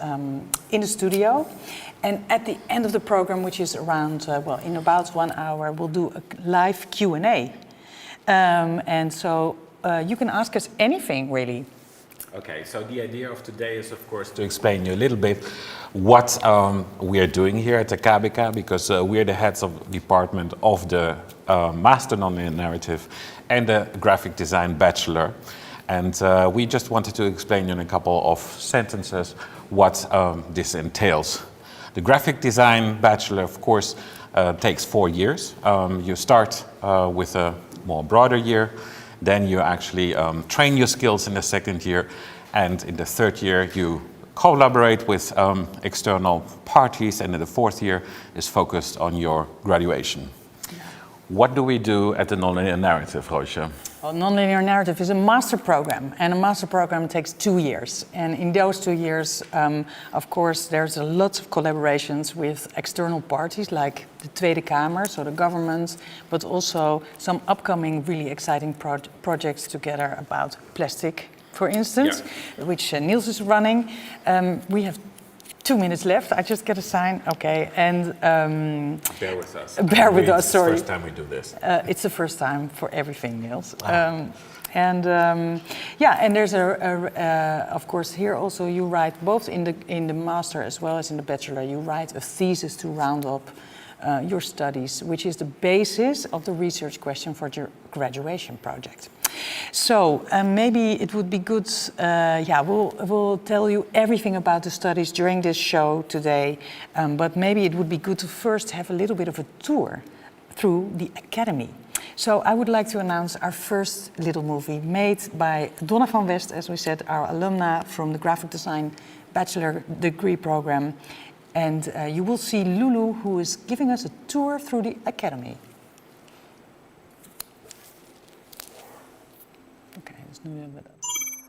us in the studio. And at the end of the program, which is around, in about 1 hour, we'll do a live Q&A. And so you can ask us anything, really. Okay, so the idea of today is, of course, to explain you a little bit what we are doing here at the KABK, because we're the heads of department of the Master Nonlinear Narrative and the Graphic Design Bachelor. And we just wanted to explain in a couple of sentences what this entails. The Graphic Design Bachelor, of course, takes 4 years. You start with a more broader year. Then you actually train your skills in the 2nd year, and in the 3rd year you collaborate with external parties, and in the 4th year is focused on your graduation. Yeah. What do we do at the Nonlinear Narrative, Roosje? Well, Nonlinear Narrative is a master program, and a master program takes 2 years. And in those 2 years, of course, there's lots of collaborations with external parties like the Tweede Kamer, so the government, but also some upcoming really exciting projects together about plastic, for instance, which Niels is running. We have 2 minutes left. I just get a sign. Okay, and bear with us. Bear with us. Sorry. It's the first time we do this. It's the first time for everything, Niels. And there's of course, here also you write both in the master as well as in the bachelor. You write a thesis to round up your studies, which is the basis of the research question for your graduation project. So maybe it would be good, we'll tell you everything about the studies during this show today, but maybe it would be good to first have a little bit of a tour through the academy. So I would like to announce our first little movie made by Donna van West, as we said, our alumna from the Graphic Design Bachelor degree program. And you will see Lulu, who is giving us a tour through the academy.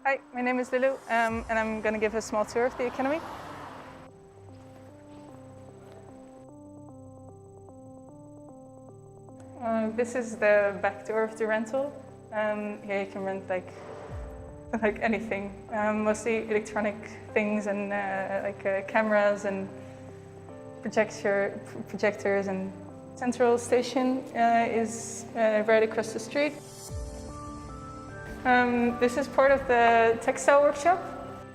Hi, my name is Lulu, and I'm going to give a small tour of the academy. This is the back door of the rental. Here you can rent like anything, mostly electronic things and cameras and projectors. And central station is right across the street. This is part of the textile workshop.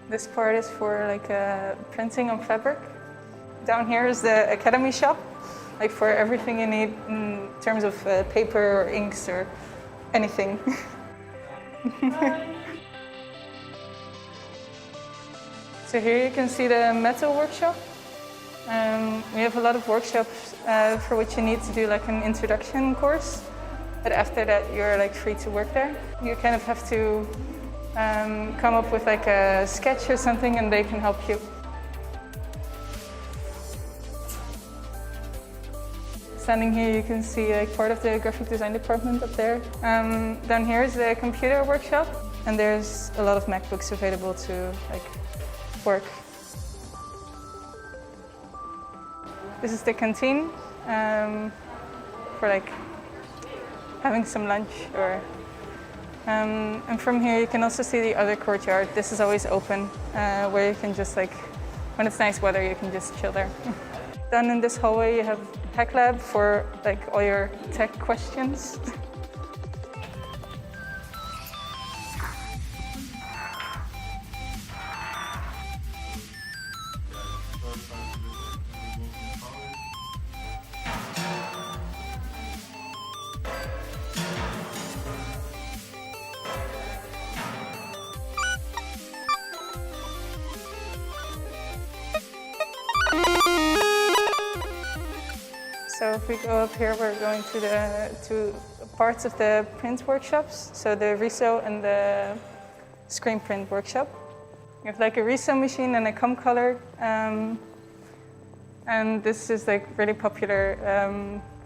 This part is for printing on fabric. Down here is the academy shop, for everything you need in terms of paper or inks or anything. So here you can see the metal workshop. We have a lot of workshops for which you need to do an introduction course. But after that, you're free to work there. You kind of have to come up with a sketch or something, and they can help you. Standing here, you can see part of the graphic design department up there. Down here is the computer workshop, and there's a lot of MacBooks available to work. This is the canteen for having some lunch, or and from here you can also see the other courtyard. This is always open, where you can just when it's nice weather, you can just chill there. Down in this hallway you have Tech Lab for all your tech questions. So if we go up here, we're going to parts of the print workshops. So the RISO and the screen print workshop. You have a RISO machine and a ComColor, and this is really popular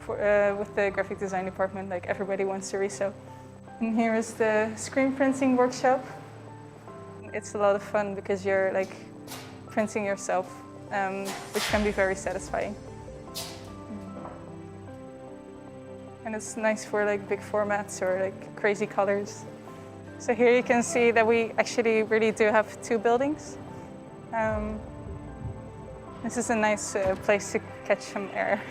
with the graphic design department. Everybody wants a RISO. And here is the screen printing workshop. It's a lot of fun because you're printing yourself, which can be very satisfying. And it's nice for big formats or crazy colors. So here you can see that we actually really do have 2 buildings. This is a nice place to catch some air.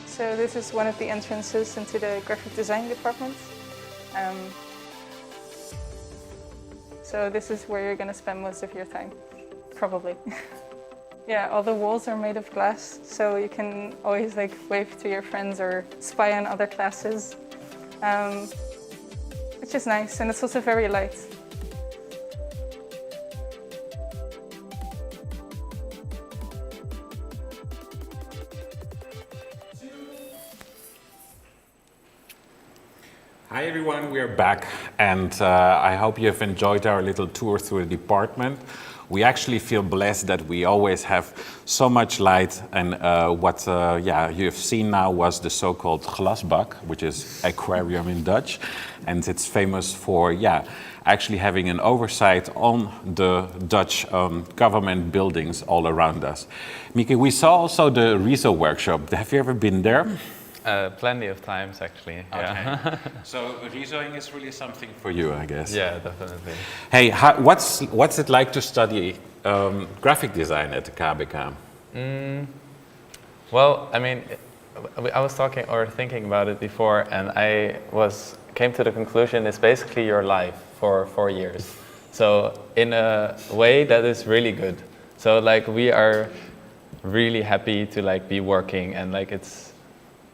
So this is one of the entrances into the graphic design department. So this is where you're going to spend most of your time, probably. Yeah, all the walls are made of glass, so you can always like wave to your friends or spy on other classes, which is nice, and it's also very light. Hi everyone, we are back, and I hope you have enjoyed our little tour through the department. We actually feel blessed that we always have so much light, and what you have seen now was the so-called glasbak, which is aquarium in Dutch, and it's famous for actually having an oversight on the Dutch government buildings all around us. Mika, we saw also the RISO workshop. Have you ever been there? Plenty of times, actually. Okay. Yeah. So RISOing is really something for you, I guess. Yeah, definitely. Hey, what's it like to study graphic design at the KABK? Well, I mean, I was talking or thinking about it before, and I came to the conclusion it's basically your life for 4 years. So in a way, that is really good. So like we are really happy to like be working, and like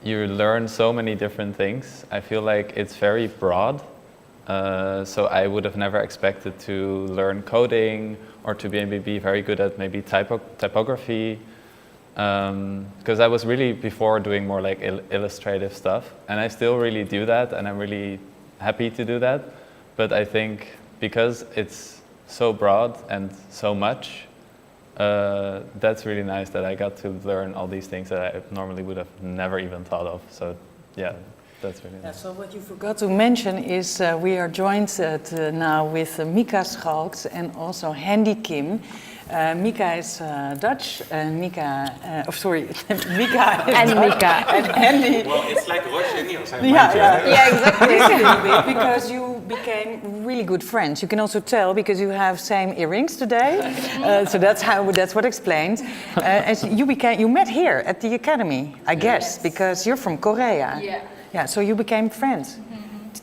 you learn so many different things. I feel like it's very broad. So I would have never expected to learn coding or to be very good at maybe typography. Because I was really before doing more like illustrative stuff. And I still really do that, and I'm really happy to do that. But I think because it's so broad and so much, that's really nice that I got to learn all these things that I normally would have never even thought of. So yeah, that's really nice. So what you forgot to mention is we are joined now with Mika Schalks and also Handy Kim. Mika is Dutch, Mika is and Dutch, Mika. and Handy. Well, it's like Roche and Niels. Yeah, exactly. Because you became really good friends. You can also tell because you have same earrings today. So that's what explains. As you met here at the academy, I guess, because you're from Korea. Yeah. Yeah. So you became friends.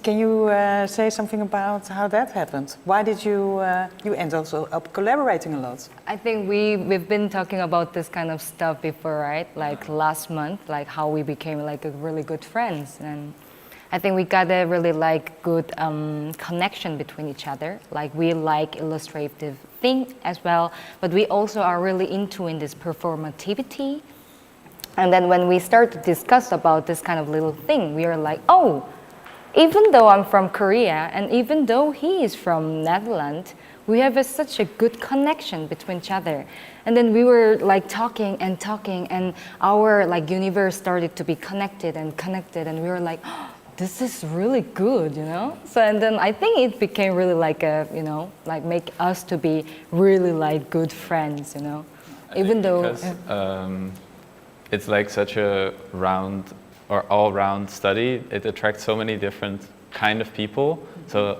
Can you say something about how that happened? Why did you end also up collaborating a lot? I think we've been talking about this kind of stuff before, right? Like last month, like how we became like a really good friends, and I think we got a really like good connection between each other. Like we like illustrative thing as well, but we also are really into in this performativity. And then when we start to discuss about this kind of little thing, we are like, oh. Even though I'm from Korea and even though he is from Netherlands, we have such a good connection between each other. And then we were like talking, and our like universe started to be connected, and we were like, oh, this is really good, you know? So and then I think it became really like like make us to be really like good friends, you know? Even though because, it's like such a round or all-round study, it attracts so many different kind of people. So,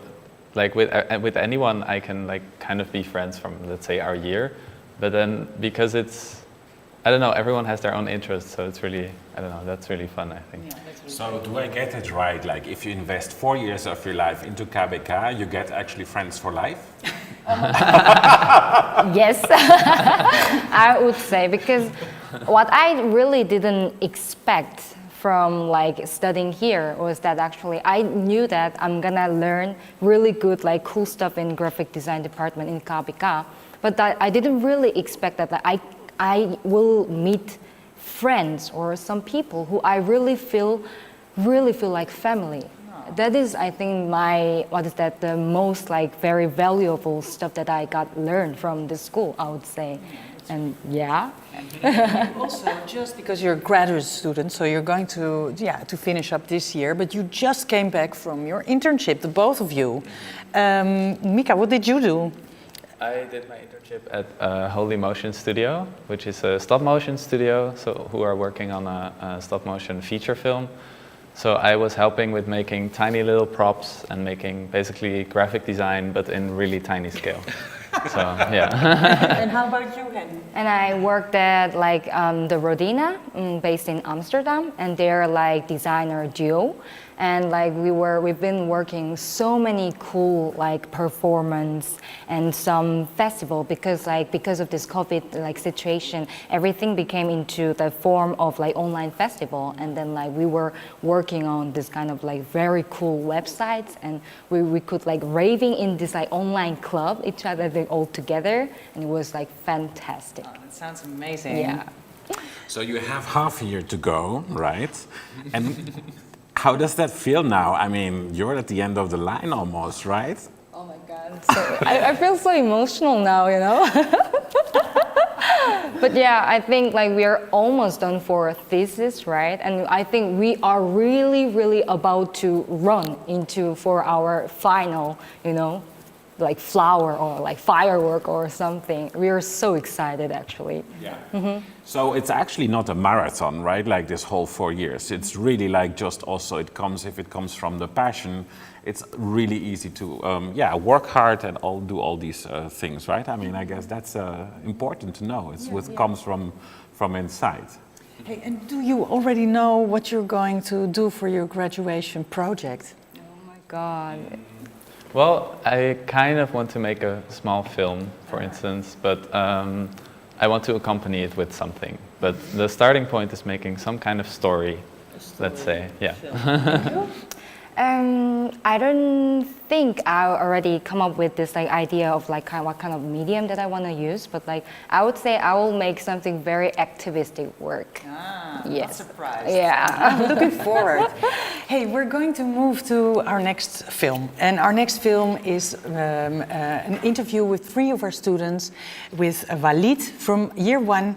like with anyone, I can like kind of be friends from, let's say, our year. But then because I don't know, everyone has their own interests, so it's really, I don't know, that's really fun, I think. Yeah, really So do I get it right? Like if you invest 4 years of your life into KABK, you get actually friends for life? Yes, I would say, because what I really didn't expect from like studying here was that actually I knew that I'm gonna learn really good like cool stuff in graphic design department in KABK, but that I didn't really expect that I will meet friends or some people who I really feel like family. That is, I think, the most like very valuable stuff that I got learned from this school, I would say. And yeah. Also, just because you're a graduate student, so you're going to finish up this year, but you just came back from your internship, the both of you. Mika, what did you do? I did my internship at Holy Motion Studio, which is a stop motion studio, who are working on a stop motion feature film. So I was helping with making tiny little props and making basically graphic design, but in really tiny scale. So yeah. And how about you, Henny? And I worked at like the Rodina, based in Amsterdam, and they're like designer duo. And like we've been working so many cool like performance and some festival because of this COVID like situation, everything became into the form of like online festival. And then like we were working on this kind of like very cool websites, and we could like raving in this like online club each other all together, and it was like fantastic. Oh, that sounds amazing. Yeah. So you have half a year to go, right? And how does that feel now? I mean, you're at the end of the line almost, right? Oh my God. So I feel so emotional now, you know? But yeah, I think like we are almost done for a thesis, right? And I think we are really, really about to run into for our final, you know, like flower or like firework or something. We are so excited actually. Yeah. So it's actually not a marathon, right? Like this whole 4 years. It's really like just also if it comes from the passion, it's really easy to work hard and do all these things, right? I mean, I guess that's important to know. It's what comes from inside. Hey, and do you already know what you're going to do for your graduation project? Oh my God. Well, I kind of want to make a small film, for instance, but I want to accompany it with something. But the starting point is making some kind of story, let's say. Yeah. I don't think I already come up with this like idea of like what kind of medium that I want to use, but like I would say I will make something very activistic work. Yes. Surprise. Yeah. I'm looking forward. Hey, we're going to move to our next film. And our next film is an interview with 3 of our students, with Walid from year 1,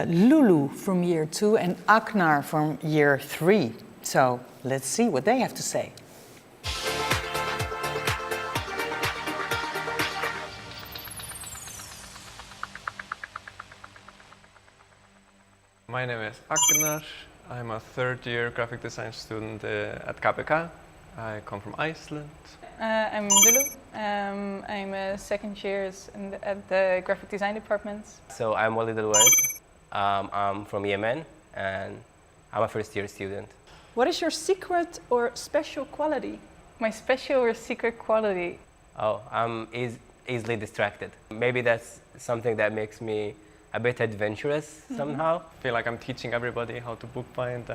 Lulu from year 2, and Aknar from year 3. So let's see what they have to say. My name is Aknar. I'm a third-year graphic design student at KABK. I come from Iceland. I'm Lulu. I'm a second year at the graphic design department. So I'm Walid Al-Ward. I'm from Yemen, and I'm a first-year student. What is your secret or special quality? My special or secret quality? Oh, I'm easily distracted. Maybe that's something that makes me a bit adventurous somehow. I feel like I'm teaching everybody how to bookbind,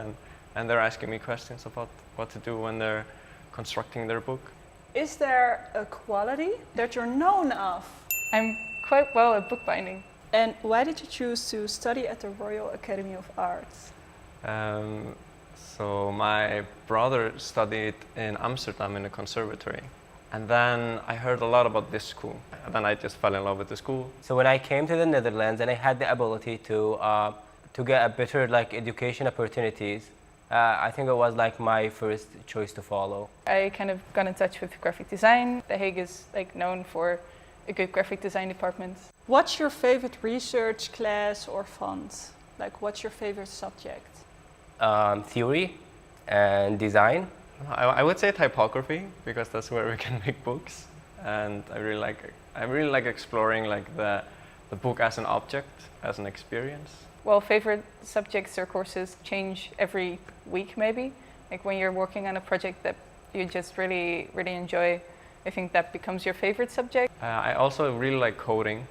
and they're asking me questions about what to do when they're constructing their book. Is there a quality that you're known of? I'm quite well at bookbinding. And why did you choose to study at the Royal Academy of Arts? So my brother studied in Amsterdam in a conservatory. And then I heard a lot about this school. And then I just fell in love with the school. So when I came to the Netherlands and I had the ability to get a better education opportunities, I think it was like my first choice to follow. I kind of got in touch with graphic design. The Hague is like known for a good graphic design department. What's your favorite research class or fund? Like, what's your favorite subject? Theory and design. I would say typography, because that's where we can make books. And I really like exploring like the book as an object, as an experience. Well, favorite subjects or courses change every week maybe. Like when you're working on a project that you just really enjoy, I think that becomes your favorite subject. I also really like coding.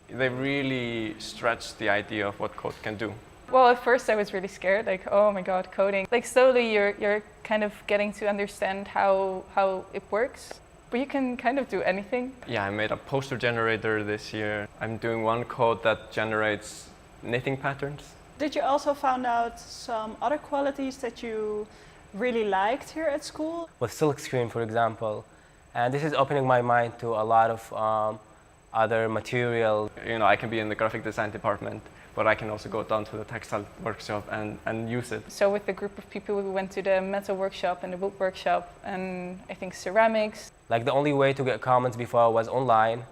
They really stretch the idea of what code can do. Well, at first I was really scared, like, oh my god, coding. Like slowly you're kind of getting to understand how it works. But you can kind of do anything. Yeah, I made a poster generator this year. I'm doing one code that generates knitting patterns. Did you also find out some other qualities that you really liked here at school? With silk screen, for example. And this is opening my mind to a lot of other material. You know, I can be in the graphic design department, but I can also go down to the textile workshop and use it. So with the group of people, we went to the metal workshop and the wood workshop, and I think ceramics. Like the only way to get comments before was online,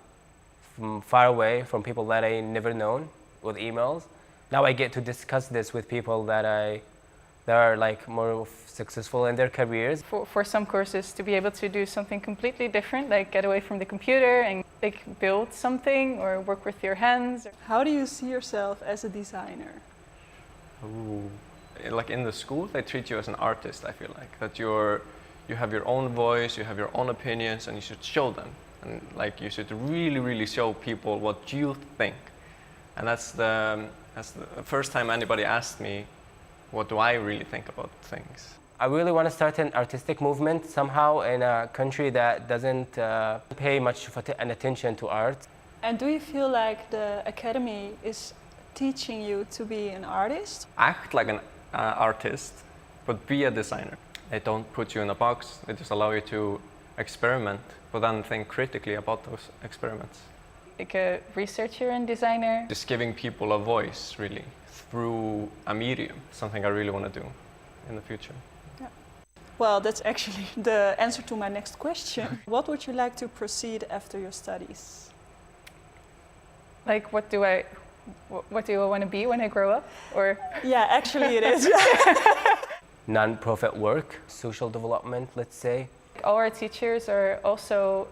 from far away, from people that I never known, with emails. Now I get to discuss this with people that I that are like more successful in their careers. For some courses, to be able to do something completely different, like get away from the computer and like build something or work with your hands. How do you see yourself as a designer? Ooh. Like in the school, they treat you as an artist. I feel like that you have your own voice, you have your own opinions, and you should show them. And like you should really show people what you think. And that's the first time anybody asked me, what do I really think about things? I really want to start an artistic movement somehow in a country that doesn't pay much attention to art. And do you feel like the academy is teaching you to be an artist? Act like an artist, but be a designer. They don't put you in a box, they just allow you to experiment, but then think critically about those experiments. Like a researcher and designer. Just giving people a voice, really, through a medium, something I really want to do in the future. Yeah. Well, that's actually the answer to my next question. What would you like to proceed after your studies? Like what do I want to be when I grow up? Or Yeah, actually it is. Non-profit work, social development, let's say. all our teachers are also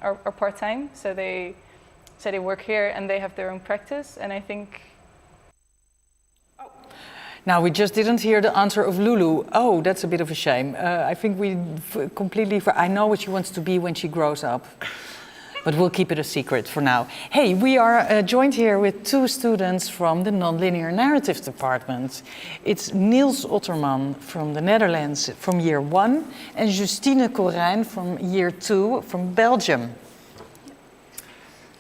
are part-time, so they work here and they have their own practice, and I think. Now, we just didn't hear the answer of Lulu. Oh, that's a bit of a shame. I think we completely... I know what she wants to be when she grows up. But we'll keep it a secret for now. Hey, we are joined here with two students from the Nonlinear Narrative Department. It's Niels Otterman from the Netherlands from year 1 and Justine Corijn from year 2 from Belgium.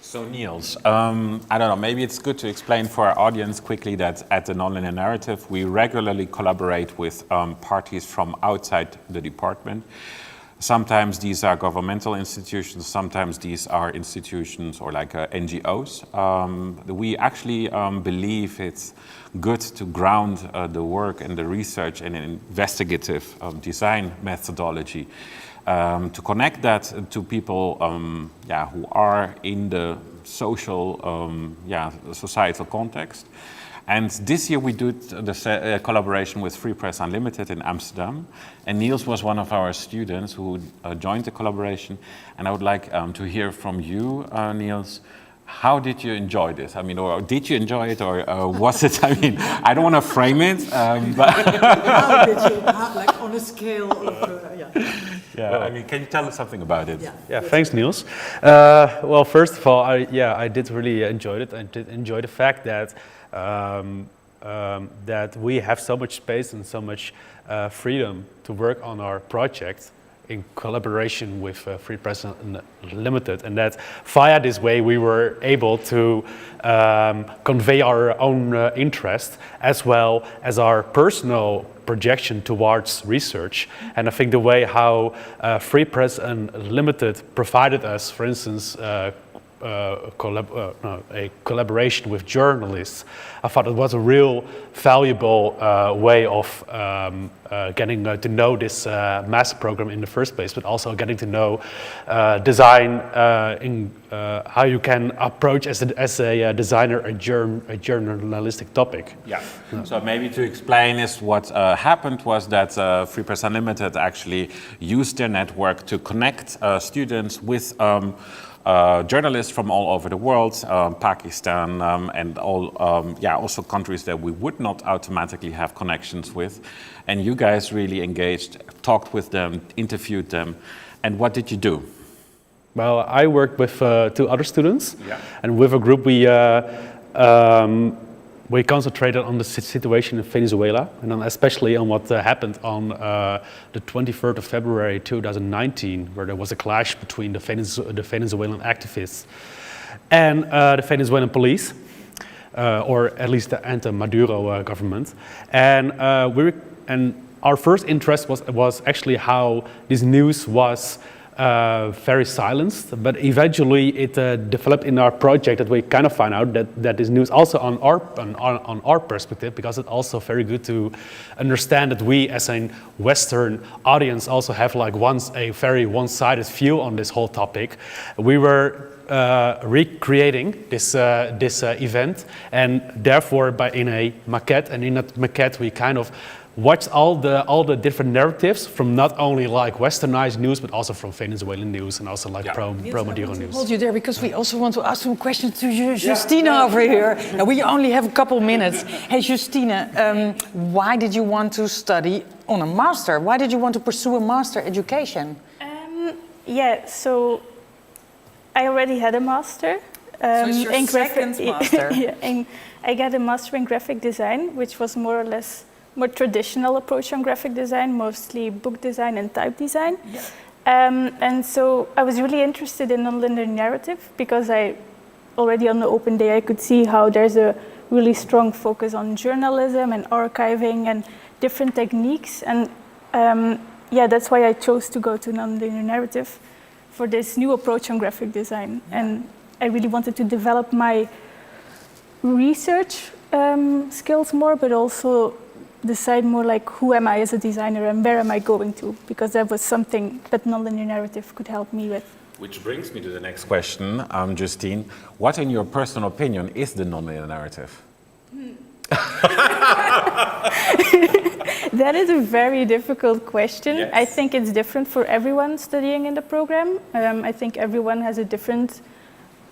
So Niels, I don't know, maybe it's good to explain for our audience quickly that at the Nonlinear Narrative we regularly collaborate with parties from outside the department. Sometimes these are governmental institutions, sometimes these are institutions or like NGOs. We actually believe it's good to ground the work and the research in an investigative design methodology. To connect that to people who are in the social, societal context. And this year we did the collaboration with Free Press Unlimited in Amsterdam. And Niels was one of our students who joined the collaboration. And I would like to hear from you, Niels. How did you enjoy this? I mean, or did you enjoy it, or was it? I mean, I don't want to frame it, but how did you, like on a scale of, yeah. I mean, can you tell us something about it? Yeah, thanks, Niels. Well, first of all, I did really enjoy it. I did enjoy the fact that that we have so much space and so much freedom to work on our project in collaboration with Free Press Unlimited, and that via this way we were able to convey our own interest as well as our personal projection towards research. And I think the way how Free Press Unlimited provided us, for instance, a collaboration with journalists, I thought it was a real valuable way of getting to know this master program in the first place, but also getting to know design in how you can approach as a designer a journalistic topic. Yeah. So maybe to explain is what happened was that Free Press Unlimited actually used their network to connect students with journalists from all over the world, Pakistan, and all, also countries that we would not automatically have connections with. And you guys really engaged, talked with them, interviewed them. And what did you do? Well, I worked with 2 other students, and with a group we concentrated on the situation in Venezuela, and on especially on what happened on the 23rd of February 2019, where there was a clash between the Venezuelan activists and the Venezuelan police, or at least the anti-Maduro government. And our first interest was actually how this news was very silenced, but eventually it developed in our project that we kind of find out that this news also on our perspective, because it's also very good to understand that we as a Western audience also have like a very one-sided view on this whole topic. We were recreating this event, and therefore in a maquette, and in that maquette we kind of watch all the different narratives from not only like westernized news, but also from Venezuelan news and also like pro-Maduro news. Hold you there because we also want to ask some questions to Justina over here. Now, we only have a couple minutes. Hey, Justina, why did you want to study on a master? Why did you want to pursue a master education? Yeah, so I already had a master. So it's your second master. Yeah, and I got a master in graphic design, which was more or less more traditional approach on graphic design, mostly book design and type design. Yeah. And so I was really interested in nonlinear narrative because I already on the open day I could see how there's a really strong focus on journalism and archiving and different techniques. And yeah, that's why I chose to go to nonlinear narrative for this new approach on graphic design. Yeah. And I really wanted to develop my research skills more, but also decide more like who am I as a designer and where am I going to, because that was something that nonlinear narrative could help me with. Which brings me to the next question, Justine. What, in your personal opinion, is the nonlinear narrative? That is a very difficult question. Yes. I think it's different for everyone studying in the program. I think everyone has a different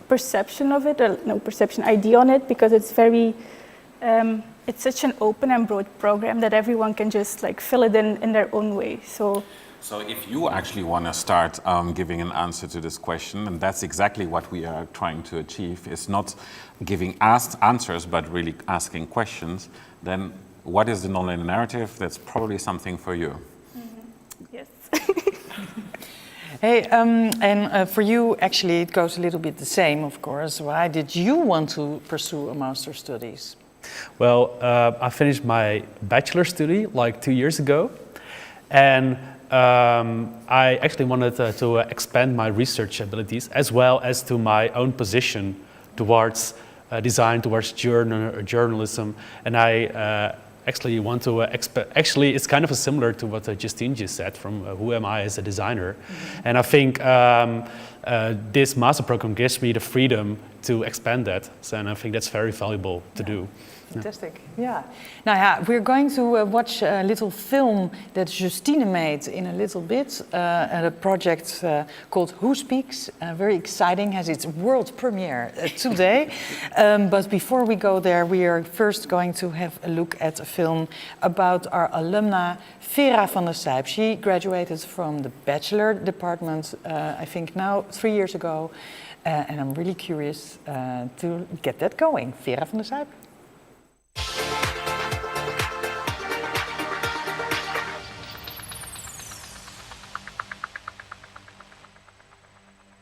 perception of it, or no perception, idea on it, because it's very, it's such an open and broad program that everyone can just like fill it in their own way. So if you actually want to start giving an answer to this question, and that's exactly what we are trying to achieve, is not giving answers, but really asking questions, then what is the nonlinear narrative? That's probably something for you. Mm-hmm. Yes. Hey, and for you, actually, it goes a little bit the same, of course. Why did you want to pursue a master's studies? Well, I finished my bachelor study like 2 years ago, and I actually wanted to expand my research abilities as well as to my own position towards design, towards journalism, and I actually want to actually it's kind of similar to what Justine just said from who am I as a designer. Mm-hmm. And I think this master program gives me the freedom to expand that, so, and I think that's very valuable to do. Fantastic, yeah. Now, yeah, we're going to watch a little film that Justine made in a little bit, a project called Who Speaks, very exciting, has its world premiere today. But before we go there, we are first going to have a look at a film about our alumna, Vera van der Sijp. She graduated from the Bachelor department, I think now 3 years ago, and I'm really curious to get that going. Vera van der Sijp.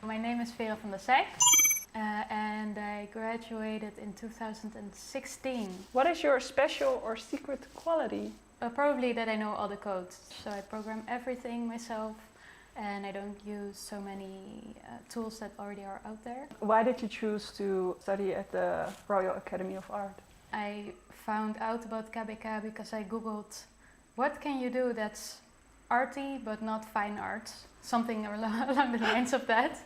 My name is Vera van der Sijp, and I graduated in 2016. What is your special or secret quality? Probably that I know all the codes. So I program everything myself, and I don't use so many tools that already are out there. Why did you choose to study at the Royal Academy of Art? I found out about KABK because I googled what can you do that's arty but not fine art, something along the lines of that.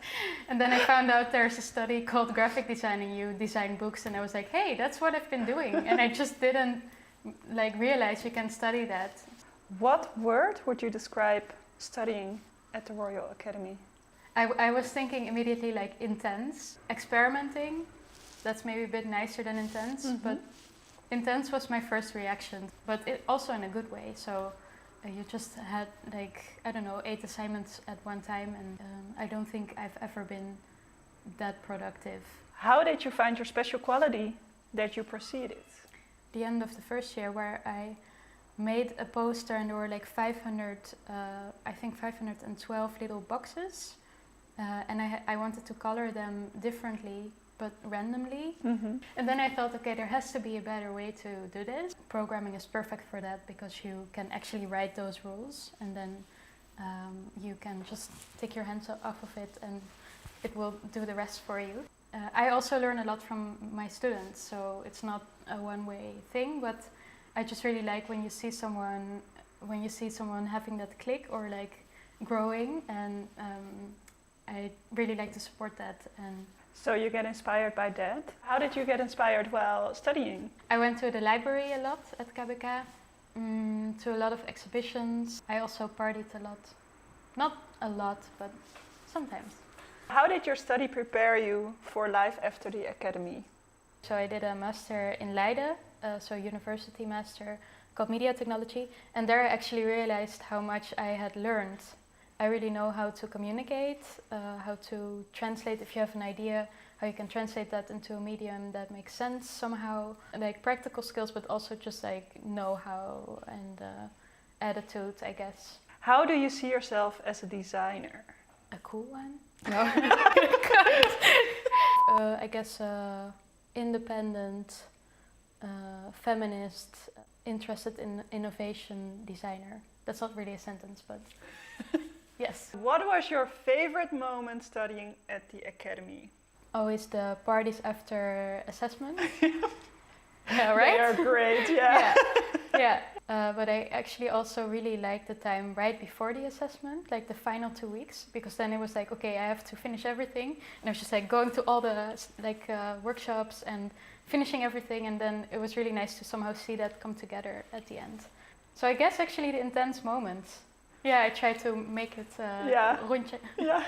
And then I found out there's a study called graphic design and you design books, and I was like, hey, that's what I've been doing. And I just didn't like realize you can study that. What word would you describe studying at the Royal Academy? I was thinking immediately like intense, experimenting. That's maybe a bit nicer than intense, mm-hmm. But intense was my first reaction, but it also in a good way. So you just had like, I don't know, 8 assignments at one time, and I don't think I've ever been that productive. How did you find your special quality that you proceeded? The end of the first year, where I made a poster and there were like 512 little boxes, and I wanted to color them differently but randomly. Mm-hmm. And then I thought, okay, there has to be a better way to do this. Programming is perfect for that because you can actually write those rules, and then you can just take your hands off of it and it will do the rest for you. I also learn a lot from my students, so it's not a one-way thing, but I just really like when you see someone having that click or like growing, and I really like to support that. And so you get inspired by that. How did you get inspired while studying? I went to the library a lot at KABK, to a lot of exhibitions. I also partied a lot. Not a lot, but sometimes. How did your study prepare you for life after the academy? So I did a master in Leiden, so university master called Media Technology, and there I actually realized how much I had learned. I really know how to communicate, how to translate if you have an idea, how you can translate that into a medium that makes sense somehow. Like practical skills, but also just like know-how and attitude, I guess. How do you see yourself as a designer? A cool one? No. I guess independent, feminist, interested in innovation designer. That's not really a sentence, but yes. What was your favorite moment studying at the academy? Always the parties after assessment. Yeah, right? They are great, yeah. Yeah. But I actually also really liked the time right before the assessment, like the final 2 weeks, because then it was like, okay, I have to finish everything. And I was just like going to all the workshops and finishing everything. And then it was really nice to somehow see that come together at the end. So I guess actually the intense moments. Yeah, I try to make it rondje. Yeah.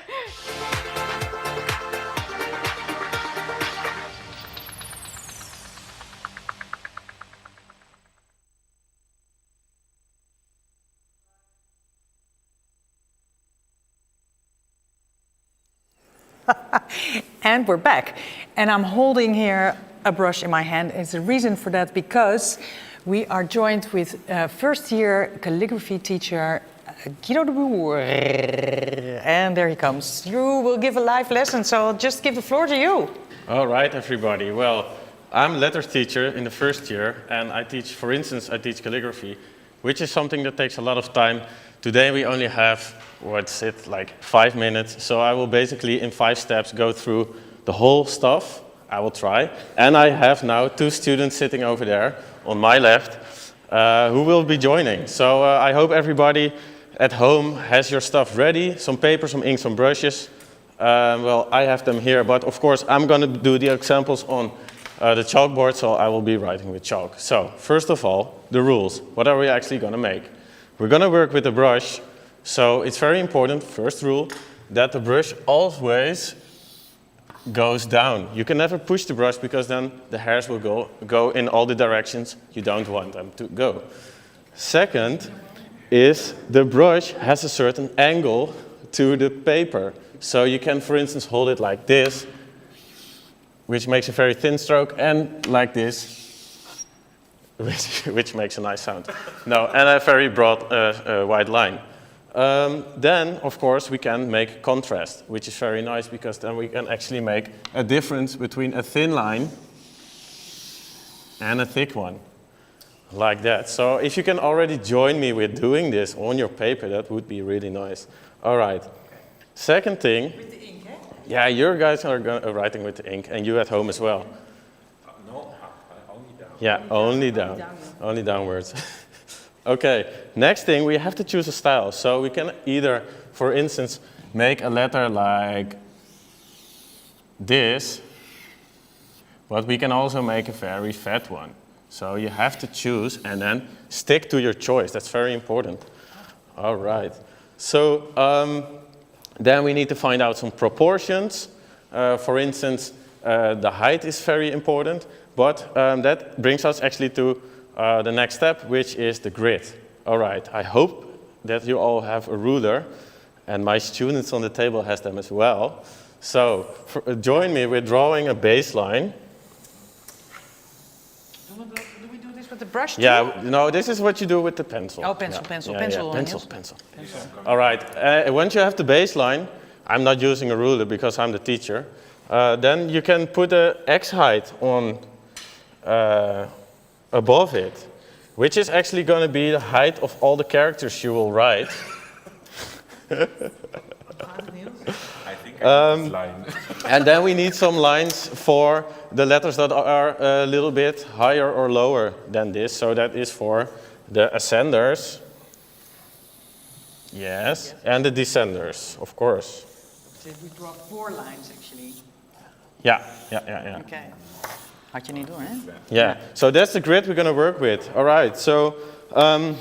And we're back. And I'm holding here a brush in my hand. It's a reason for that because we are joined with first year calligraphy teacher Guido de Boer. And there he comes. You will give a live lesson, so I'll just give the floor to you. All right, everybody. Well, I'm a letters teacher in the first year, and I teach, for instance, I teach calligraphy, which is something that takes a lot of time. Today we only have, what's it, like 5 minutes. So I will basically, in 5 steps, go through the whole stuff. I will try. And I have now 2 students sitting over there on my left who will be joining. So I hope everybody at home has your stuff ready. Some paper, some ink, some brushes. Well, I have them here, but of course I'm going to do the examples on the chalkboard, so I will be writing with chalk. So first of all, the rules. What are we actually going to make? We're going to work with a brush, so it's very important, first rule, that the brush always goes down. You can never push the brush because then the hairs will go in all the directions you don't want them to go. Second is the brush has a certain angle to the paper. So you can, for instance, hold it like this, which makes a very thin stroke, and like this, which makes a nice sound. No, and a very broad wide line. Then, of course, we can make contrast, which is very nice because then we can actually make a difference between a thin line and a thick one, like that. So if you can already join me with doing this on your paper, that would be really nice. All right. Second thing. With the ink, eh? Yeah, your guys are writing with the ink, and you at home as well. No, only down. Yeah, only down. Only downwards. Okay, next thing, we have to choose a style. So we can either, for instance, make a letter like this, but we can also make a very fat one. So you have to choose and then stick to your choice. That's very important. All right. So then we need to find out some proportions. For instance, the height is very important, but that brings us actually to the next step, which is the grid. All right, I hope that you all have a ruler, and my students on the table has them as well. So join me with drawing a baseline. Do we do this with the brush too? Yeah, no, this is what you do with the pencil. Oh, pencil, yeah. pencil, Yeah, pencil. yeah, pencil. All right, once you have the baseline, I'm not using a ruler because I'm the teacher, then you can put an X height on above it, which is actually going to be the height of all the characters you will write. I think I need this line. And then we need some lines for the letters that are a little bit higher or lower than this. So that is for the ascenders. Yes, and the descenders, of course. So we draw 4 lines actually. Yeah. Okay. Had je niet doen, hè? Yeah, so that's the grid we're going to work with. All right, so Then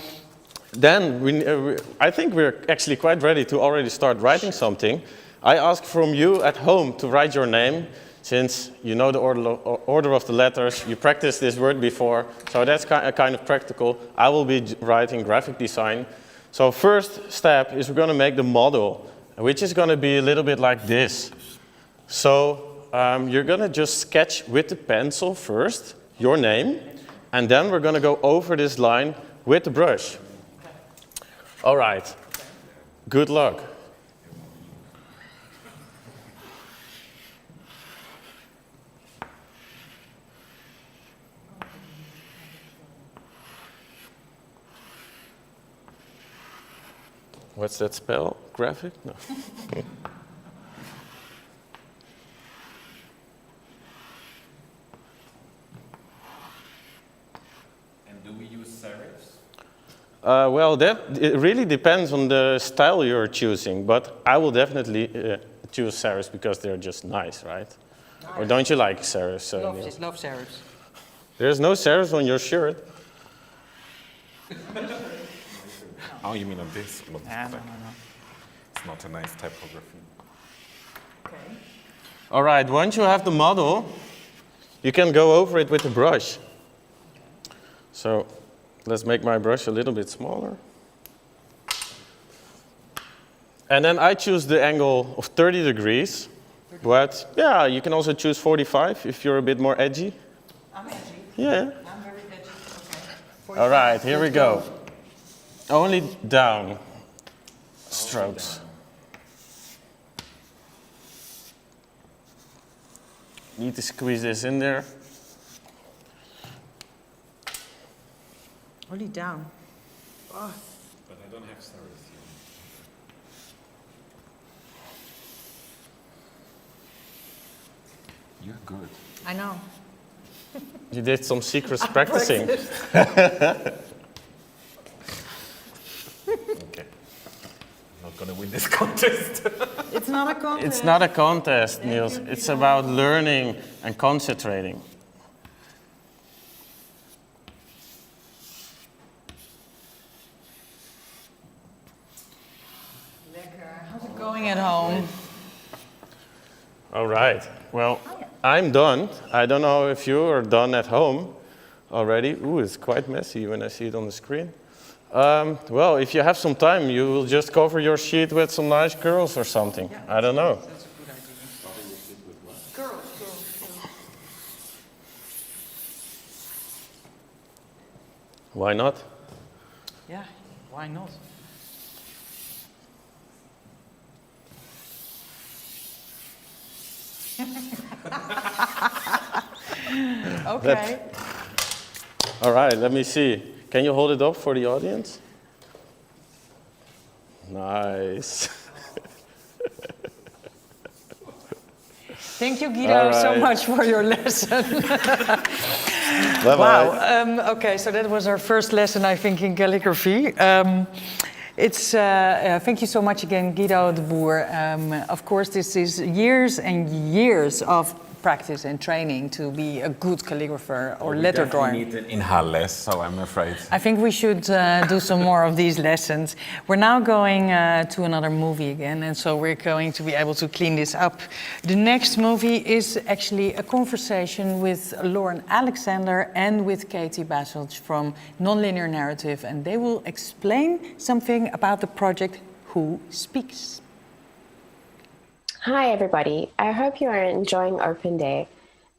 I think we're actually quite ready to already start writing something. I ask from you at home to write your name, since you know the order of the letters, you practiced this word before, so that's kind of practical. I will be writing graphic design. So first step is we're going to make the model, which is going to be a little bit like this. So you're going to just sketch with the pencil first your name, and then we're going to go over this line with the brush. All right, good luck. What's that spell? Graphic? No. And do we use serifs? Well, it really depends on the style you're choosing, but I will definitely choose serifs because they're just nice, right? Nice. Or don't you like serifs? Love serifs. There's no serifs on your shirt. Oh, you mean on this? No. It's not a nice typography. Okay. All right, once you have the model, you can go over it with the brush. So let's make my brush a little bit smaller. And then I choose the angle of 30 degrees. But yeah, you can also choose 45 if you're a bit more edgy. I'm edgy. Yeah. I'm very edgy. Okay. All right, here we go. Only down strokes. Need to squeeze this in there. Only down. Oh. But I don't have serifs here. You're good. I know. You did some secret practicing. Okay. I'm not gonna win this contest. It's not a contest. It's not a contest, Niels. It's about learning and concentrating. How's it going at home? All right. Well, I'm done. I don't know if you are done at home already. Ooh, it's quite messy when I see it on the screen. Well, if you have some time, you will just cover your sheet with some nice curls or something. Yeah, I don't know. That's a good idea. Cover your sheet with what? Curls. Why not? Yeah, why not? Okay. All right, let me see. Can you hold it up for the audience? Nice. Thank you, Guido, so much for your lesson. Bye-bye. Wow. Okay, so that was our first lesson, I think, in calligraphy. Thank you so much again, Guido de Boer. Of course, this is years and years of practice and training to be a good calligrapher or letter drawer. We need an inhales, so I'm afraid. I think we should do some more of these lessons. We're now going to another movie again, and so we're going to be able to clean this up. The next movie is actually a conversation with Lauren Alexander and with Katie Basselt from Nonlinear Narrative, and they will explain something about the project Who Speaks. Hi everybody, I hope you are enjoying Open Day.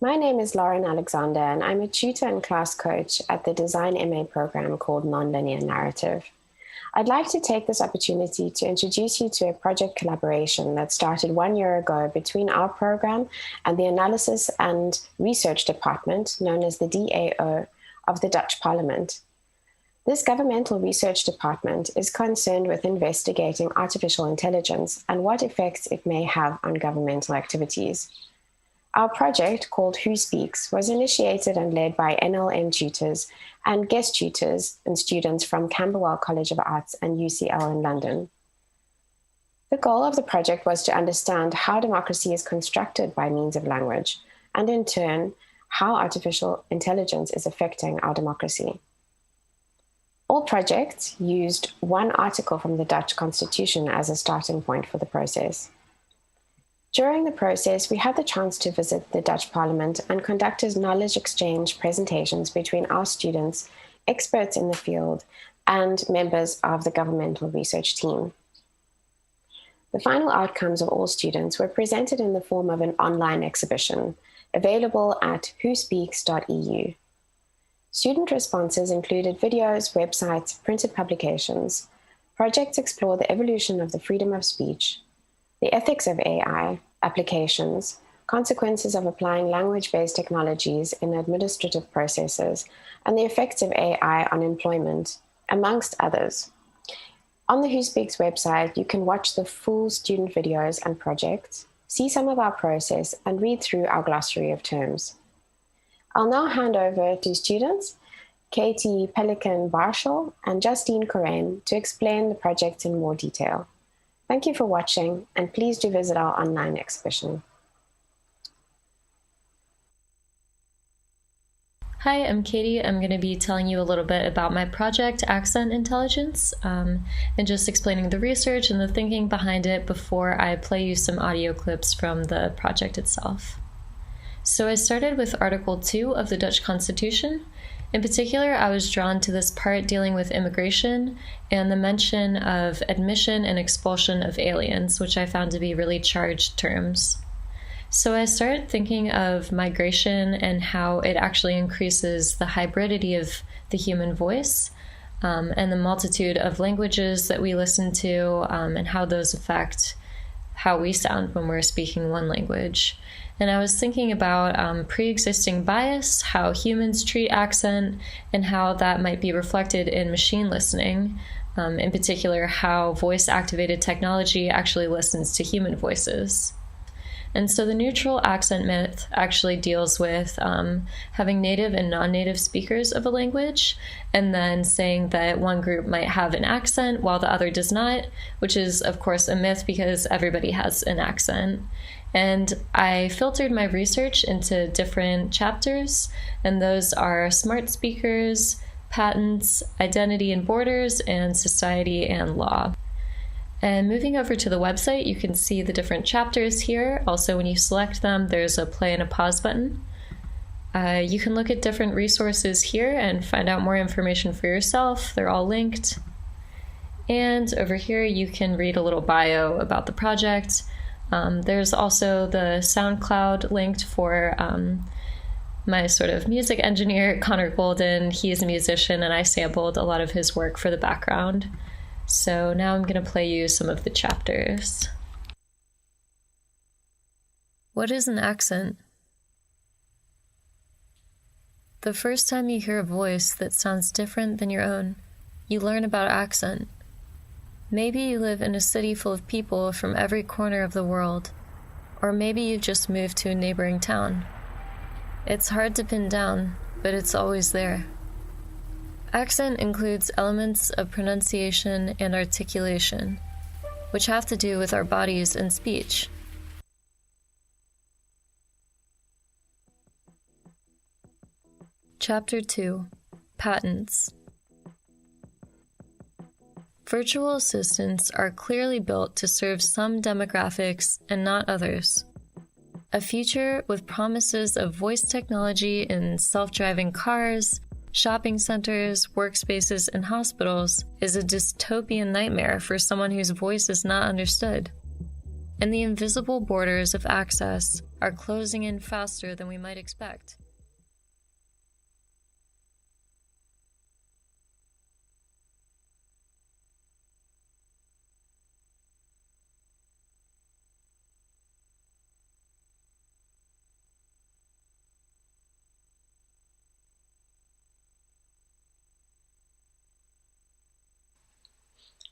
My name is Lauren Alexander and I'm a tutor and class coach at the Design MA program called Nonlinear Narrative. I'd like to take this opportunity to introduce you to a project collaboration that started 1 year ago between our program and the Analysis and Research Department, known as the DAO, of the Dutch Parliament. This governmental research department is concerned with investigating artificial intelligence and what effects it may have on governmental activities. Our project, called Who Speaks, was initiated and led by NLM tutors and guest tutors and students from Camberwell College of Arts and UCL in London. The goal of the project was to understand how democracy is constructed by means of language, and in turn, how artificial intelligence is affecting our democracy. All projects used one article from the Dutch Constitution as a starting point for the process. During the process, we had the chance to visit the Dutch Parliament and conducted knowledge exchange presentations between our students, experts in the field, and members of the governmental research team. The final outcomes of all students were presented in the form of an online exhibition, available at whospeaks.eu. Student responses included videos, websites, printed publications. Projects explore the evolution of the freedom of speech, the ethics of AI, applications, consequences of applying language-based technologies in administrative processes, and the effects of AI on employment, amongst others. On the Who Speaks website, you can watch the full student videos and projects, see some of our process, and read through our glossary of terms. I'll now hand over to students, Katie Pelican-Barshall and Justine Corain, to explain the project in more detail. Thank you for watching, and please do visit our online exhibition. Hi, I'm Katie. I'm going to be telling you a little bit about my project, Accent Intelligence, and just explaining the research and the thinking behind it before I play you some audio clips from the project itself. So I started with Article 2 of the Dutch Constitution. In particular, I was drawn to this part dealing with immigration and the mention of admission and expulsion of aliens, which I found to be really charged terms. So I started thinking of migration and how it actually increases the hybridity of the human voice and the multitude of languages that we listen to and how those affect how we sound when we're speaking one language. And I was thinking about pre-existing bias, how humans treat accent, and how that might be reflected in machine listening, in particular how voice-activated technology actually listens to human voices. And so the neutral accent myth actually deals with having native and non-native speakers of a language, and then saying that one group might have an accent while the other does not, which is, of course, a myth because everybody has an accent. And I filtered my research into different chapters, and those are smart speakers, patents, identity and borders, and society and law. And moving over to the website, you can see the different chapters here. Also, when you select them, there's a play and a pause button. You can look at different resources here and find out more information for yourself. They're all linked. And over here, you can read a little bio about the project. There's also the SoundCloud linked for my sort of music engineer, Connor Golden. He is a musician, and I sampled a lot of his work for the background. So now I'm going to play you some of the chapters. What is an accent? The first time you hear a voice that sounds different than your own, you learn about accent. Maybe you live in a city full of people from every corner of the world, or maybe you've just moved to a neighboring town. It's hard to pin down, but it's always there. Accent includes elements of pronunciation and articulation, which have to do with our bodies and speech. Chapter 2: Patents. Virtual assistants are clearly built to serve some demographics and not others. A future with promises of voice technology in self-driving cars, shopping centers, workspaces, and hospitals is a dystopian nightmare for someone whose voice is not understood. And the invisible borders of access are closing in faster than we might expect.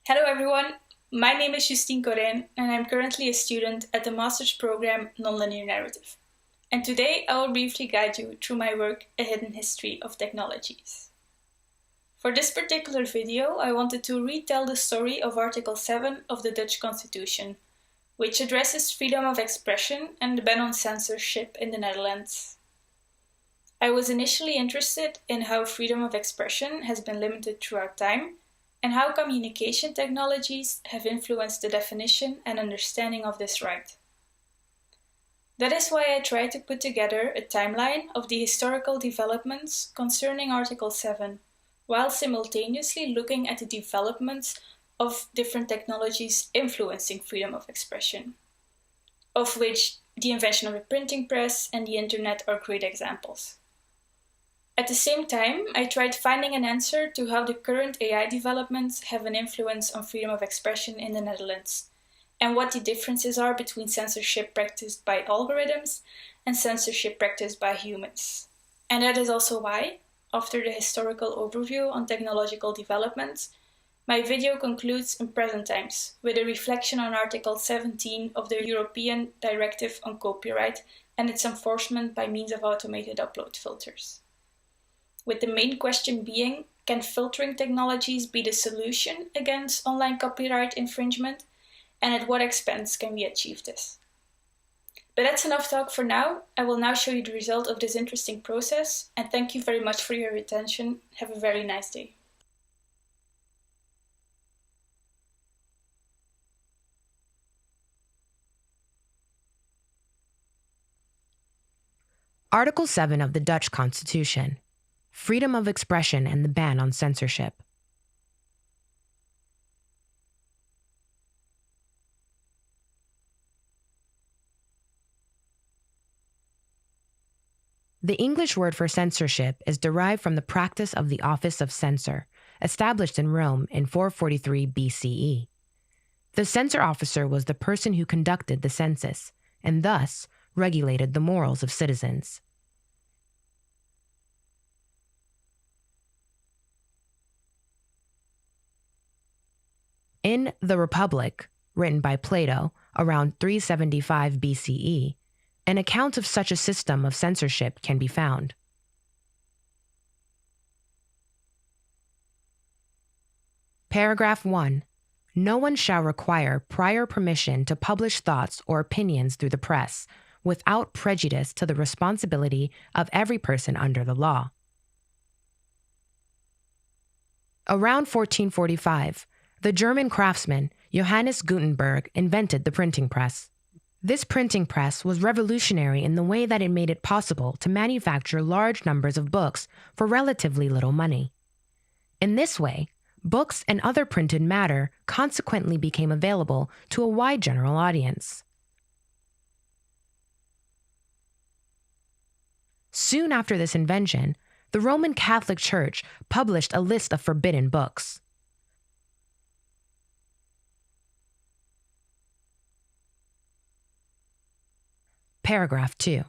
Hello everyone, my name is Justine Corain and I'm currently a student at the master's program Nonlinear Narrative. And today I will briefly guide you through my work, A Hidden History of Technologies. For this particular video, I wanted to retell the story of Article 7 of the Dutch Constitution, which addresses freedom of expression and the ban on censorship in the Netherlands. I was initially interested in how freedom of expression has been limited throughout time and how communication technologies have influenced the definition and understanding of this right. That is why I tried to put together a timeline of the historical developments concerning Article 7, while simultaneously looking at the developments of different technologies influencing freedom of expression, of which the invention of the printing press and the internet are great examples. At the same time, I tried finding an answer to how the current AI developments have an influence on freedom of expression in the Netherlands, and what the differences are between censorship practiced by algorithms and censorship practiced by humans. And that is also why, after the historical overview on technological developments, my video concludes in present times with a reflection on Article 17 of the European Directive on Copyright and its enforcement by means of automated upload filters. With the main question being, can filtering technologies be the solution against online copyright infringement? And at what expense can we achieve this? But that's enough talk for now. I will now show you the result of this interesting process, and thank you very much for your attention. Have a very nice day. Article 7 of the Dutch Constitution. Freedom of expression and the ban on censorship. The English word for censorship is derived from the practice of the office of censor, established in Rome in 443 BCE. The censor officer was the person who conducted the census, and thus regulated the morals of citizens. In The Republic, written by Plato around 375 BCE, an account of such a system of censorship can be found. Paragraph 1. No one shall require prior permission to publish thoughts or opinions through the press, without prejudice to the responsibility of every person under the law. Around 1445, the German craftsman Johannes Gutenberg invented the printing press. This printing press was revolutionary in the way that it made it possible to manufacture large numbers of books for relatively little money. In this way, books and other printed matter consequently became available to a wide general audience. Soon after this invention, the Roman Catholic Church published a list of forbidden books. Paragraph 2.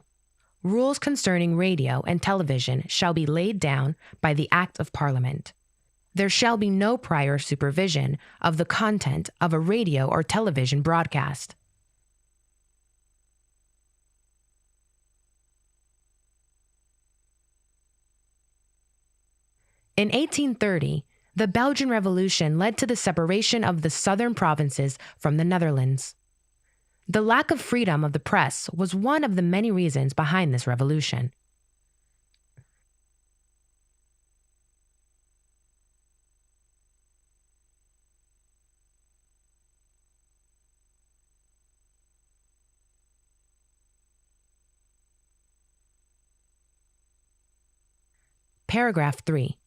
Rules concerning radio and television shall be laid down by the Act of Parliament. There shall be no prior supervision of the content of a radio or television broadcast. In 1830, the Belgian Revolution led to the separation of the southern provinces from the Netherlands. The lack of freedom of the press was one of the many reasons behind this revolution. Paragraph 3.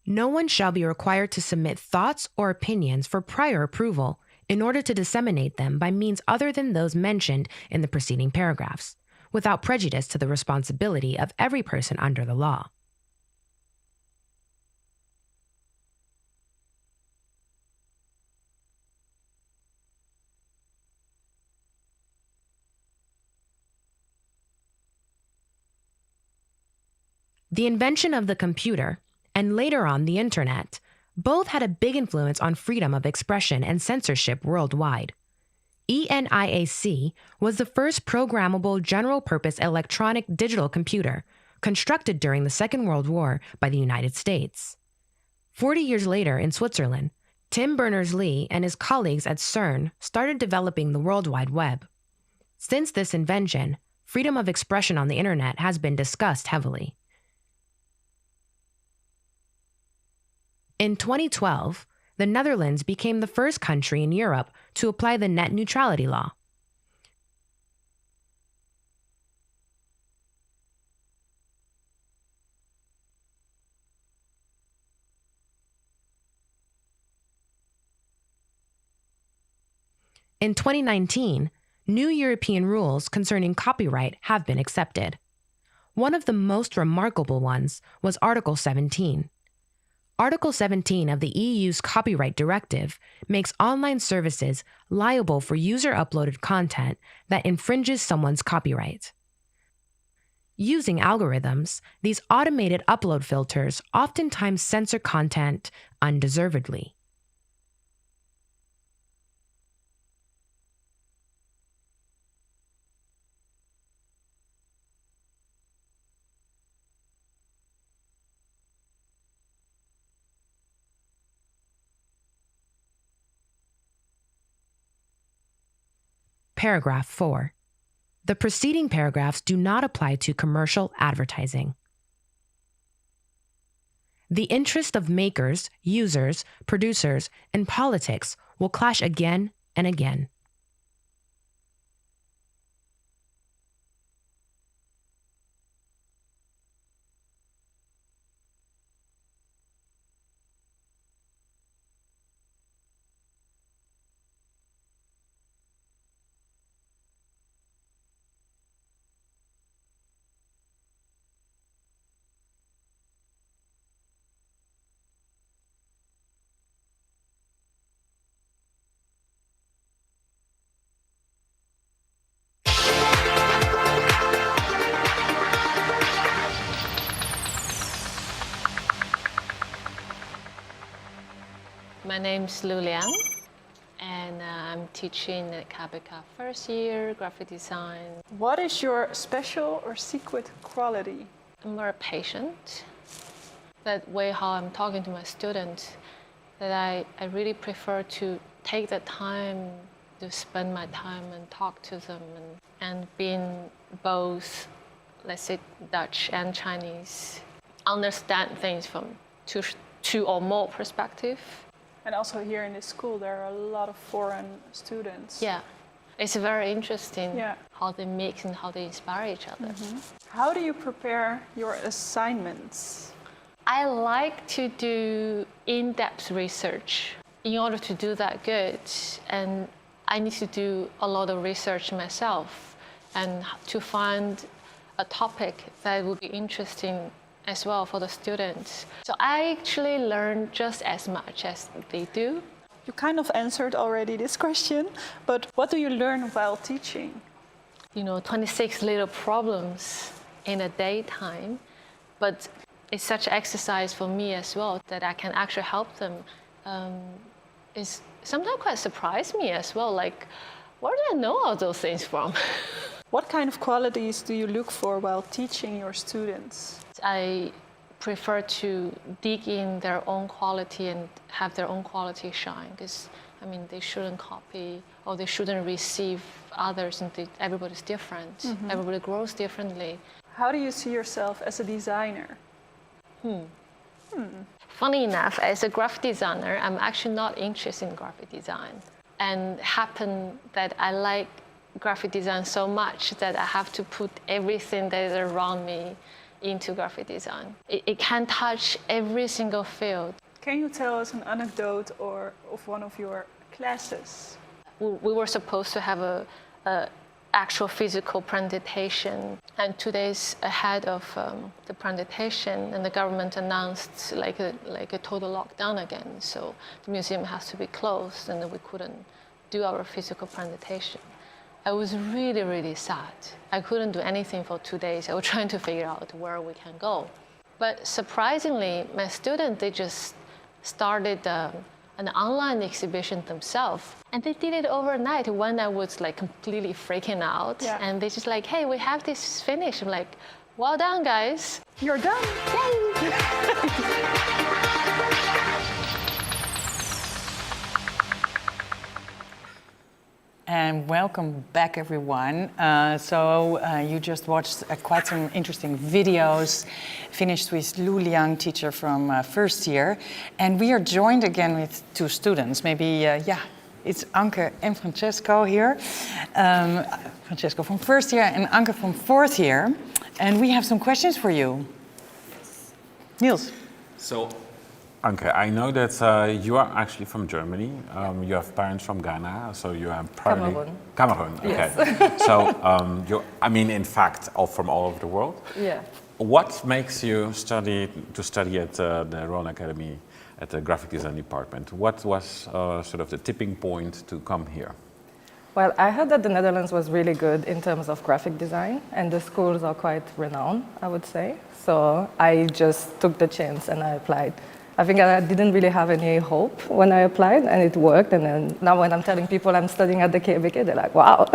No one shall be required to submit thoughts or opinions for prior approval in order to disseminate them by means other than those mentioned in the preceding paragraphs, without prejudice to the responsibility of every person under the law. The invention of the computer, and later on the internet, both had a big influence on freedom of expression and censorship worldwide. ENIAC was the first programmable general-purpose electronic digital computer constructed during the Second World War by the United States. 40 years later in Switzerland, Tim Berners-Lee and his colleagues at CERN started developing the World Wide Web. Since this invention, freedom of expression on the internet has been discussed heavily. In 2012, the Netherlands became the first country in Europe to apply the net neutrality law. In 2019, new European rules concerning copyright have been accepted. One of the most remarkable ones was Article 17. Article 17 of the EU's Copyright Directive makes online services liable for user-uploaded content that infringes someone's copyright. Using algorithms, these automated upload filters oftentimes censor content undeservedly. Paragraph 4. The preceding paragraphs do not apply to commercial advertising. The interest of makers, users, producers, and politics will clash again and again. My name's Lulian, and I'm teaching at KABK first year graphic design. What is your special or secret quality? I'm very patient. That way how I'm talking to my students, that I really prefer to take the time to spend my time and talk to them, and being both, let's say, Dutch and Chinese, understand things from two or more perspectives. And also here in this school, there are a lot of foreign students. Yeah, it's very interesting Yeah. how they mix and how they inspire each other. How do you prepare your assignments? I like to do in-depth research. In order to do that good, and I need to do a lot of research myself and to find a topic that would be interesting as well for the students. So I actually learn just as much as they do. You kind of answered already this question, but what do you learn while teaching? 26 little problems in a daytime, but it's such exercise for me as well that I can actually help them. It's sometimes quite surprised me as well, like, where do I know all those things from? What kind of qualities do you look for while teaching your students? I prefer to dig in their own quality and have their own quality shine, because they shouldn't copy or they shouldn't receive others, and everybody's different. Everybody grows differently. How do you see yourself as a designer? Funny enough, as a graphic designer, I'm actually not interested in graphic design. And happen that I like graphic design so much that I have to put everything that is around me into graphic design. It can touch every single field. Can you tell us an anecdote of one of your classes? We were supposed to have a actual physical presentation, and 2 days ahead of the presentation, and the government announced like a total lockdown again. So the museum has to be closed, and we couldn't do our physical presentation. I was really, really sad. I couldn't do anything for 2 days. I was trying to figure out where we can go. But surprisingly, my students, they just started an online exhibition themselves. And they did it overnight when I was like completely freaking out. Yeah. And they just like, hey, we have this finished. I'm like, well done, guys. You're done. Yay. And welcome back, everyone. You just watched quite some interesting videos, finished with Lu Liang, teacher from first year. And we are joined again with two students. Maybe, it's Anke and Francesco here. Francesco from first year and Anke from fourth year. And we have some questions for you. Niels. So, Anke, I know that you are actually from Germany. You have parents from Ghana, so you are probably Cameroon. Okay. Yes. So, in fact, from all over the world. Yeah. What makes you study at the Royal Academy at the graphic design department? What was sort of the tipping point to come here? Well, I heard that the Netherlands was really good in terms of graphic design, and the schools are quite renowned, I would say. So I just took the chance and I applied. I think I didn't really have any hope when I applied, and it worked. And then now when I'm telling people I'm studying at the KABK, they're like, wow.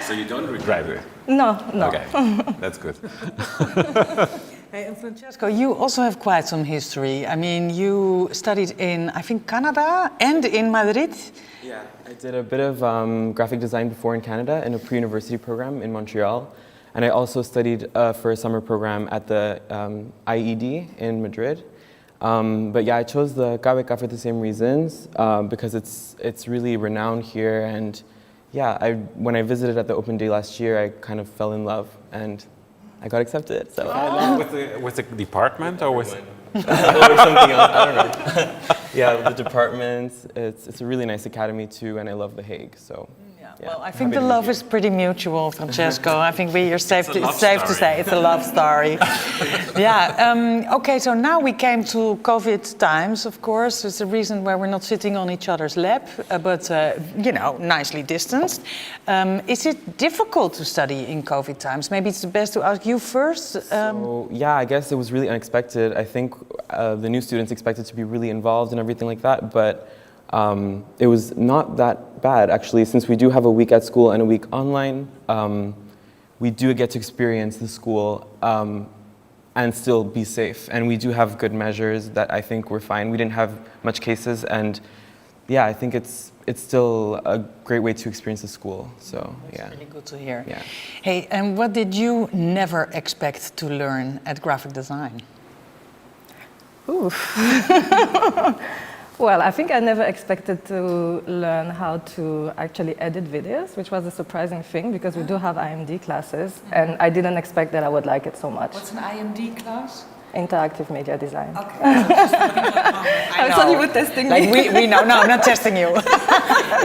So you don't regret it? No. Okay, that's good. Hey, and Francesco, you also have quite some history. I mean, you studied in, I think, Canada and in Madrid. Yeah, I did a bit of graphic design before in Canada in a pre-university program in Montreal. And I also studied for a summer program at the IED in Madrid. But yeah, I chose the KABK for the same reasons, because it's really renowned here. And yeah, when I visited at the open day last year, I kind of fell in love and I got accepted. So. With the department or with? Or something else, I don't know. Yeah, the department, it's a really nice academy too, and I love The Hague, so. Yeah, well, I think the love is pretty mutual, Francesco. I think it's safe to say it's a love story. Okay, so now we came to COVID times, of course. It's a reason why we're not sitting on each other's lap, but, nicely distanced. Is it difficult to study in COVID times? Maybe it's best to ask you first. So, yeah, I guess it was really unexpected. I think the new students expected to be really involved and everything like that, but it was not that bad, actually, since we do have a week at school and a week online. We do get to experience the school and still be safe. And we do have good measures that I think we're fine. We didn't have much cases, and yeah, I think it's still a great way to experience the school. So yeah, really good to hear. Yeah. Hey, and what did you never expect to learn at graphic design? Ooh. Well, I think I never expected to learn how to actually edit videos, which was a surprising thing because we do have IMD classes, and I didn't expect that I would like it so much. What's an IMD class? Interactive media design. Okay. I thought you were testing me. Like we know. No, I'm not testing you.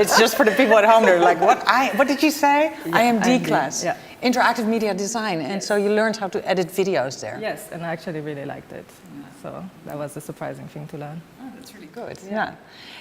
It's just for the people at home. They're like, what did you say? Yeah, IMD class. Yeah. Interactive media design. And so you learned how to edit videos there. Yes, and I actually really liked it. So that was a surprising thing to learn. Oh, that's really good. Yeah.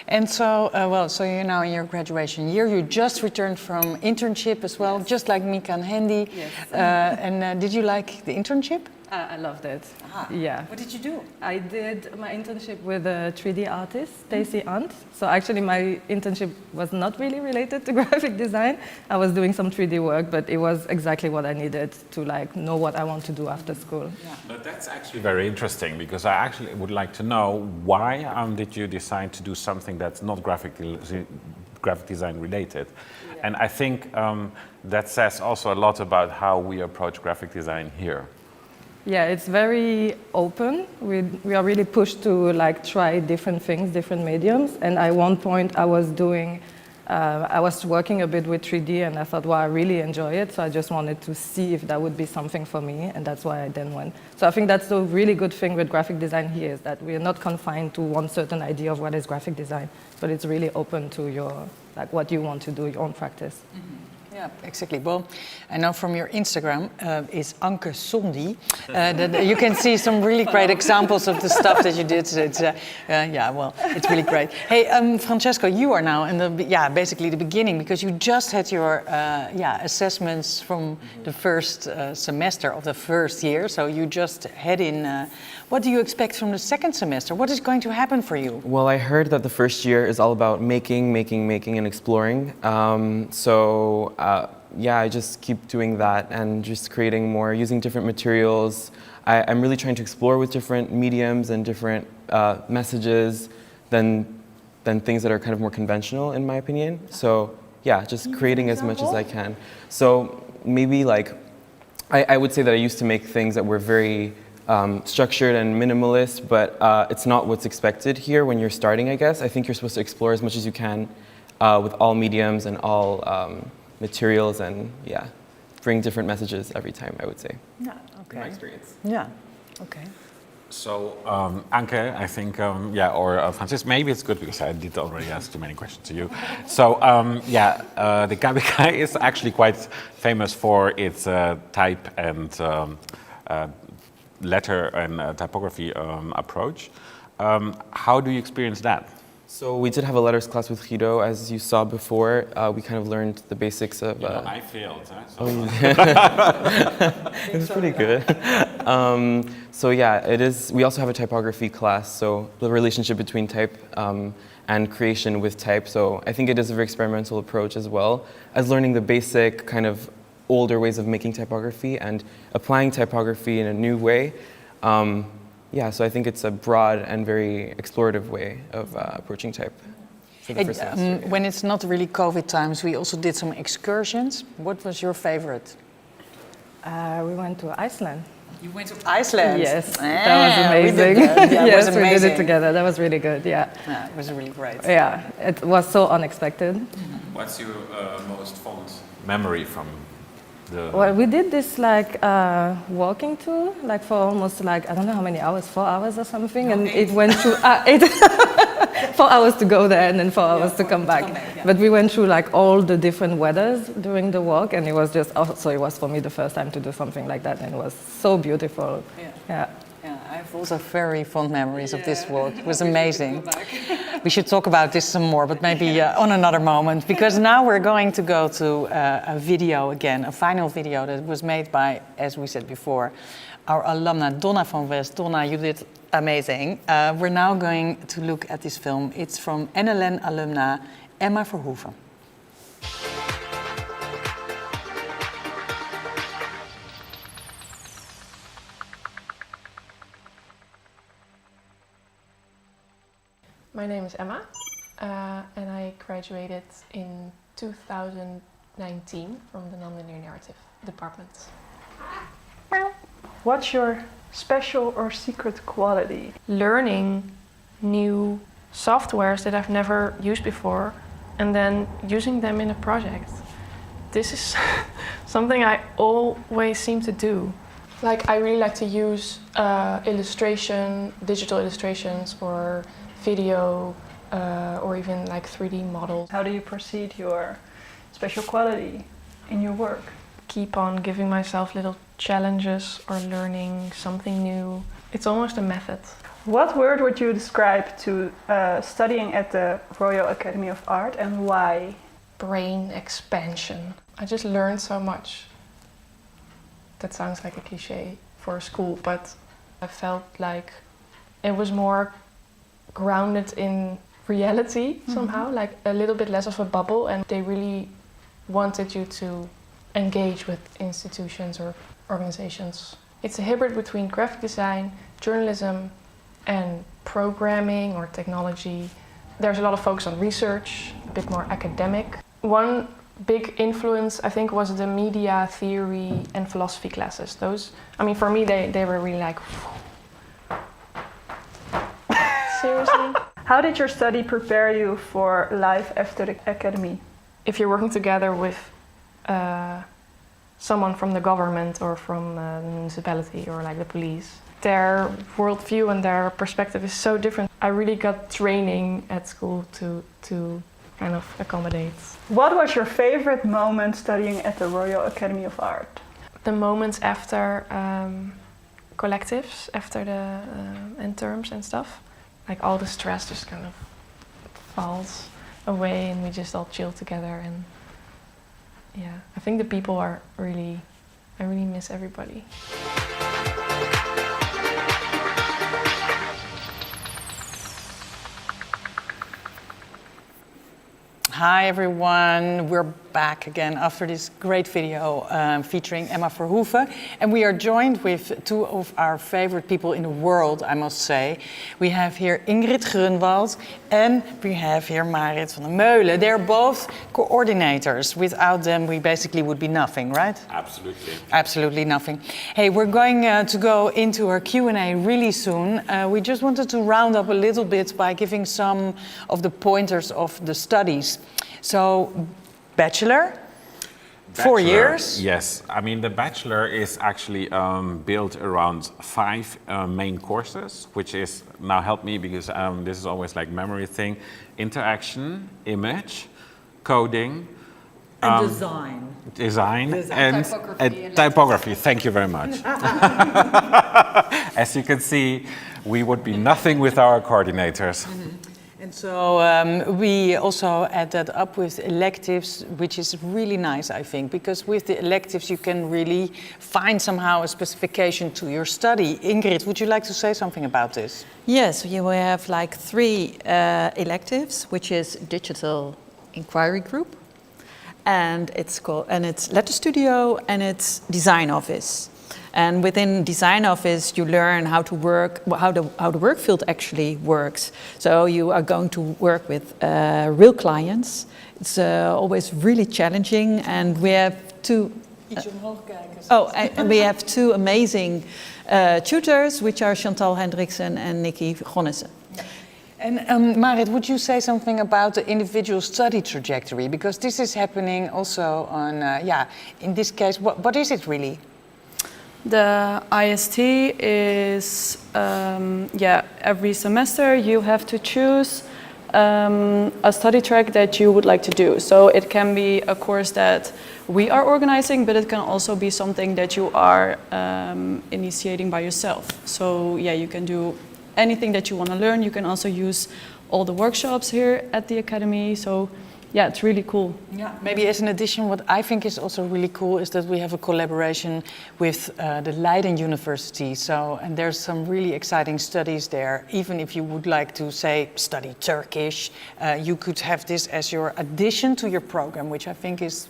And so, so you're now in your graduation year. You just returned from internship as well, just like Mika and Hendy. Yes. And did you like the internship? I loved it. Ah, yeah. What did you do? I did my internship with a 3D artist, Stacey Ant. So actually my internship was not really related to graphic design. I was doing some 3D work, but it was exactly what I needed to know what I want to do after school. Yeah. But that's actually very interesting, because I actually would like to know why did you decide to do something that's not graphic design related? Yeah. And I think that says also a lot about how we approach graphic design here. Yeah, it's very open. We are really pushed to try different things, different mediums. And at one point I was working a bit with 3D, and I thought, wow, I really enjoy it. So I just wanted to see if that would be something for me, and that's why I then went. So I think that's the really good thing with graphic design here, is that we are not confined to one certain idea of what is graphic design, but it's really open to your what you want to do, your own practice. Mm-hmm. Yeah, exactly. Well, I know from your Instagram, is Anke Sondi, that you can see some really great examples of the stuff that you did. It's, it's really great. Hey, Francesco, you are now in basically the beginning, because you just had your assessments from the first semester of the first year. So you just head in. What do you expect from the second semester? What is going to happen for you? Well, I heard that the first year is all about making, and exploring. I just keep doing that and just creating more, using different materials. I'm really trying to explore with different mediums and different messages than than things that are kind of more conventional, in my opinion. So yeah, just creating as much as I can. So maybe like, I would say that I used to make things that were very structured and minimalist, but it's not what's expected here when you're starting, I guess. I think you're supposed to explore as much as you can with all mediums and all materials, and yeah, bring different messages every time, I would say. Yeah, okay. In my experience. Yeah, okay. So, Anke, I think, or Francis, maybe it's good because I did already ask too many questions to you. So, the KABK is actually quite famous for its type and letter and typography approach. How do you experience that? So we did have a letters class with Guido, as you saw before. We kind of learned the basics of... I failed, huh? So. It was pretty good. So yeah, it is. We also have a typography class, so the relationship between type and creation with type. So I think it is a very experimental approach as well as learning the basic kind of older ways of making typography and applying typography in a new way. So I think it's a broad and very explorative way of approaching type for the first semester. When it's not really COVID times, we also did some excursions. What was your favorite? We went to Iceland. You went to Iceland? Yes, that was amazing. Yes, we did it together. That was really good, yeah. It was really great. Yeah, it was so unexpected. What's your most fond memory from the... Well, we did this like walking tour, like for almost like, I don't know how many hours, 4 hours or something, and it went through 4 hours to go there and then 4 hours to come back. But we went through like all the different weathers during the walk, and it was just, it was for me the first time to do something like that, and it was so beautiful. Yeah. I have also very fond memories of this walk. It was amazing. We should talk about this some more, but maybe on another moment, because now we're going to go to a video again, a final video that was made by, as we said before, our alumna Donna van West. Donna, you did amazing. We're now going to look at this film. It's from NLN alumna Emma Verhoeven. My name is Emma, and I graduated in 2019 from the Nonlinear Narrative department. What's your special or secret quality? Learning new softwares that I've never used before and then using them in a project. This is something I always seem to do. Like, I really like to use digital illustrations or video or even like 3D models. How do you proceed your special quality in your work? Keep on giving myself little challenges or learning something new. It's almost a method. What word would you describe to studying at the Royal Academy of Art, and why? Brain expansion. I just learned so much. That sounds like a cliche for a school, but I felt like it was more grounded in reality somehow, like a little bit less of a bubble, and they really wanted you to engage with institutions or organizations. It's a hybrid between graphic design, journalism, and programming or technology. There's a lot of focus on research, a bit more academic. One big influence, I think, was the media theory and philosophy classes. Those, I mean, for me, they were really like, seriously? How did your study prepare you for life after the academy? If you're working together with someone from the government or from the municipality or like the police, their worldview and their perspective is so different. I really got training at school to kind of accommodate. What was your favorite moment studying at the Royal Academy of Art? The moments after collectives, after the end terms and stuff. Like all the stress just kind of falls away and we just all chill together, and yeah, I think the people are really, I really miss everybody. Hi everyone, we're back again after this great video featuring Emma Verhoeven. And we are joined with two of our favorite people in the world, I must say. We have here Ingrid Grunwald and we have here Marit van der Meulen. They're both coordinators. Without them, we basically would be nothing, right? Absolutely. Absolutely nothing. Hey, we're going to go into our Q&A really soon. We just wanted to round up a little bit by giving some of the pointers of the studies. So, Bachelor, 4 years? Yes, I mean the Bachelor is actually built around 5 main courses, which is, now help me because this is always like memory thing, interaction, image, coding, and design. And typography. Thank you very much. As you can see, we would be nothing with our coordinators. And so we also add that up with electives, which is really nice, I think, because with the electives you can really find somehow a specification to your study. Ingrid, would you like to say something about this? Yes, we have like 3 electives, which is Digital Inquiry Group, and it's Letter Studio, and it's Design Office. And within Design Office, you learn how to work, how the work field actually works. So you are going to work with real clients. It's always really challenging, and we have 2. And we have 2 amazing tutors, which are Chantal Hendriksen and Nikki Gonnissen. And Marit, would you say something about the individual study trajectory? Because this is happening also on, in this case, what is it really? The IST is, every semester you have to choose a study track that you would like to do. So it can be a course that we are organizing, but it can also be something that you are initiating by yourself. So yeah, you can do anything that you want to learn. You can also use all the workshops here at the Academy. So yeah, it's really cool. Yeah, maybe as an addition, what I think is also really cool is that we have a collaboration with the Leiden University. So, and there's some really exciting studies there. Even if you would like to say study Turkish, you could have this as your addition to your program, which I think is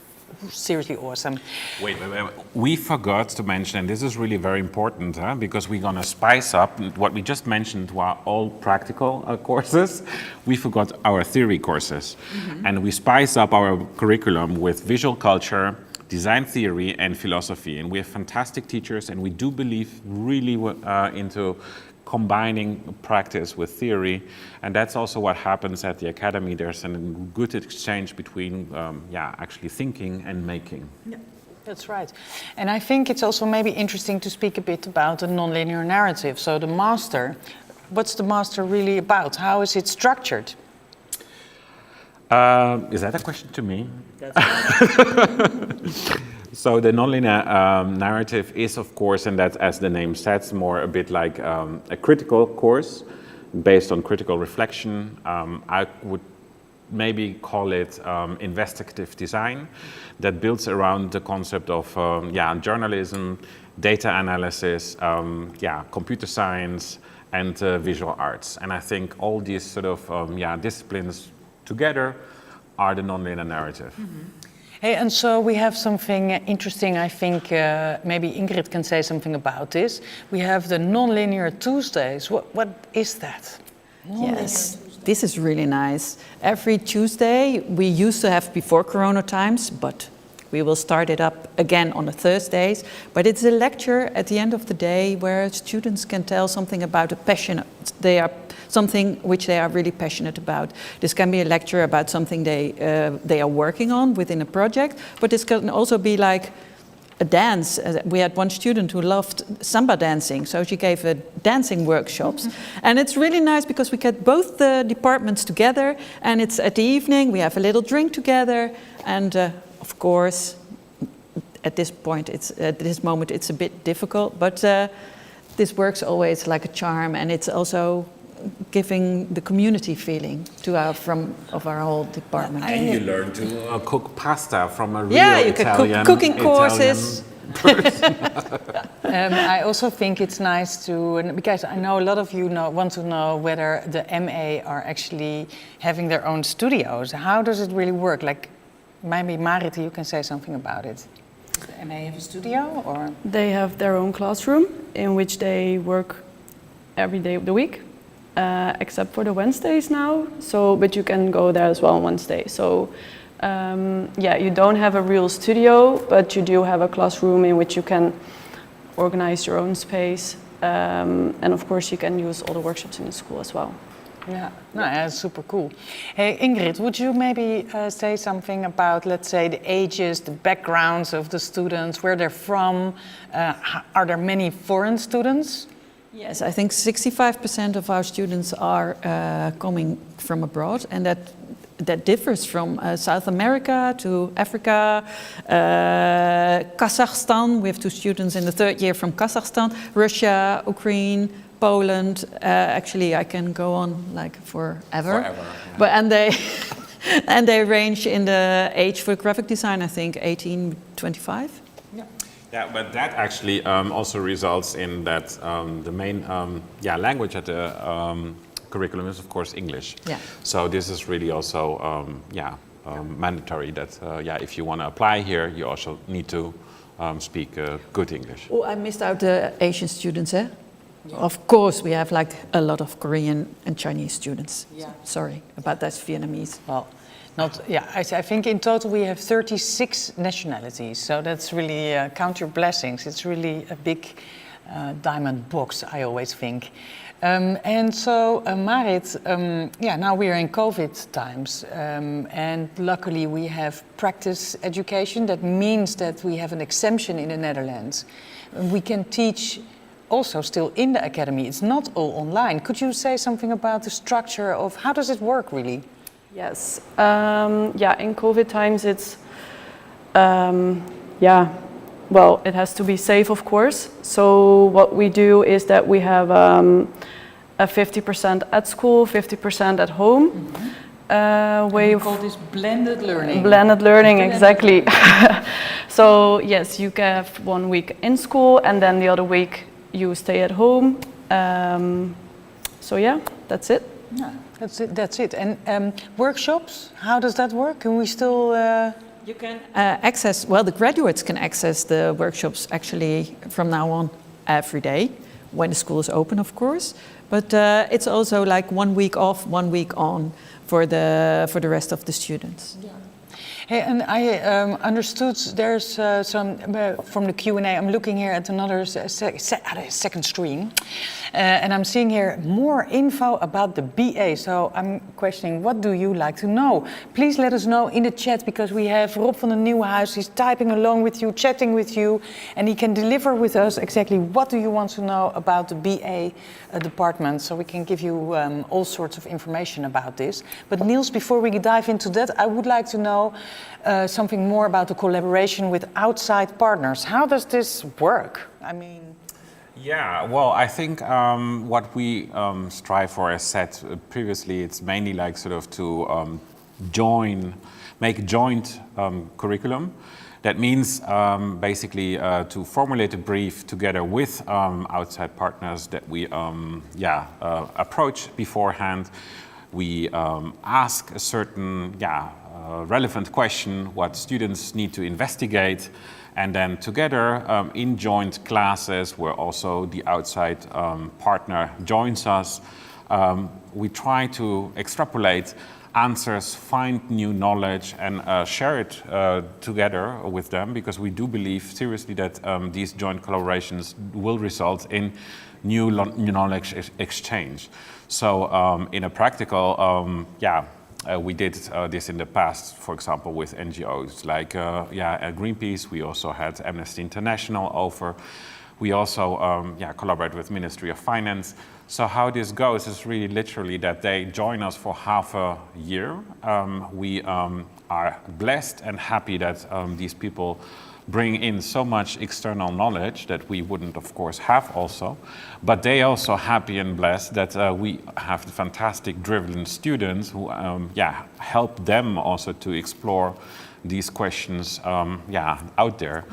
seriously awesome. Wait. We forgot to mention, and this is really very important, because we're going to spice up what we just mentioned were all practical courses. We forgot our theory courses. And we spice up our curriculum with visual culture, design theory, and philosophy. And we have fantastic teachers, and we do believe really into combining practice with theory, and that's also what happens at the Academy. There's a good exchange between, actually thinking and making. Yeah, that's right. And I think it's also maybe interesting to speak a bit about the nonlinear narrative. So the master, what's the master really about? How is it structured? Is that a question to me? That's right. So the nonlinear narrative is, of course, and that's as the name says, more a bit like a critical course based on critical reflection. I would maybe call it investigative design that builds around the concept of journalism, data analysis, computer science, and visual arts. And I think all these sort of disciplines together are the nonlinear narrative. Hey, and so we have something interesting, I think maybe Ingrid can say something about this. We have the Nonlinear Tuesdays. What is that? Yes, this is really nice. Every Tuesday, we used to have before Corona times, but we will start it up again on the Thursdays. But it's a lecture at the end of the day where students can tell something about a passion something which they are really passionate about. This can be a lecture about something they are working on within a project, but this can also be like a dance. We had one student who loved samba dancing, so she gave dancing workshops. And it's really nice because we get both the departments together, and it's at the evening, we have a little drink together, and of course, at this moment, it's a bit difficult, but this works always like a charm, and it's also giving the community feeling to our whole department. And you learn to cook pasta from a real you can cooking courses. I also think it's nice to, because I know a lot of you want to know whether the MA are actually having their own studios. How does it really work? Like, maybe Marit, you can say something about it. And they have a studio, or? They have their own classroom in which they work every day of the week, except for the Wednesdays now. So, but you can go there as well on Wednesday. So, yeah, you don't have a real studio, but you do have a classroom in which you can organize your own space. And of course, you can use all the workshops in the school as well. Yeah, no, that's super cool. Hey, Ingrid, would you maybe say something about, let's say, the ages, the backgrounds of the students, where they're from? Are there many foreign students? Yes, I think 65% of our students are coming from abroad, and that differs from South America to Africa, Kazakhstan. We have 2 students in the 3rd year from Kazakhstan, Russia, Ukraine, Poland. Actually, I can go on like forever. Yeah. But and they range in the age for graphic design, I think 18, 25. Yeah, but that actually also results in that the main language at the curriculum is, of course, English. Yeah. So this is really also mandatory that if you want to apply here, you also need to speak good English. Oh, I missed out the Asian students, eh? Yeah. Of course, we have like a lot of Korean and Chinese students. Yeah. Sorry about that, Vietnamese. Well, I think in total we have 36 nationalities. So that's really, count your blessings. It's really a big diamond box, I always think. And so, Marit, now we are in COVID times. And luckily we have practice education. That means that we have an exemption in the Netherlands. We can teach also still in the academy. It's not all online. Could you say something about the structure of how does it work really? Yes. In COVID times it's, it has to be safe, of course. So what we do is that we have a 50% at school, 50% at home. We call this blended learning. Blended learning, exactly. So yes, you have 1 week in school and then the other week you stay at home. So yeah, that's it. Yeah, that's it. And workshops, how does that work? Can we still... You can access, the graduates can access the workshops actually from now on every day, when the school is open, of course. But it's also like 1 week off, 1 week on for the rest of the students. Yeah. Hey, and I understood there's some, from the Q&A, I'm looking here at another second screen, and I'm seeing here more info about the BA. So I'm questioning, what do you like to know? Please let us know in the chat, because we have Rob van den Nieuwenhuis, he's typing along with you, chatting with you, and he can deliver with us exactly what do you want to know about the BA department, so we can give you all sorts of information about this. But Niels, before we dive into that, I would like to know something more about the collaboration with outside partners. How does this work? I mean... Yeah, well, I think what we strive for, as said previously, it's mainly like sort of to make a joint curriculum. That means basically to formulate a brief together with outside partners that we approach beforehand. We ask a certain relevant question what students need to investigate, and then together in joint classes where also the outside partner joins us, we try to extrapolate answers, find new knowledge, and share it together with them, because we do believe seriously that these joint collaborations will result in new knowledge exchange. So in a practical, we did this in the past, for example, with NGOs like Greenpeace. We also had Amnesty International over. We also collaborate with Ministry of Finance. So how this goes is really literally that they join us for half a year. We are blessed and happy that these people bring in so much external knowledge that we wouldn't, of course, have also. But they also happy and blessed that we have the fantastic driven students who help them also to explore these questions out there.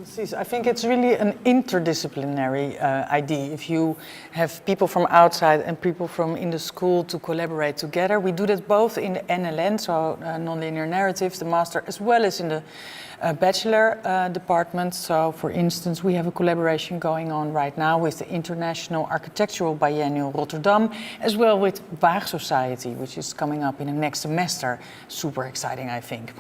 I think it's really an interdisciplinary idea. If you have people from outside and people from in the school to collaborate together, we do that both in the NLN, so nonlinear narratives, the master, as well as in the Bachelor department. So, for instance, we have a collaboration going on right now with the International Architectural Biennial Rotterdam, as well with Hague Society, which is coming up in the next semester. Super exciting, I think.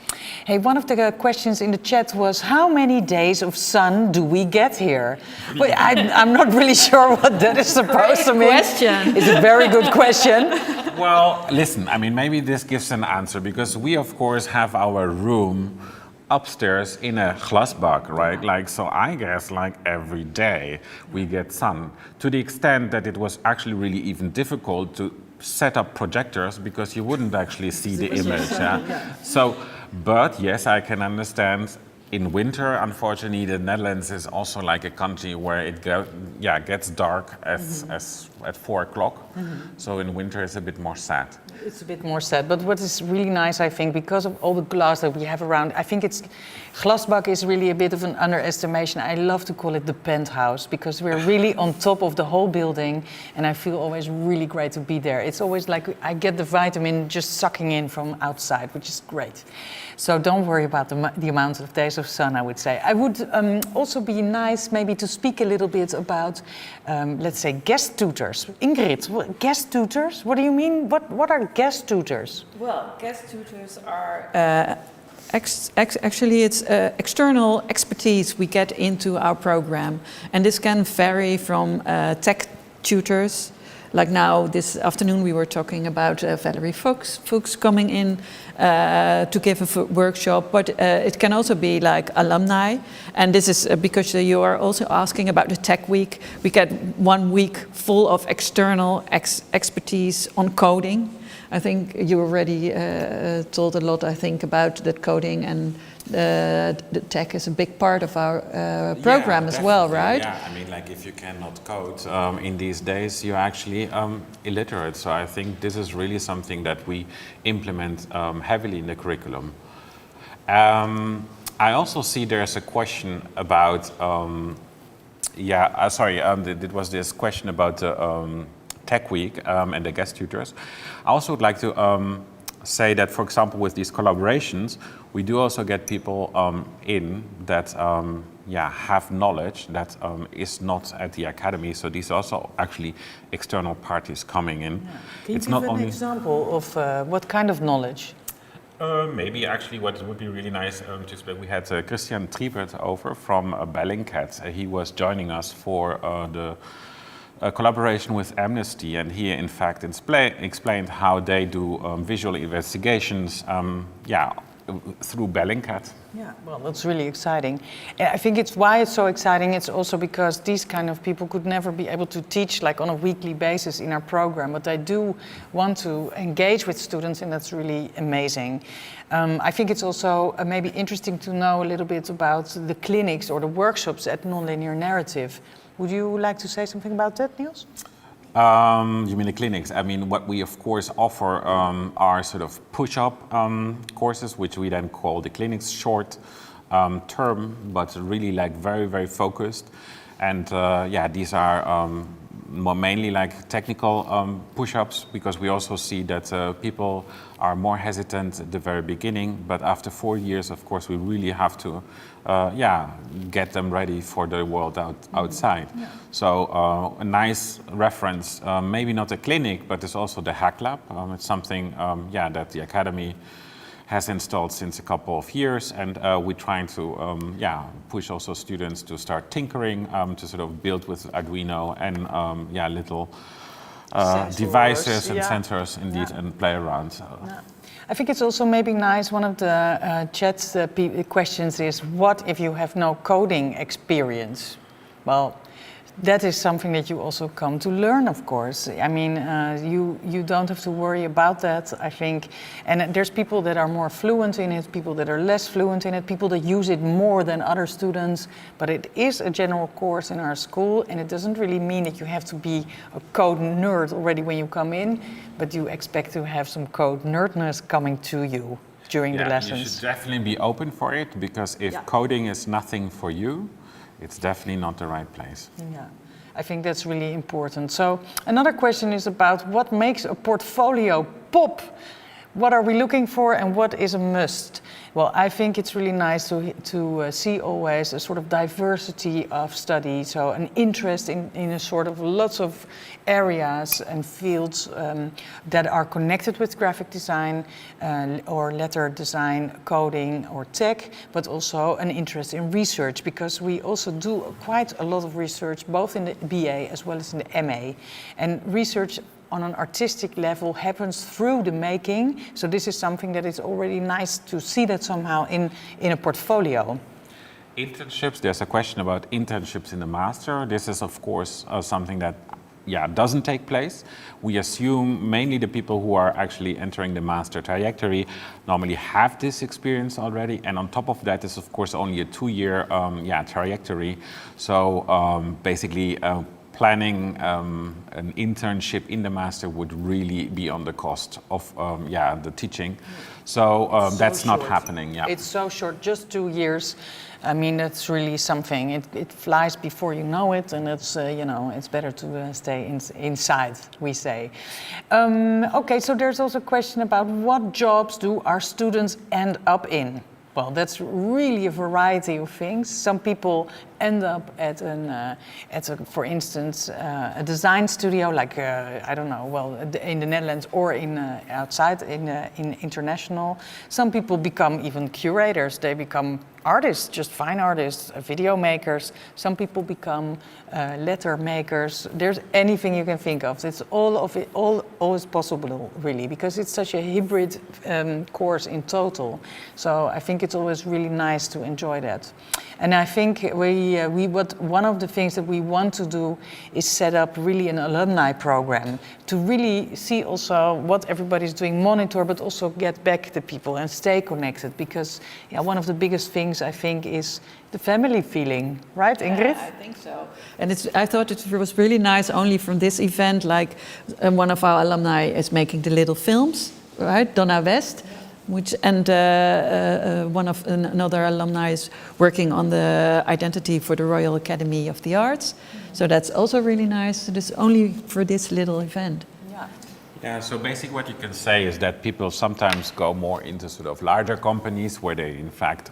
Hey, one of the questions in the chat was, how many days of sun do we get here? Well, I'm not really sure what that is supposed to mean. Question. It's a very good question. Well, listen, I mean, maybe this gives an answer, because we, of course, have our room upstairs in a glasbak, right? Like, so I guess like every day we get sun, to the extent that it was actually really even difficult to set up projectors because you wouldn't actually see the image. Yeah? So, but yes, I can understand. In winter, unfortunately, the Netherlands is also like a country where it gets dark at 4 o'clock. So in winter, it's a bit more sad. It's a bit more sad, but what is really nice, I think, because of all the glass that we have around, I think glasbak is really a bit of an underestimation. I love to call it the penthouse, because we're really on top of the whole building, and I feel always really great to be there. It's always like I get the vitamin just sucking in from outside, which is great. So don't worry about the amount of days of sun, I would say. I would also be nice maybe to speak a little bit about, let's say, guest tutors. Ingrid, guest tutors? What do you mean? What are guest tutors? Well, guest tutors are actually it's external expertise we get into our program, and this can vary from tech tutors. Like now, this afternoon, we were talking about Valerie Fuchs coming in to give a workshop, but it can also be like alumni. And this is because you are also asking about the Tech Week. We get 1 week full of external expertise on coding. I think you already told a lot, I think, about that coding, and the tech is a big part of our program as well, right? Yeah, I mean, like if you cannot code in these days, you're actually illiterate. So I think this is really something that we implement heavily in the curriculum. I also see there's a question about, it was this question about the Tech Week and the guest tutors. I also would like to say that, for example, with these collaborations, we do also get people in that have knowledge that is not at the academy. So these are also actually external parties coming in. Yeah. Can you give an example of what kind of knowledge? Maybe actually what would be really nice to explain, we had Christian Triebert over from Bellingcat. He was joining us for the collaboration with Amnesty, and he in fact explained how they do visual investigations through Bellingcat. Yeah, well, that's really exciting. And I think it's why it's so exciting. It's also because these kind of people could never be able to teach like on a weekly basis in our program, but they do want to engage with students, and that's really amazing. I think it's also maybe interesting to know a little bit about the clinics or the workshops at Nonlinear Narrative. Would you like to say something about that, Niels? You mean the clinics? I mean, what we of course offer are sort of push-up courses, which we then call the clinics, short term, but really like very, very focused. And these are mainly like technical push-ups, because we also see that people are more hesitant at the very beginning, but after 4 years, of course, we really have to get them ready for the world outside. Yeah. So a nice reference, maybe not a clinic, but it's also the Hague Lab. It's something that the Academy has installed since a couple of years, and we're trying to push also students to start tinkering, to sort of build with Arduino and little devices and sensors indeed, and play around. So. Yeah. I think it's also maybe nice, one of the chat's questions is, what if you have no coding experience? Well, that is something that you also come to learn, of course. I mean, you don't have to worry about that, I think. And there's people that are more fluent in it, people that are less fluent in it, people that use it more than other students. But it is a general course in our school, and it doesn't really mean that you have to be a code nerd already when you come in, but you expect to have some code nerdness coming to you. during the You lessons. should definitely be open for it, because if coding is nothing for you, it's definitely not the right place. Yeah, I think that's really important. So another question is about what makes a portfolio pop. What are we looking for and what is a must? Well, I think it's really nice to see always a sort of diversity of study, so an interest in a sort of lots of areas and fields that are connected with graphic design or letter design, coding or tech, but also an interest in research, because we also do quite a lot of research both in the BA as well as in the MA. And research on an artistic level happens through the making. So this is something that is already nice to see that somehow in a portfolio. Internships, there's a question about internships in the master. This is of course something that doesn't take place. We assume mainly the people who are actually entering the master trajectory normally have this experience already, and on top of that is of course only a 2-year trajectory. So basically planning an internship in the master would really be on the cost of the teaching. So that's not happening. Yeah. It's so short, just 2 years. I mean, that's really something. It flies before you know it, and it's it's better to stay inside, we say. Okay, so there's also a question about what jobs do our students end up in? Well, that's really a variety of things. Some people end up at for instance, a design studio, like I don't know, well, in the Netherlands or in outside in international. Some people become even curators. They become artists, just fine artists, video makers. Some people become letter makers. There's anything you can think of. It's all is possible, really, because it's such a hybrid course in total. So I think it's always really nice to enjoy that. And I think one of the things that we want to do is set up really an alumni program to really see also what everybody's doing, monitor, but also get back the people and stay connected. Because one of the biggest things I think is the family feeling, right, Ingrid? Yeah, I think so. And I thought it was really nice only from this event, like one of our alumni is making the little films, right, Donna West. Another alumni is working on the identity for the Royal Academy of the Arts. So that's also really nice. This only for this little event. Yeah, so basically what you can say is that people sometimes go more into sort of larger companies where they in fact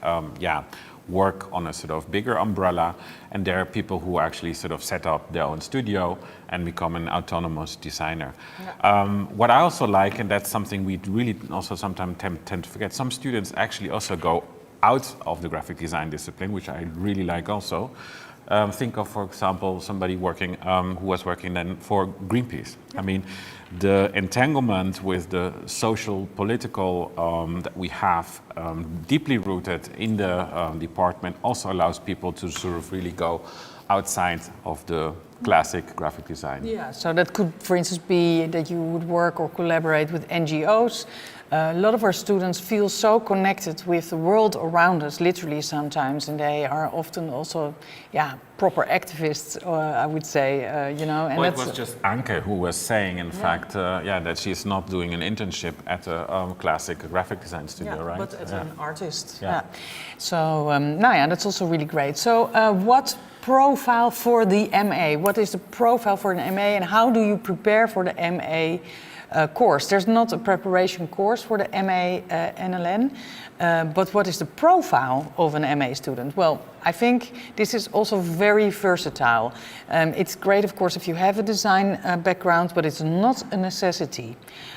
work on a sort of bigger umbrella, and there are people who actually sort of set up their own studio and become an autonomous designer. What I also like, and that's something we really also sometimes tend to forget, some students actually also go out of the graphic design discipline, which I really like also. Think of, for example, somebody working who was working then for Greenpeace. I mean, the entanglement with the social, political that we have deeply rooted in the department also allows people to sort of really go outside of the classic graphic design. Yeah, so that could, for instance, be that you would work or collaborate with NGOs. A lot of our students feel so connected with the world around us, literally sometimes, and they are often also, proper activists, I would say, And it was just Anke who was saying, in fact, that she's not doing an internship at a classic graphic design studio, right? But as an artist. Yeah. So, that's also really great. So, what profile for the MA? What is the profile for an MA, and how do you prepare for the MA? Course. There's not a preparation course for the MA NLN, but what is the profile of an MA student? Well, I think this is also very versatile. It's great, of course, if you have a design background, but it's not a necessity.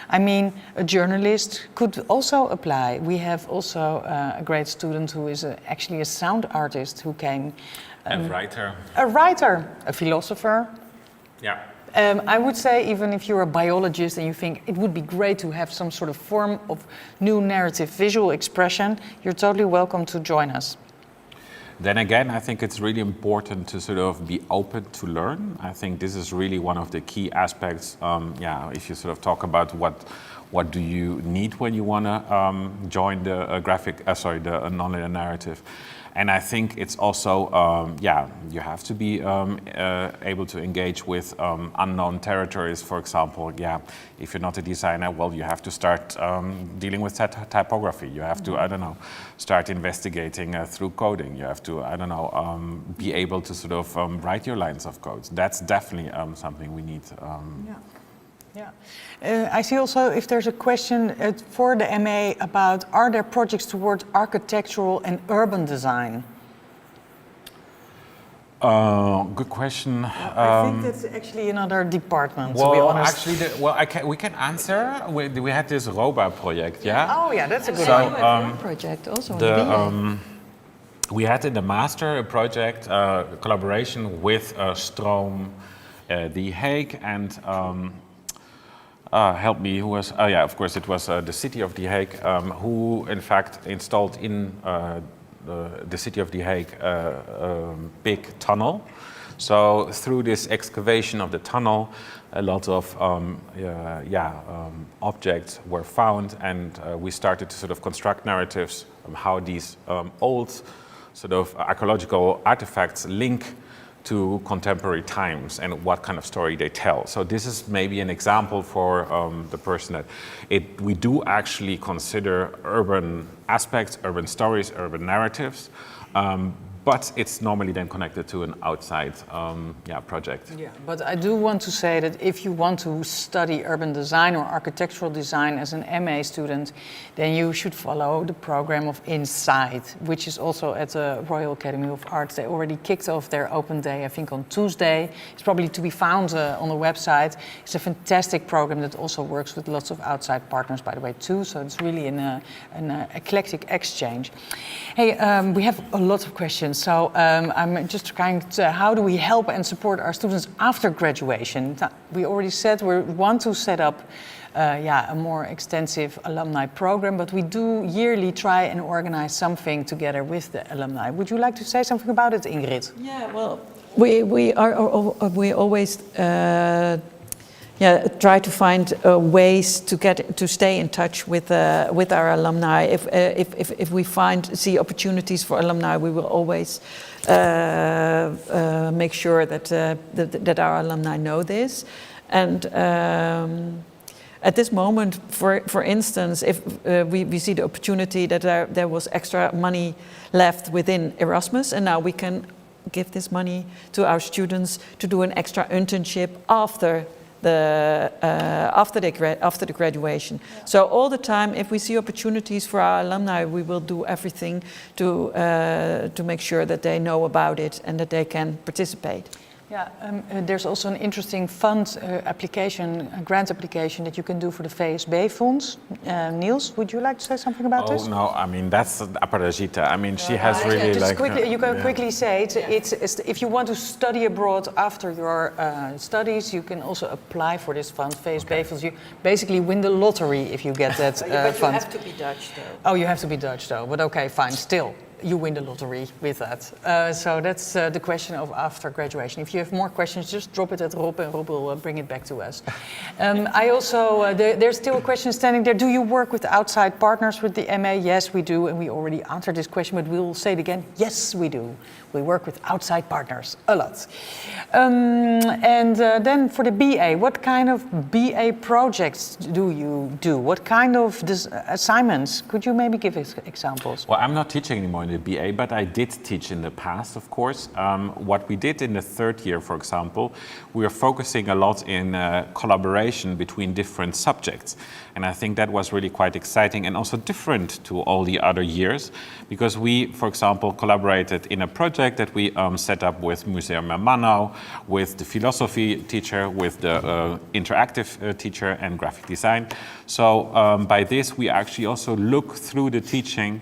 I mean, a journalist could also apply. We have also a great student who is actually a sound artist who came. A writer. A writer, a philosopher. Yeah. I would say even if you're a biologist and you think it would be great to have some sort of form of new narrative visual expression, you're totally welcome to join us. Then again, I think it's really important to sort of be open to learn. I think this is really one of the key aspects. If you sort of talk about what do you need when you want to join the the nonlinear narrative. And I think it's also, you have to be able to engage with unknown territories. For example, if you're not a designer, well, you have to start dealing with typography. You have to, I don't know, start investigating through coding. You have to, I don't know, be able to sort of write your lines of code. That's definitely something we need. I see also if there's a question for the MA about, are there projects towards architectural and urban design? Good question. I think that's actually another department, well, to be honest. Actually, we can answer. We had this ROBA project, yeah? Oh, yeah, that's a good one. Project also. We had in the master a project, collaboration with Stroom, the Hague, and help me, who was, of course, it was the city of The Hague, who in fact installed in the city of The Hague a big tunnel. So through this excavation of the tunnel, a lot of objects were found, and we started to sort of construct narratives on how these old sort of archaeological artifacts link to contemporary times and what kind of story they tell. So this is maybe an example for the person that we do actually consider urban aspects, urban stories, urban narratives, but it's normally then connected to an outside project. Yeah, but I do want to say that if you want to study urban design or architectural design as an MA student, then you should follow the program of Inside, which is also at the Royal Academy of Arts. They already kicked off their open day, I think on Tuesday. It's probably to be found on the website. It's a fantastic program that also works with lots of outside partners, by the way, too. So it's really an eclectic exchange. Hey, we have a lot of questions. So I'm just trying to, how do we help and support our students after graduation? We already said we want to set up a more extensive alumni program, but we do yearly try and organize something together with the alumni. Would you like to say something about it, Ingrid? Yeah, well, we always try to find ways to stay in touch with our alumni. If we see opportunities for alumni, we will always make sure that our alumni know this. And at this moment, for instance, if we see the opportunity that there was extra money left within Erasmus, and now we can give this money to our students to do an extra internship after the graduation. Yeah. So all the time, if we see opportunities for our alumni, we will do everything to make sure that they know about it and that they can participate. Yeah, there's also an interesting fund application, a grant application that you can do for the VSB funds. Niels, would you like to say something about this? Oh no, I mean that's Aparajita. I mean she has really just quickly, you can quickly say it. It's if you want to study abroad after your studies, you can also apply for this fund, VSB funds. You basically win the lottery if you get that but fund. You have to be Dutch though. Oh, you have to be Dutch though, but okay, fine, still. You win the lottery with that. So that's the question of after graduation. If you have more questions, just drop it at Rob and Rob will bring it back to us. I also, there's still a question standing there. Do you work with outside partners with the MA? Yes, we do. And we already answered this question, but we'll say it again. Yes, we do. We work with outside partners a lot. Then for the BA, what kind of BA projects do you do? What kind of assignments? Could you maybe give examples? Well, I'm not teaching anymore in the BA, but I did teach in the past, of course. What we did in the third year, for example, we were focusing a lot in collaboration between different subjects. And I think that was really quite exciting and also different to all the other years, because we, for example, collaborated in a project that we set up with Museum Manau, with the philosophy teacher, with the interactive teacher and graphic design. So by this, we actually also look through the teaching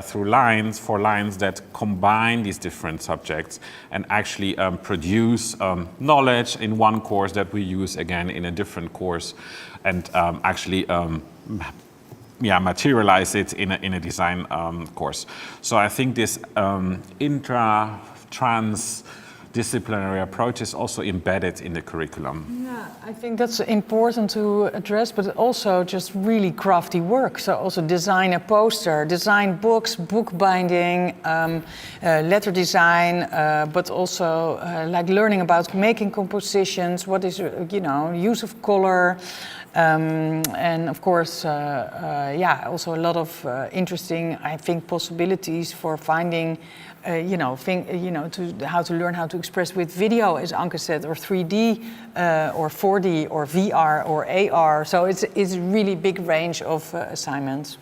through lines, for lines that combine these different subjects and actually produce knowledge in one course that we use again in a different course, and actually materialize it in a design course. So I think this intra-trans disciplinary approach is also embedded in the curriculum. Yeah, I think that's important to address, but also just really crafty work. So also design a poster, design books, book binding, letter design, but also like learning about making compositions, what is, use of color, and of course, also a lot of interesting, I think, possibilities for finding how to learn how to express with video, as Anke said, or 3D, or 4D, or VR, or AR. So it's a really big range of assignments.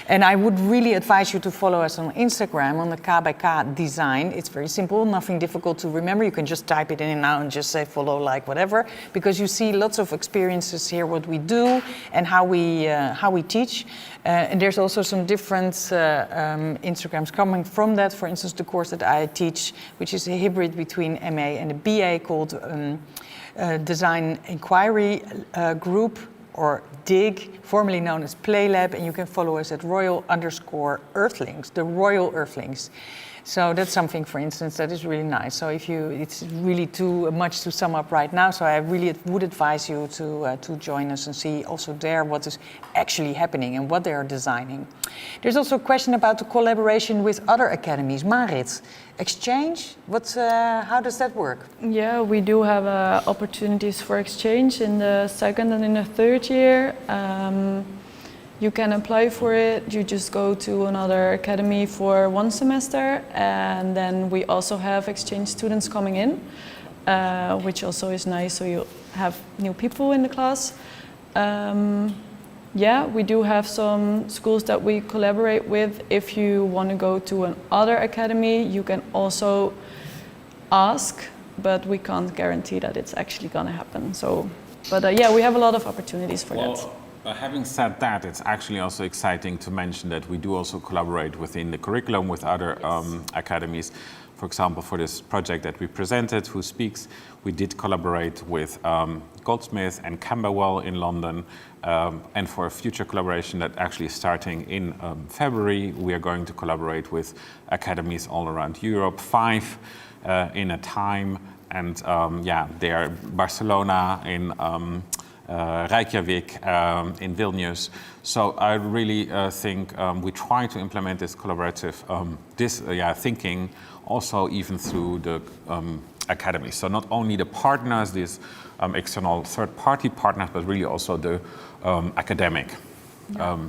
And I would really advise you to follow us on Instagram on the KABK design. It's very simple, nothing difficult to remember. You can just type it in now and just say follow, like, whatever, because you see lots of experiences here, what we do and how we teach. And there's also some different Instagrams coming from that. For instance, the course that I teach, which is a hybrid between MA and a BA, called Design Inquiry Group, or DIG, formerly known as PlayLab, and you can follow us at Royal_Earthlings, the Royal Earthlings. So that's something, for instance, that is really nice. So it's really too much to sum up right now, so I really would advise you to join us and see also there what is actually happening and what they are designing. There's also a question about the collaboration with other academies. Marit, exchange, how does that work? Yeah, we do have opportunities for exchange in the second and in the third year. You can apply for it. You just go to another academy for 1 semester, and then we also have exchange students coming in, which also is nice, so you have new people in the class. We do have some schools that we collaborate with. If you want to go to another academy, you can also ask, but we can't guarantee that it's actually going to happen. We have a lot of opportunities for that. Having said that, it's actually also exciting to mention that we do also collaborate within the curriculum with other academies. For example, for this project that we presented, Who Speaks, we did collaborate with Goldsmith and Camberwell in London. And for a future collaboration that actually is starting in February, we are going to collaborate with academies all around Europe, 5 in a time. And they are Barcelona, in Reykjavik, in Vilnius. So I really think we try to implement this collaborative thinking also even through the academy. So not only the partners, these external third-party partners, but really also the academic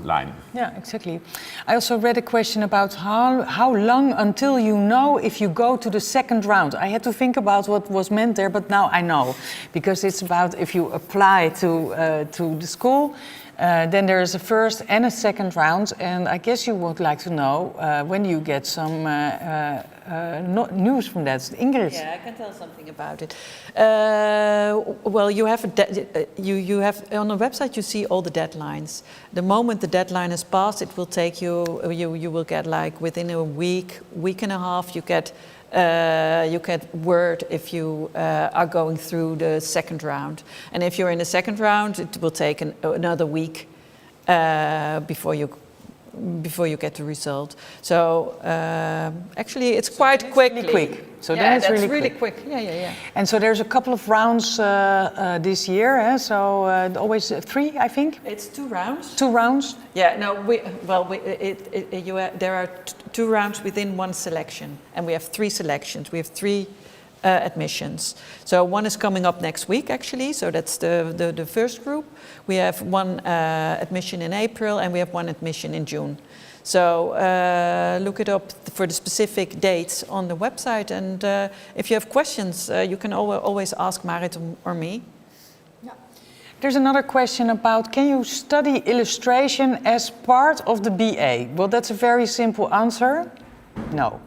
line. Yeah, exactly. I also read a question about how long until you know if you go to the second round. I had to think about what was meant there, but now I know, because it's about if you apply to the school, then there is a first and a second round, and I guess you would like to know when you get some news from that. Ingrid. Yeah, I can tell something about it. Well, you have you have on the website you see all the deadlines. The moment the deadline is passed, it will take you will get like within a week and a half you get word if you are going through the second round. And if you're in the second round, it will take another week before you get the result. So actually, it's quite quick. So yeah, then it's that's really quick. Yeah. And so there's a couple of rounds this year. So always 3, I think. It's 2 rounds. 2 rounds. Yeah. No. There are 2 rounds within 1 selection, and we have 3 selections. We have 3 admissions. So 1 is coming up next week, actually. So that's the first group. We have 1 admission in April, and we have 1 admission in June. So look it up for the specific dates on the website. And if you have questions, you can always ask Marit or me. Yeah. There's another question about, can you study illustration as part of the BA? Well, that's a very simple answer. No.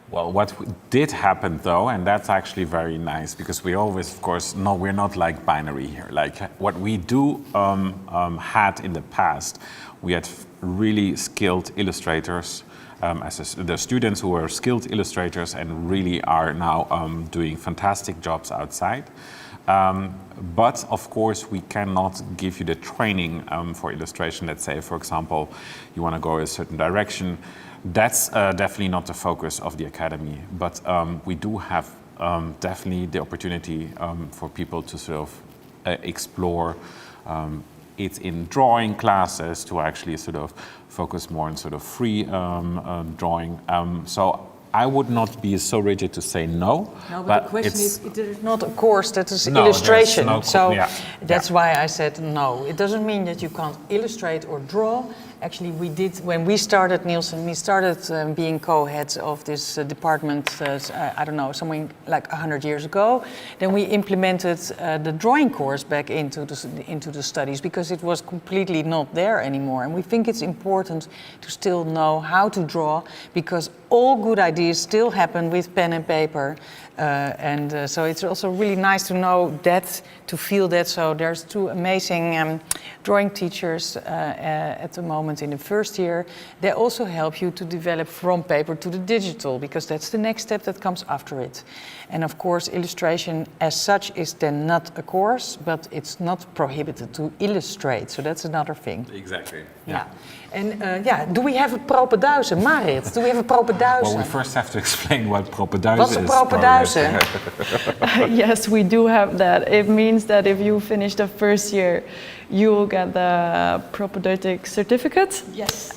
Well, what did happen though, and that's actually very nice, because we always, of course, know we're not like binary here. Like what we do had in the past, we had really skilled illustrators, the students who were skilled illustrators and really are now doing fantastic jobs outside. But of course, we cannot give you the training for illustration. Let's say, for example, you want to go a certain direction. That's definitely not the focus of the academy, but we do have definitely the opportunity for people to sort of explore it in drawing classes, to actually sort of focus more on sort of free drawing. So I would not be so rigid to say no. No, but the question is, it is not a course that is No, illustration. there's no So yeah. that's why I said no. It doesn't mean that you can't illustrate or draw. Actually, we did, when we started, Nielsen, we started being co-heads of this department, I don't know, something like 100 years ago. Then we implemented the drawing course back into the studies because it was completely not there anymore. And we think it's important to still know how to draw, because all good ideas still happen with pen and paper. So it's also really nice to know that, to feel that. So there's two amazing drawing teachers at the moment in the first year. They also help you to develop from paper to the digital, because that's the next step that comes after it. And of course, illustration as such is then not a course, but it's not prohibited to illustrate. So that's another thing. Exactly. Yeah. And do we have a propenduizen? Marit, do we have a propenduizen? Well, we first have to explain what propenduizen What's a is. propenduizen? Yes, we do have that. It means that if you finish the first year, you will get the propedeutic certificate. Yes.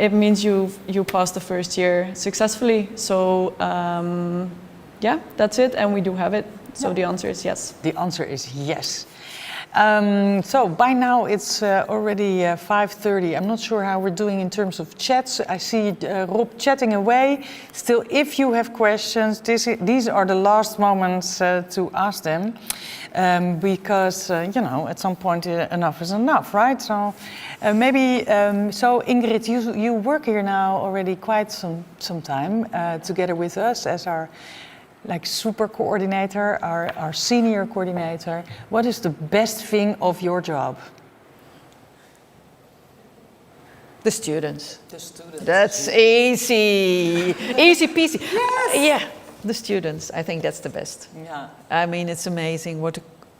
It means you passed the first year successfully. So yeah, that's it, and we do have it. So the answer is yes. The answer is yes. So by now it's already 5:30. I'm not sure how we're doing in terms of chats. I see Rob chatting away. Still, if you have questions, these are the last moments to ask them. Because, at some point enough is enough, right? So so Ingrid, you work here now already quite some time together with us as our super coordinator, our senior coordinator. What is the best thing of your job? The students. The students. That's easy. Easy peasy. Yes. Yeah, the students. I think that's the best. Yeah. I mean, it's amazing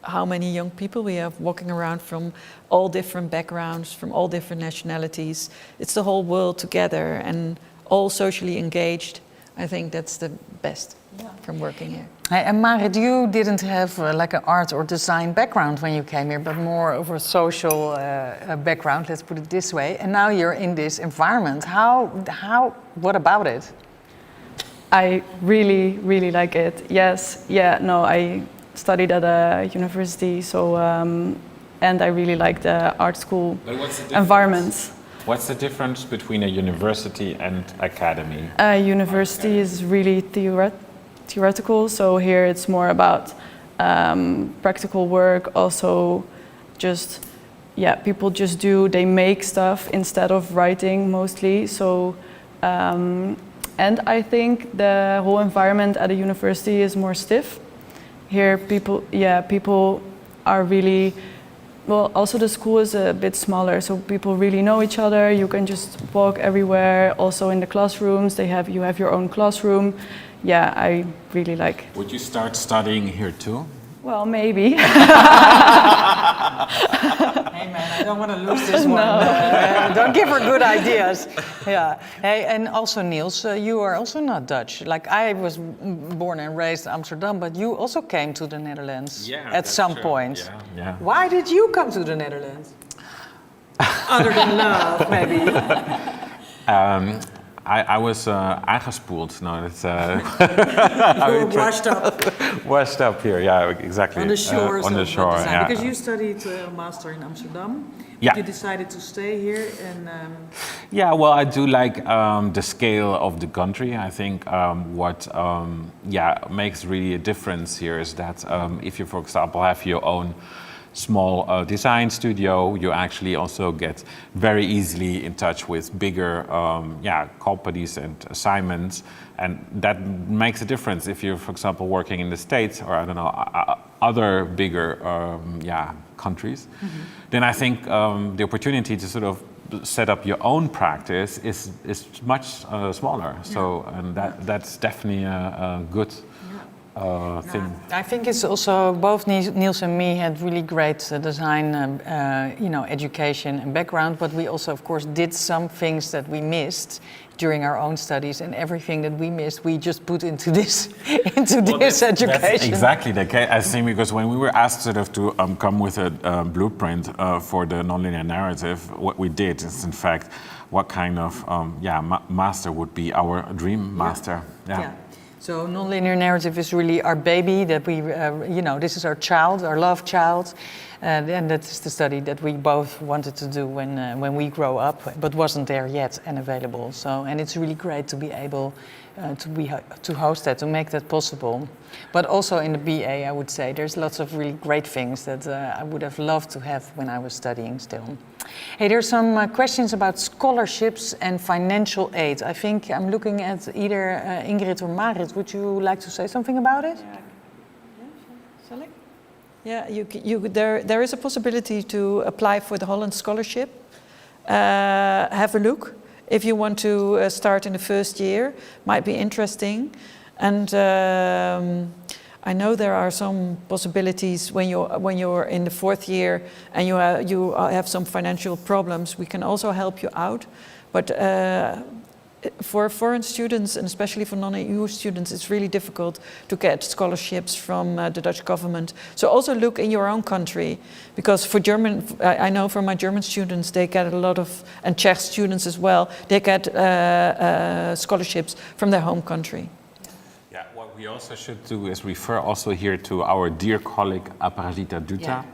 how many young people we have walking around from all different backgrounds, from all different nationalities. It's the whole world together and all socially engaged. I think that's the best from working here. Hey, and Marit, you didn't have an art or design background when you came here, but more of a social background, let's put it this way. And now you're in this environment. What about it? I really, really like it. Yes, yeah, no, I studied at a university, so and I really like the art school environment. What's the difference between a university and academy? A university is really theoretical, so here it's more about practical work. Also, people they make stuff instead of writing mostly. So, and I think the whole environment at a university is more stiff. Here, people are really. Well, also the school is a bit smaller, so people really know each other. You can just walk everywhere. Also in the classrooms, you have your own classroom. Yeah, I really like. Would you start studying here too? Well, maybe. Hey man, I don't want to lose this one. No. Don't give her good ideas. Yeah. Hey, and also Niels, you are also not Dutch. I was born and raised in Amsterdam, but you also came to the Netherlands at some point. Yeah. Why did you come to the Netherlands? Other than love, maybe. I was aangespoeld. No, that's. You were washed up. Washed up here, yeah, exactly. On the shores on the of shore, design. yeah. Because you studied a master in Amsterdam. Yeah. You decided to stay here and. Yeah, well, I do like the scale of the country. I think what makes really a difference here is that if you, for example, have your own small design studio, you actually also get very easily in touch with bigger companies and assignments, and that makes a difference if you're, for example, working in the States or I don't know other bigger countries. Mm-hmm. Then I think the opportunity to sort of set up your own practice is much smaller. So and that's definitely a good thing? I think it's also both Niels and me had really great design, education and background, but we also, of course, did some things that we missed during our own studies, and everything that we missed, we just put into this education. That's exactly the case, I think, because when we were asked sort of to come with a blueprint for the nonlinear narrative, what we did is, in fact, what kind of master would be our dream master. Yeah. So nonlinear narrative is really our baby that we, this is our child, our love child. And that is the study that we both wanted to do when we grow up, but wasn't there yet and available. So, and it's really great to be able to host that, to make that possible. But also in the BA, I would say, there's lots of really great things that I would have loved to have when I was studying still. Hey, there's some questions about scholarships and financial aid. I think I'm looking at either Ingrid or Marit. Would you like to say something about it? Shall I? Yeah, there is a possibility to apply for the Holland Scholarship. Have a look. If you want to start in the first year, might be interesting. And I know there are some possibilities when you're in the fourth year and you have some financial problems. We can also help you out. But for foreign students, and especially for non-EU students, it's really difficult to get scholarships from the Dutch government. So also look in your own country, because for German, I know from my German students, they get a lot of, and Czech students as well, they get scholarships from their home country. Yeah, what we also should do is refer also here to our dear colleague Aparajita Dutta,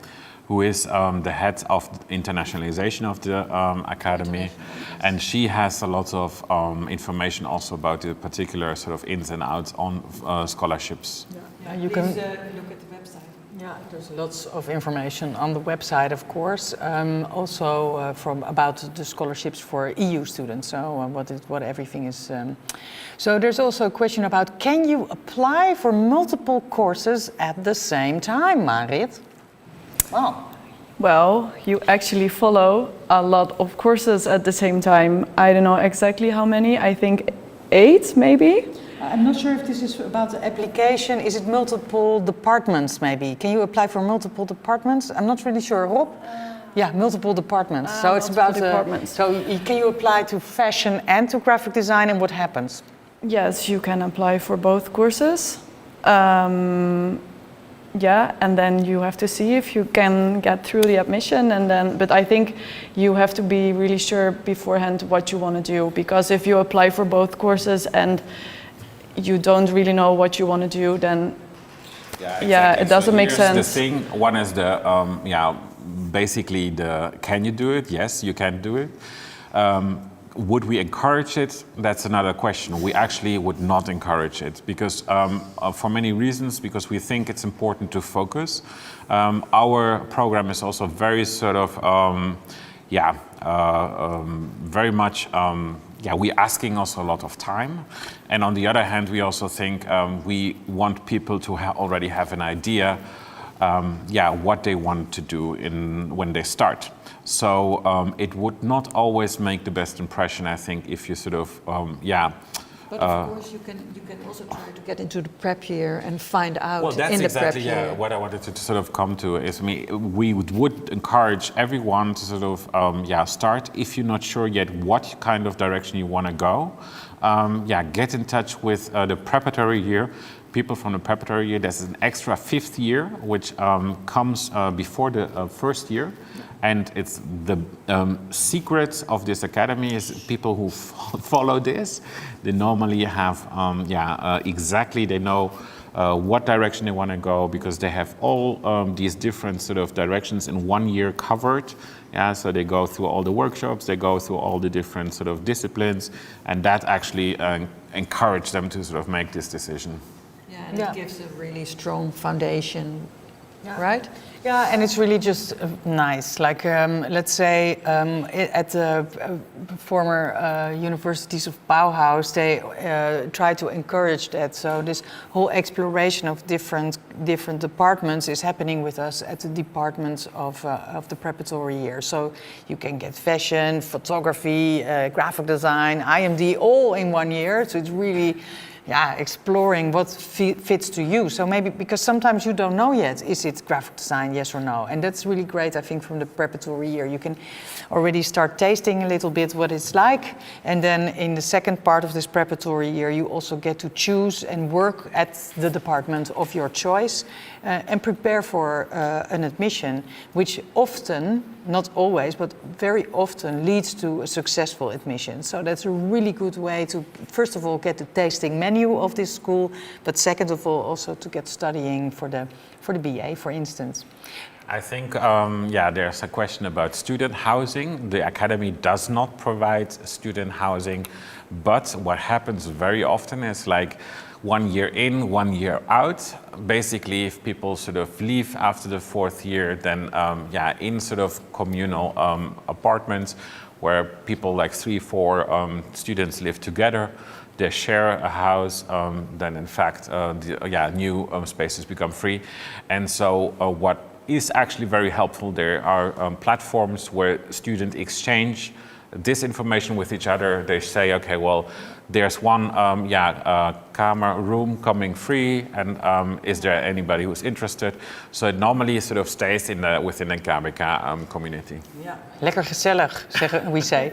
who is the head of internationalization of the academy, and she has a lot of information also about the particular sort of ins and outs on scholarships. Yeah, you can look at the website. Yeah, there's lots of information on the website, of course. Also about the scholarships for EU students. So what everything is. So there's also a question about: can you apply for multiple courses at the same time, Marit? Well, you actually follow a lot of courses at the same time. I don't know exactly how many, I think 8 maybe? I'm not sure if this is about the application. Is it multiple departments maybe? Can you apply for multiple departments? I'm not really sure. Rob? Yeah, multiple departments. So it's about departments. Can you apply to fashion and to graphic design, and what happens? Yes, you can apply for both courses. Yeah, and then you have to see if you can get through the admission, but I think you have to be really sure beforehand what you want to do, because if you apply for both courses and you don't really know what you want to do, then it doesn't make sense. The thing, one is basically can you do it? Yes, you can do it. Would we encourage it? That's another question. We actually would not encourage it because for many reasons, because we think it's important to focus. Our program is also very sort of, very much, we're asking also a lot of time. And on the other hand, we also think we want people to already have an idea what they want to do when they start. So it would not always make the best impression, I think, if you sort of, But of course, you can also try to get into the prep year and find out in the prep year. Well, that's exactly what I wanted to sort of come to. Is we would encourage everyone to sort of start. If you're not sure yet what kind of direction you want to go, get in touch with the preparatory year. People from the preparatory year. There's an extra 5th year, which comes before the 1st year. And it's the secret of this academy is people who follow this. They normally have, exactly, they know what direction they want to go because they have all these different sort of directions in 1 year covered. Yeah, so they go through all the workshops, they go through all the different sort of disciplines, and that actually encouraged them to sort of make this decision. Yeah, and it gives a really strong foundation, right? Yeah, and it's really just nice. Like, let's say at the former universities of Bauhaus, they try to encourage that. So this whole exploration of different departments is happening with us at the departments of the preparatory year. So you can get fashion, photography, graphic design, IMD, all in 1 year. So it's really exploring what fits to you. So maybe, because sometimes you don't know yet, is it graphic design, yes or no? And that's really great, I think, from the preparatory year. You can already start tasting a little bit what it's like. And then in the second part of this preparatory year, you also get to choose and work at the department of your choice and prepare for an admission, which often, not always, but very often leads to a successful admission. So that's a really good way to, first of all, get the tasting menu of this school, but second of all, also to get studying for the BA, for instance. I think, there's a question about student housing. The academy does not provide student housing, but what happens very often is like 1 year in, 1 year out. Basically, if people sort of leave after the 4th year, then in sort of communal apartments where people like 3-4 students live together, they share a house, then in fact, new spaces become free. And so what is actually very helpful, there are platforms where students exchange this information with each other. They say, okay, well, there's one camera room coming free, and is there anybody who's interested? So it normally sort of stays within the KABK community. Yeah. Lekker gezellig, we say.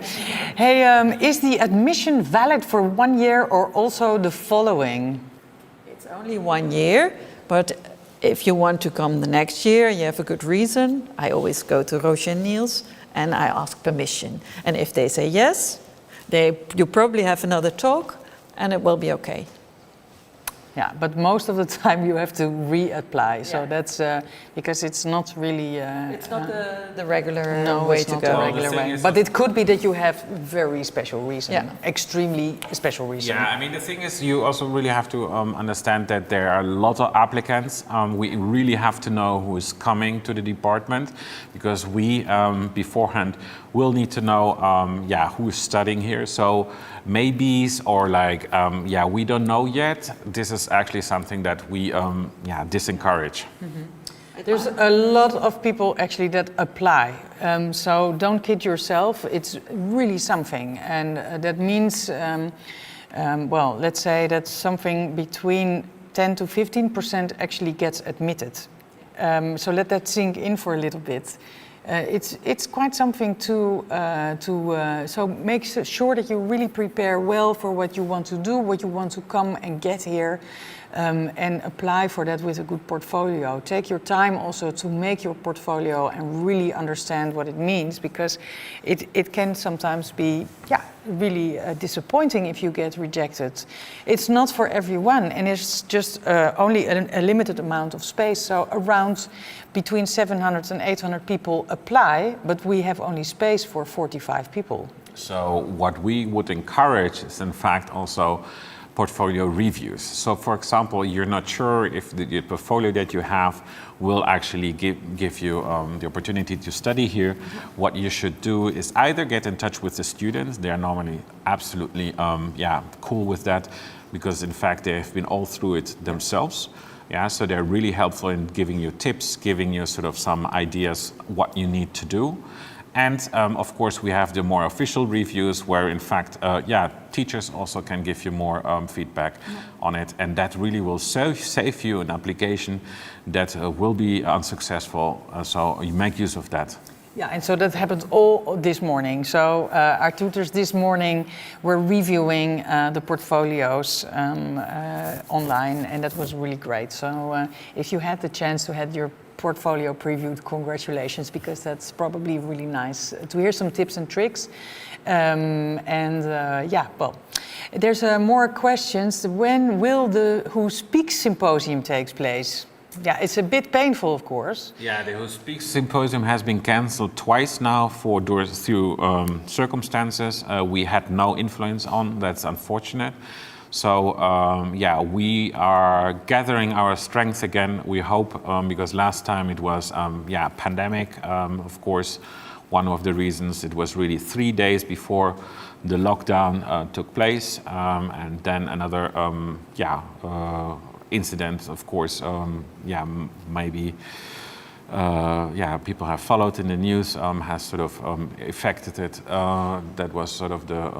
Hey, is the admission valid for 1 year or also the following? It's only 1 year, but if you want to come the next year, you have a good reason. I always go to Roosje and Niels and I ask permission. And if they say yes, you probably have another talk and it will be okay. Yeah, but most of the time you have to reapply. So that's because it's not really... it's not the regular way to go. Regular way. But it could be that you have very special reason, extremely special reason. Yeah, I mean, the thing is, you also really have to understand that there are a lot of applicants. We really have to know who is coming to the department, because we, beforehand, will need to know, who is studying here. So maybes or like, we don't know yet. This is actually something that we, disencourage. Mm-hmm. There's a lot of people actually that apply. So don't kid yourself. It's really something. And that means, let's say that something between 10 to 15% actually gets admitted. So let that sink in for a little bit. It's quite something so make sure that you really prepare well for what you want to do, what you want to come and get here, and apply for that with a good portfolio. Take your time also to make your portfolio and really understand what it means, because it can sometimes be really disappointing if you get rejected. It's not for everyone, and it's just only a limited amount of space. So around between 700 and 800 people apply, but we have only space for 45 people. So what we would encourage is, in fact, also portfolio reviews. So, for example, you're not sure if the portfolio that you have will actually give you the opportunity to study here. What you should do is either get in touch with the students. They are normally absolutely cool with that, because in fact they have been all through it themselves. Yeah, so they're really helpful in giving you tips, giving you sort of some ideas what you need to do. And of course, we have the more official reviews where, in fact, teachers also can give you more feedback on it. And that really will save you an application that will be unsuccessful. So you make use of that. Yeah, and so that happened all this morning. So our tutors this morning were reviewing the portfolios online, and that was really great. So if you had the chance to have your portfolio previewed, congratulations, because that's probably really nice to hear some tips and tricks. There's more questions. When will the Who Speaks Symposium take place? Yeah, it's a bit painful, of course. Yeah, the Who Speaks Symposium has been cancelled twice now through circumstances we had no influence on. That's unfortunate. So we are gathering our strength again, we hope, because last time it was pandemic. Of course, one of the reasons it was really 3 days before the lockdown took place, and then another incident, of course, maybe yeah, people have followed in the news, has sort of affected it. That was sort of the,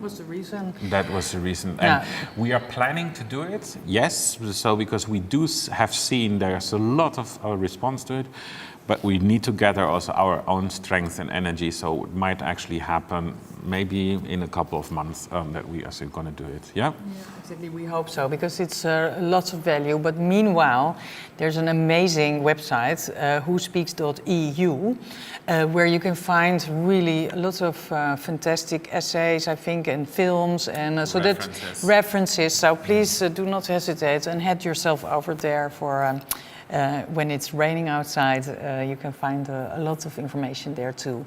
was the reason. That was the reason. Yeah. And we are planning to do it, yes, so because we do have seen there's a lot of response to it, but we need to gather also our own strength and energy, so it might actually happen maybe in a couple of months that we are going to do it, yeah? Exactly, we hope so, because it's lots of value. But meanwhile, there's an amazing website, whospeaks.eu, where you can find really lots of fantastic essays, I think, and films, and so that references. So please do not hesitate and head yourself over there for when it's raining outside. You can find a lot of information there too.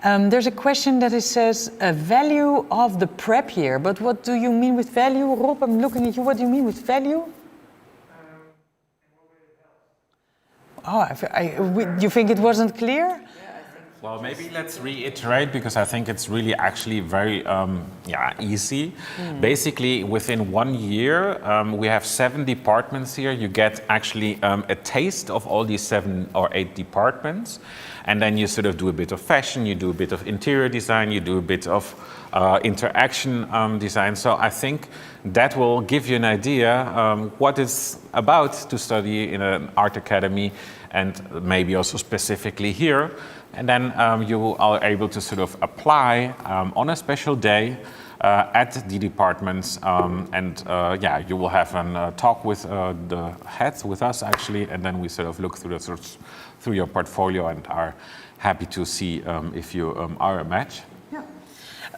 There's a question that it says, value of the prep year, but what do you mean with value? Rob, I'm looking at you, what do you mean with value? Oh, you think it wasn't clear? Well, maybe let's reiterate, because I think it's really actually very easy. Basically, within 1 year, we have 7 departments here. You get actually a taste of all these 7 or 8 departments. And then you sort of do a bit of fashion, you do a bit of interior design, you do a bit of interaction design. So I think that will give you an idea what it's about to study in an art academy, and maybe also specifically here. And then you are able to sort of apply on a special day at the departments, you will have a talk with the heads, with us actually, and then we sort of look through through your portfolio and are happy to see if you are a match.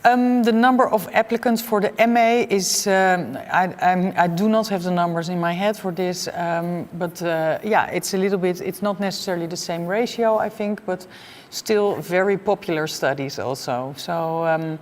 The number of applicants for the MA is, I do not have the numbers in my head for this, but it's a little bit, it's not necessarily the same ratio, I think, but still very popular studies also. So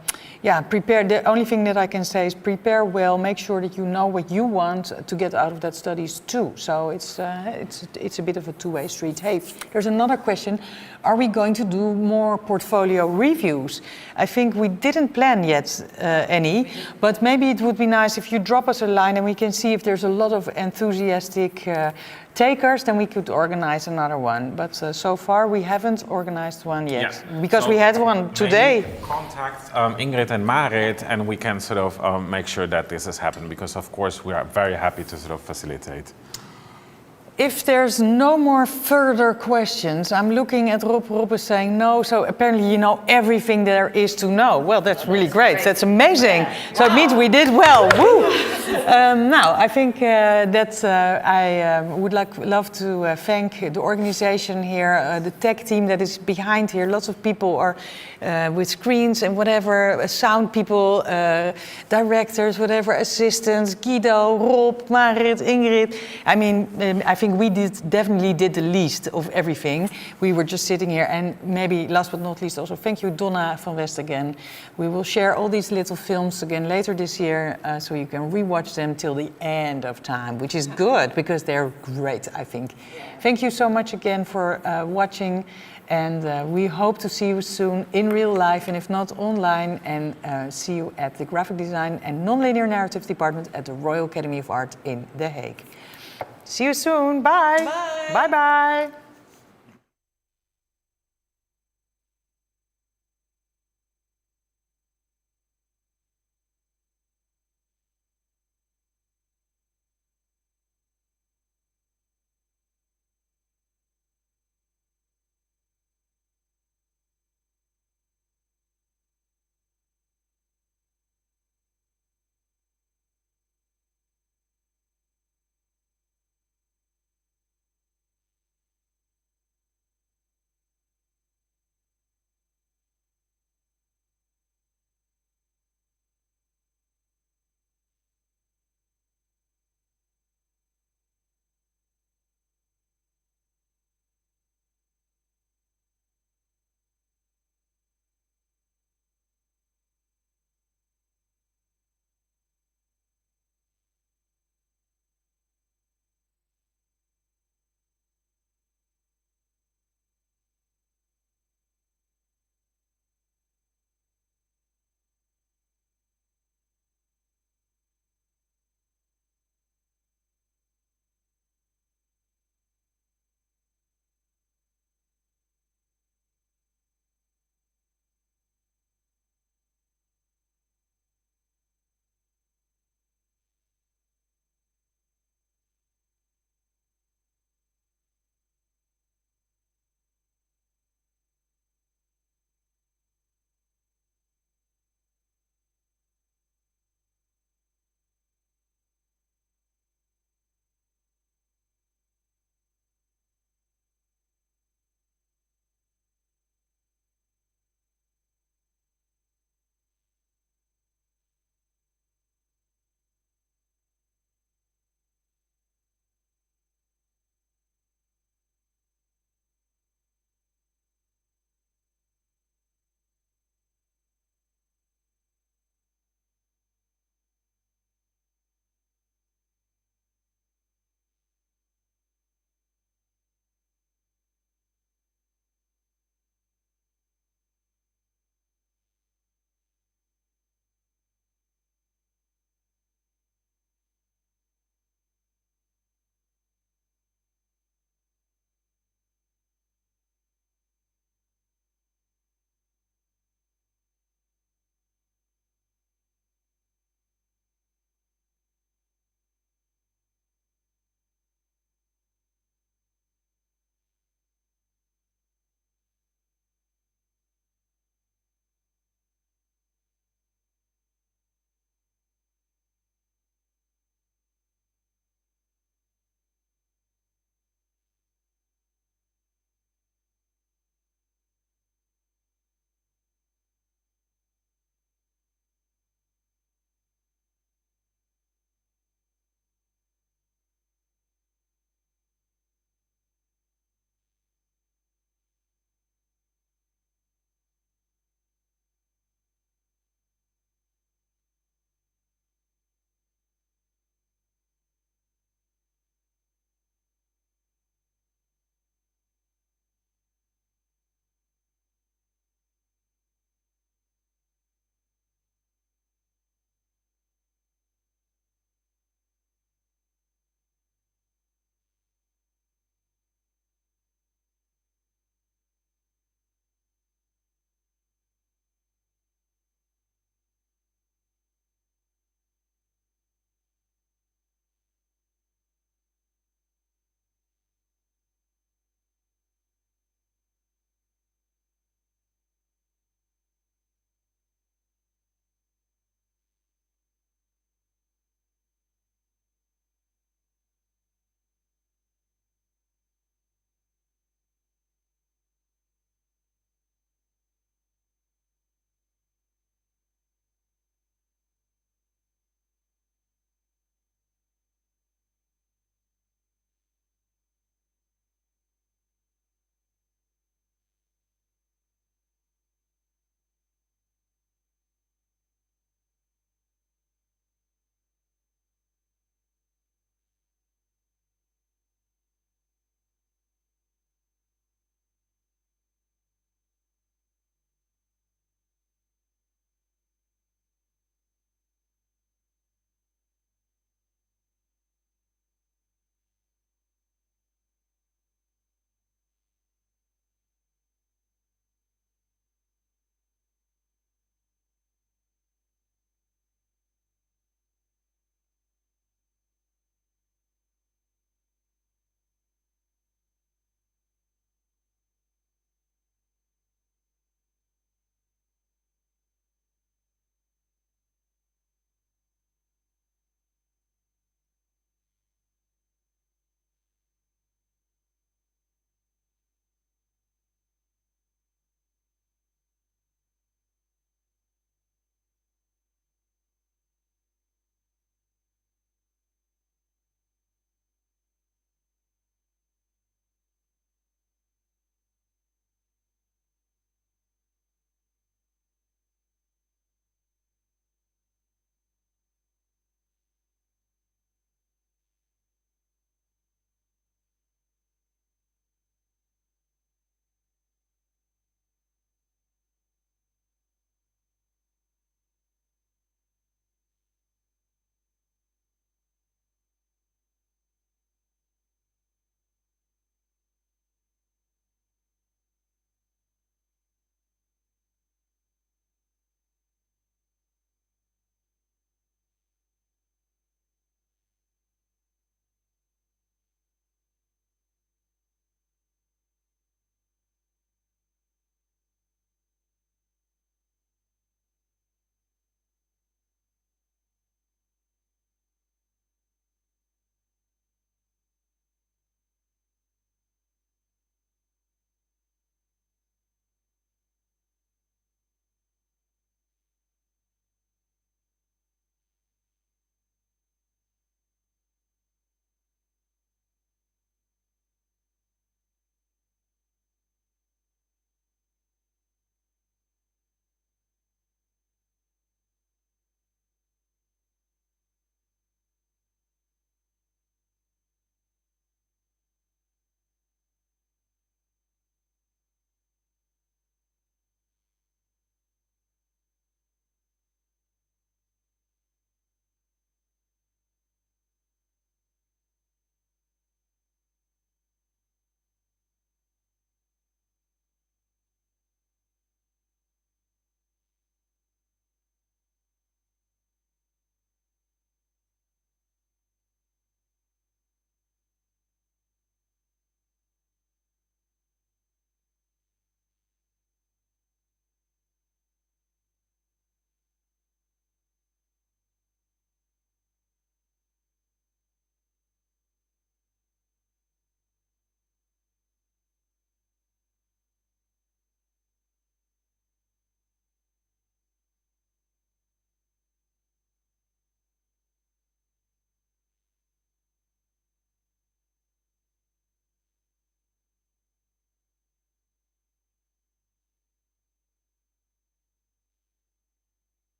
prepare. The only thing that I can say is prepare well, make sure that you know what you want to get out of that studies too. So it's a bit of a two-way street. Hey, there's another question. Are we going to do more portfolio reviews? I think we didn't plan yet any, but maybe it would be nice if you drop us a line and we can see if there's a lot of enthusiastic takers, then we could organize another one. But so far we haven't organized one yet, because we had one today. Contact Ingrid and Marit, and we can sort of make sure that this has happened, because of course we are very happy to sort of facilitate. If there's no more further questions, I'm looking at Rob. Rob is saying no, so apparently you know everything there is to know. Well, that's really great. That's amazing. So it means we did well. Woo! Now, I think that I would love to thank the organization here, the tech team that is behind here. Lots of people are with screens and whatever, sound people, directors, whatever, assistants, Guido, Rob, Marit, Ingrid. I mean, I think we definitely did the least of everything. We were just sitting here, and maybe last but not least also thank you, Donna van West again. We will share all these little films again later this year, so you can rewatch them till the end of time, which is good because they're great, I think. Thank you so much again for watching, and we hope to see you soon in real life, and if not online, and see you at the Graphic Design and Nonlinear Narrative Department at the Royal Academy of Art in The Hague. See you soon. Bye. Bye. Bye-bye.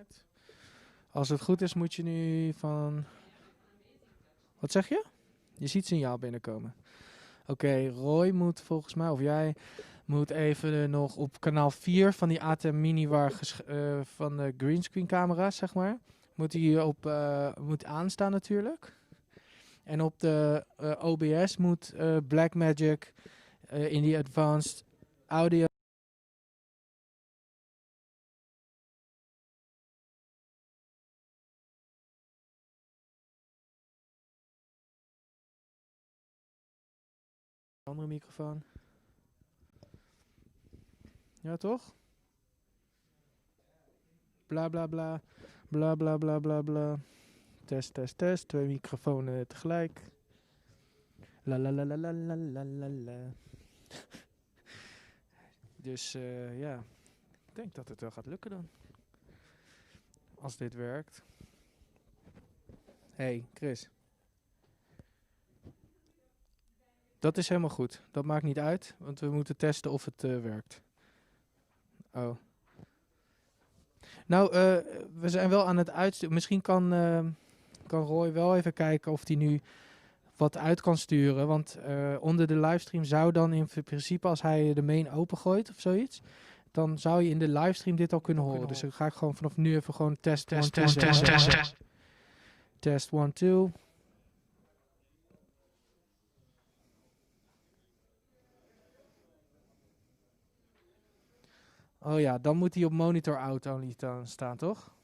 Alright. Als het goed is moet je nu van... Wat zeg je? Je ziet signaal binnenkomen. Oké, Roy moet volgens mij, of jij, moet even nog op kanaal 4 van die ATM Mini van de greenscreen camera's, zeg maar. Moet die moet aanstaan natuurlijk. En op de OBS moet Blackmagic in die advanced audio... Andere microfoon. Ja, toch? Bla bla bla. Bla bla bla bla bla. Test, test, test. 2 microfoons tegelijk. La la la la la la la la la. Dus ja, ik denk dat het wel gaat lukken dan. Als dit werkt. Hey, Chris. Dat is helemaal goed. Dat maakt niet uit, want we moeten testen of het werkt. Oh. Nou, we zijn wel aan het uitsturen. Misschien kan Roy wel even kijken of hij nu wat uit kan sturen. Want onder de livestream zou dan in principe, als hij de main opengooit of zoiets, dan zou je in de livestream dit al kunnen horen. Dus dan ga ik gewoon vanaf nu even gewoon test 1, 2. Test 1, 2. Oh ja, dan moet hij op monitor out only staan, toch?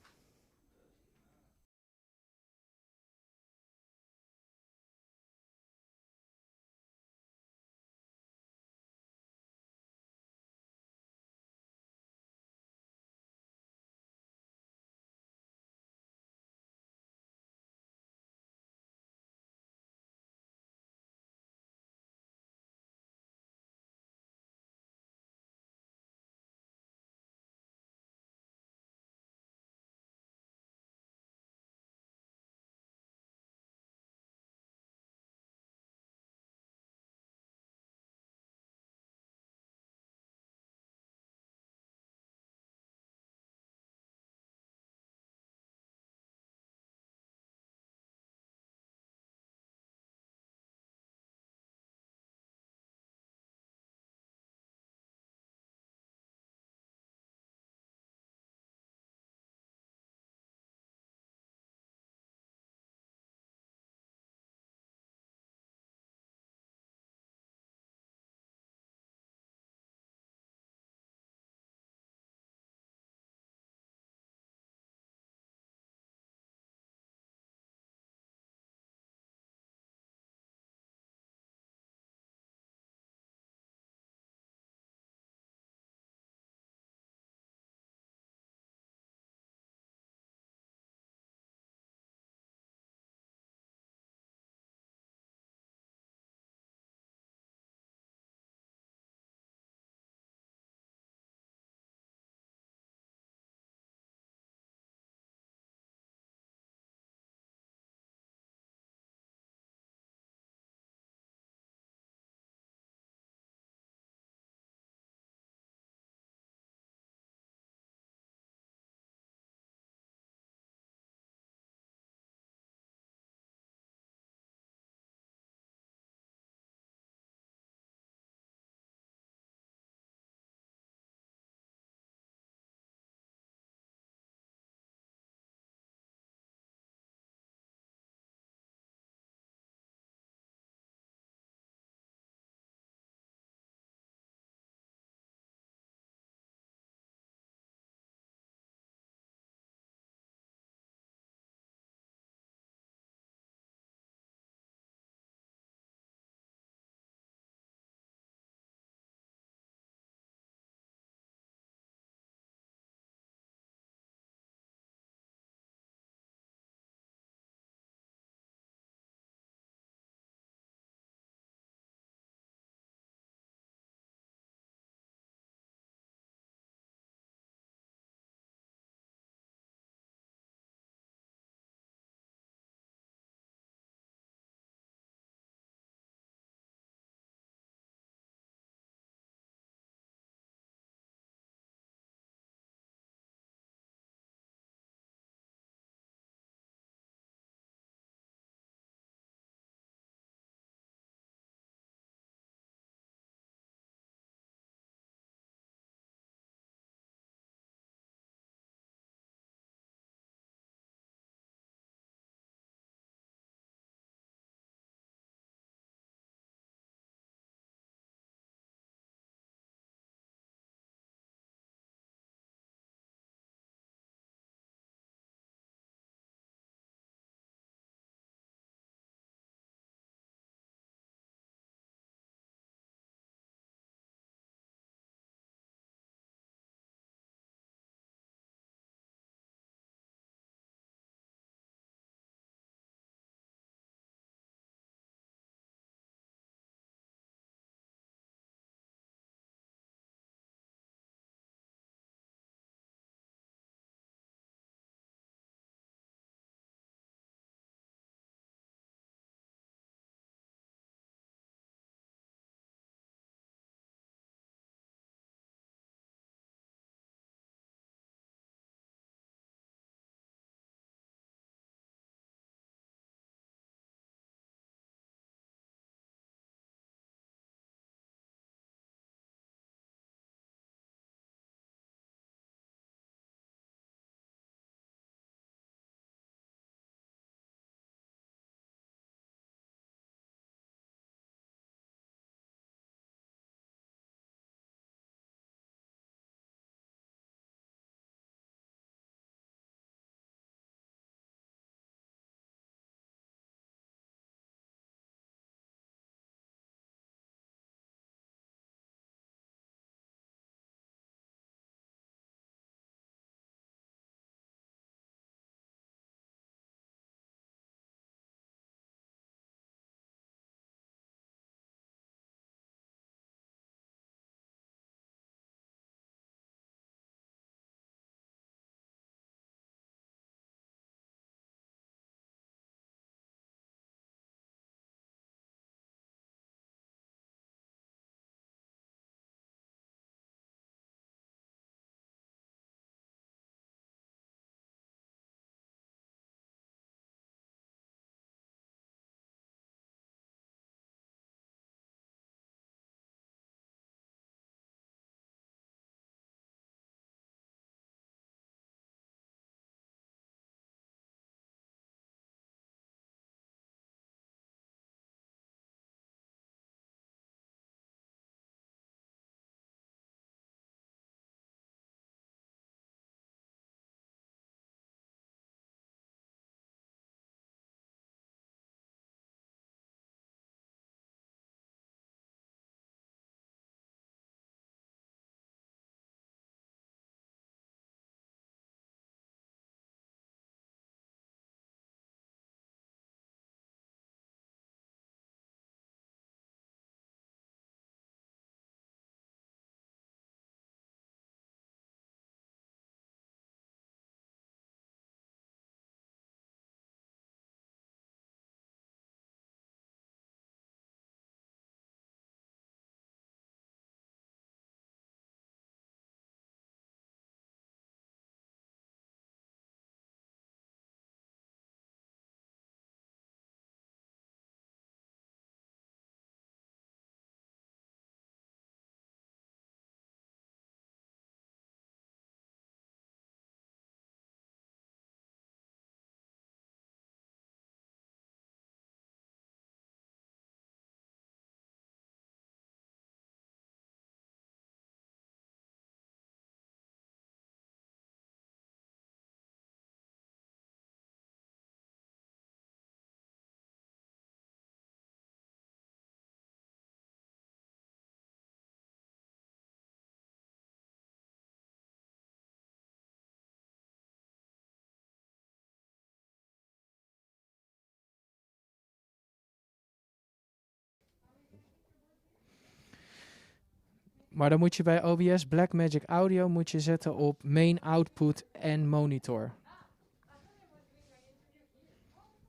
Maar dan moet je bij OBS Blackmagic Audio moet je zetten op main output en monitor.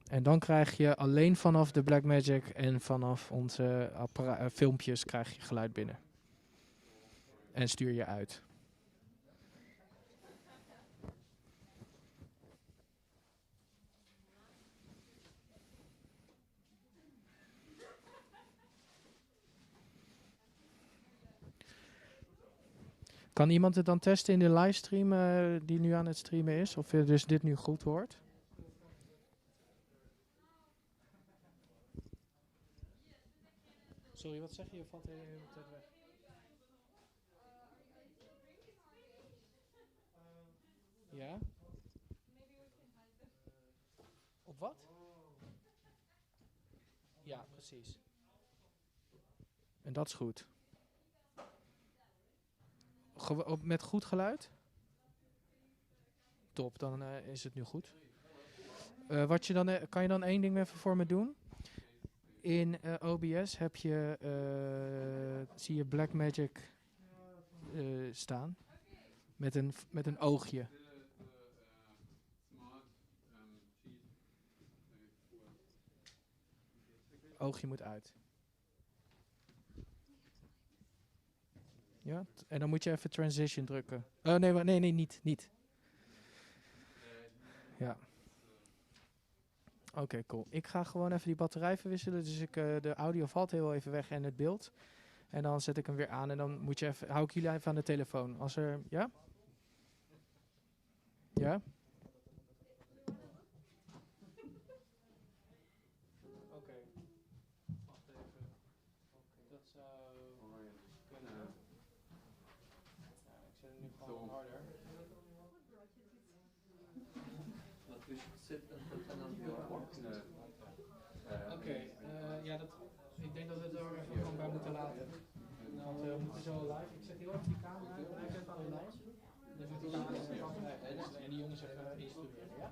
En dan krijg je alleen vanaf de Blackmagic en vanaf onze filmpjes krijg je geluid binnen. En stuur je uit. Kan iemand het dan testen in de livestream die nu aan het streamen is? Of je dus dit nu goed hoort? Sorry, wat zeg je? Je valt heel tijd weg. Ja? Op wat? Ja, precies. En dat is goed. Met goed geluid? Top, dan is het nu goed. Kan je dan één ding even voor me doen? In OBS heb je, zie je Blackmagic staan. Met een oogje. Oogje moet uit. Ja, en dan moet je even transition drukken. Nee, niet. Ja. Oké, cool. Ik ga gewoon even die batterij verwisselen. Dus de audio valt heel even weg en het beeld. En dan zet ik hem weer aan en dan hou ik jullie even aan de telefoon. Ja? Ja? Oké. Wacht even. Dat zou kunnen. Ja, ik zet hem nu gewoon harder. Oké, ik denk dat we het er even gewoon bij moeten laten. Want we moeten zo live. Ik zet heel even die camera, blijf even aan de lijn. Dan moet die camera en die jongens even instrueren, ja?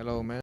Hello, man.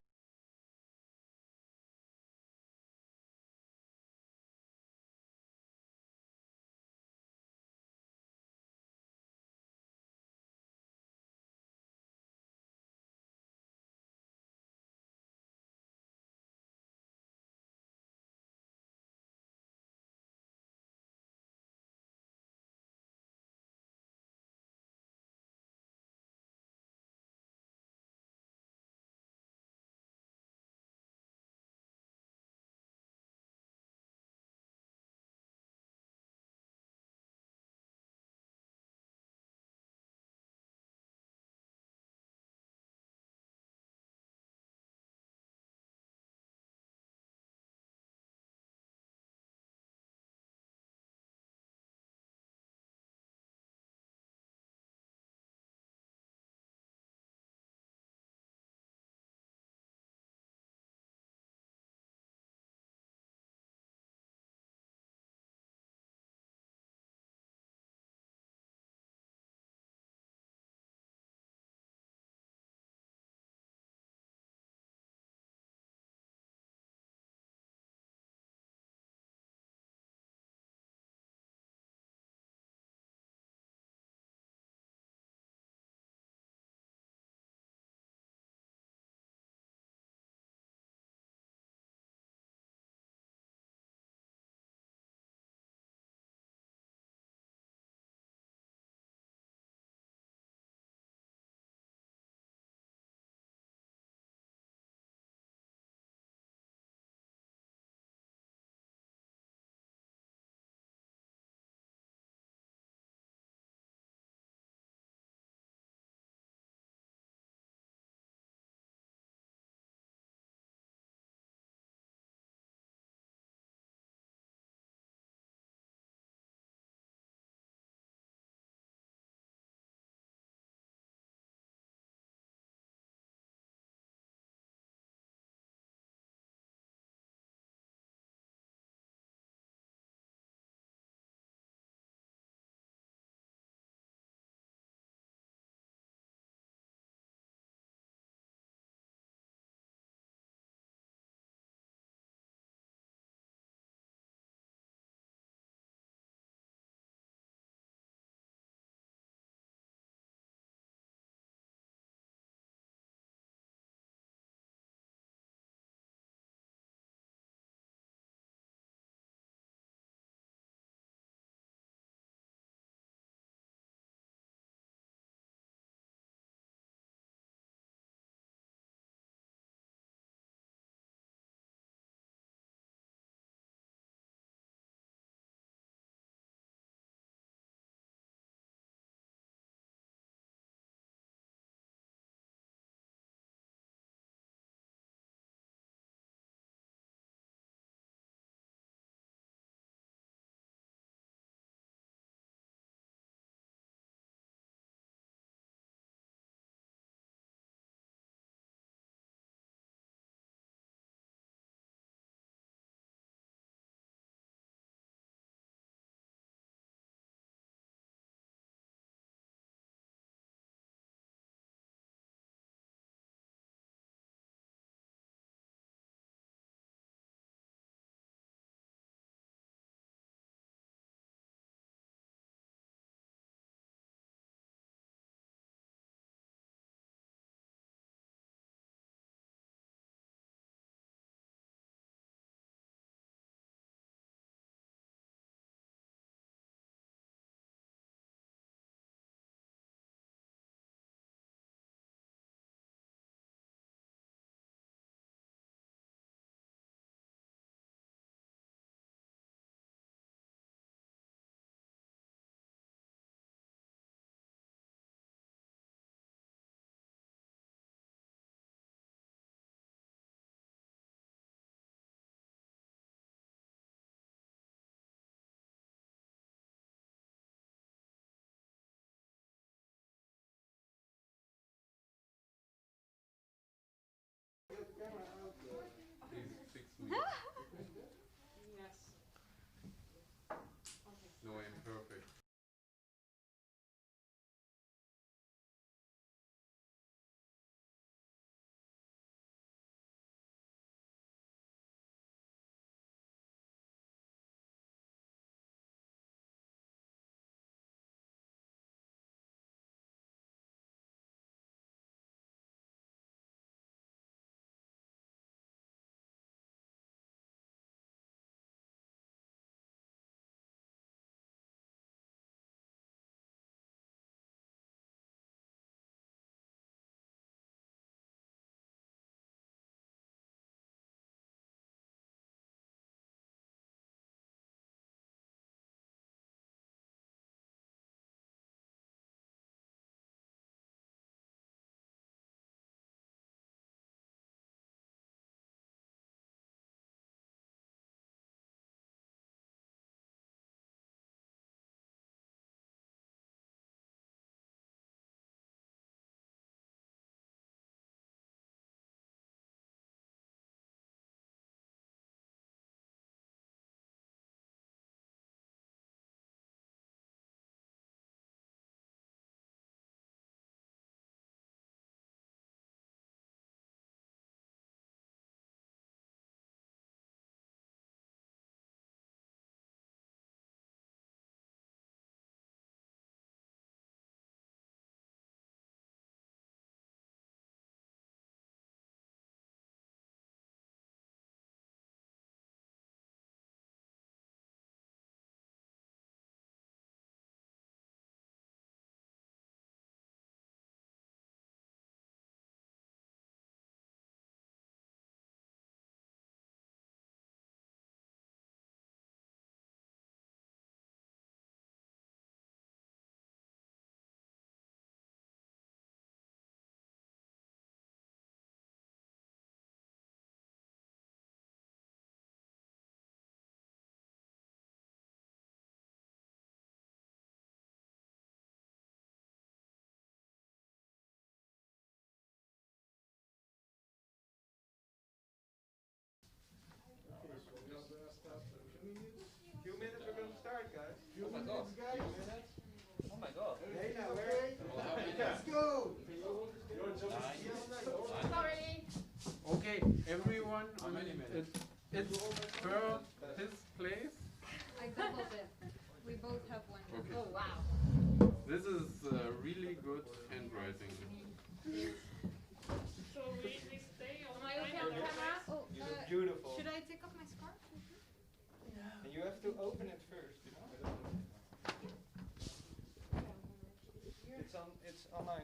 it's online.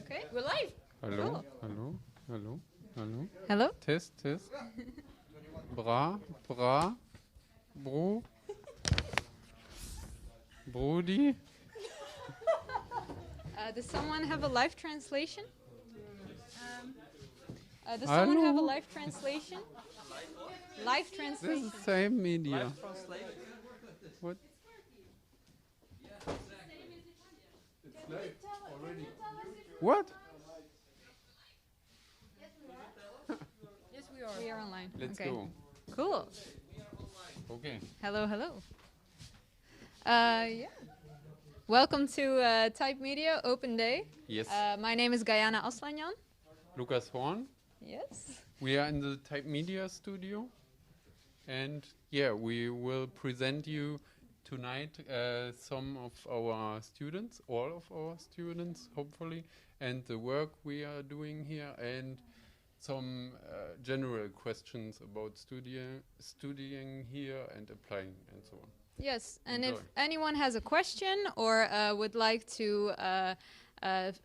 Okay, we're live. Hallo, Cool. hallo, hallo, hallo. Hello. Test, test. Bra, bra, bro. Brody. Does someone have a live translation? Does someone have a Hallo. live translation? Live This translation. is same media. What? What? Yes, we are. We are online. Let's okay. go. Cool. Okay. Hello, hello. Yeah. Welcome to Type Media Open Day. Yes. My name is Gayana Aslanyan. Lucas Horn. Yes. We are in the Type Media studio. And yeah, we will present you tonight some of our students, all of our students, hopefully, and the work we are doing here, and some general questions about studying here and applying and so on. Yes, and Enjoy. if anyone has a question or would like to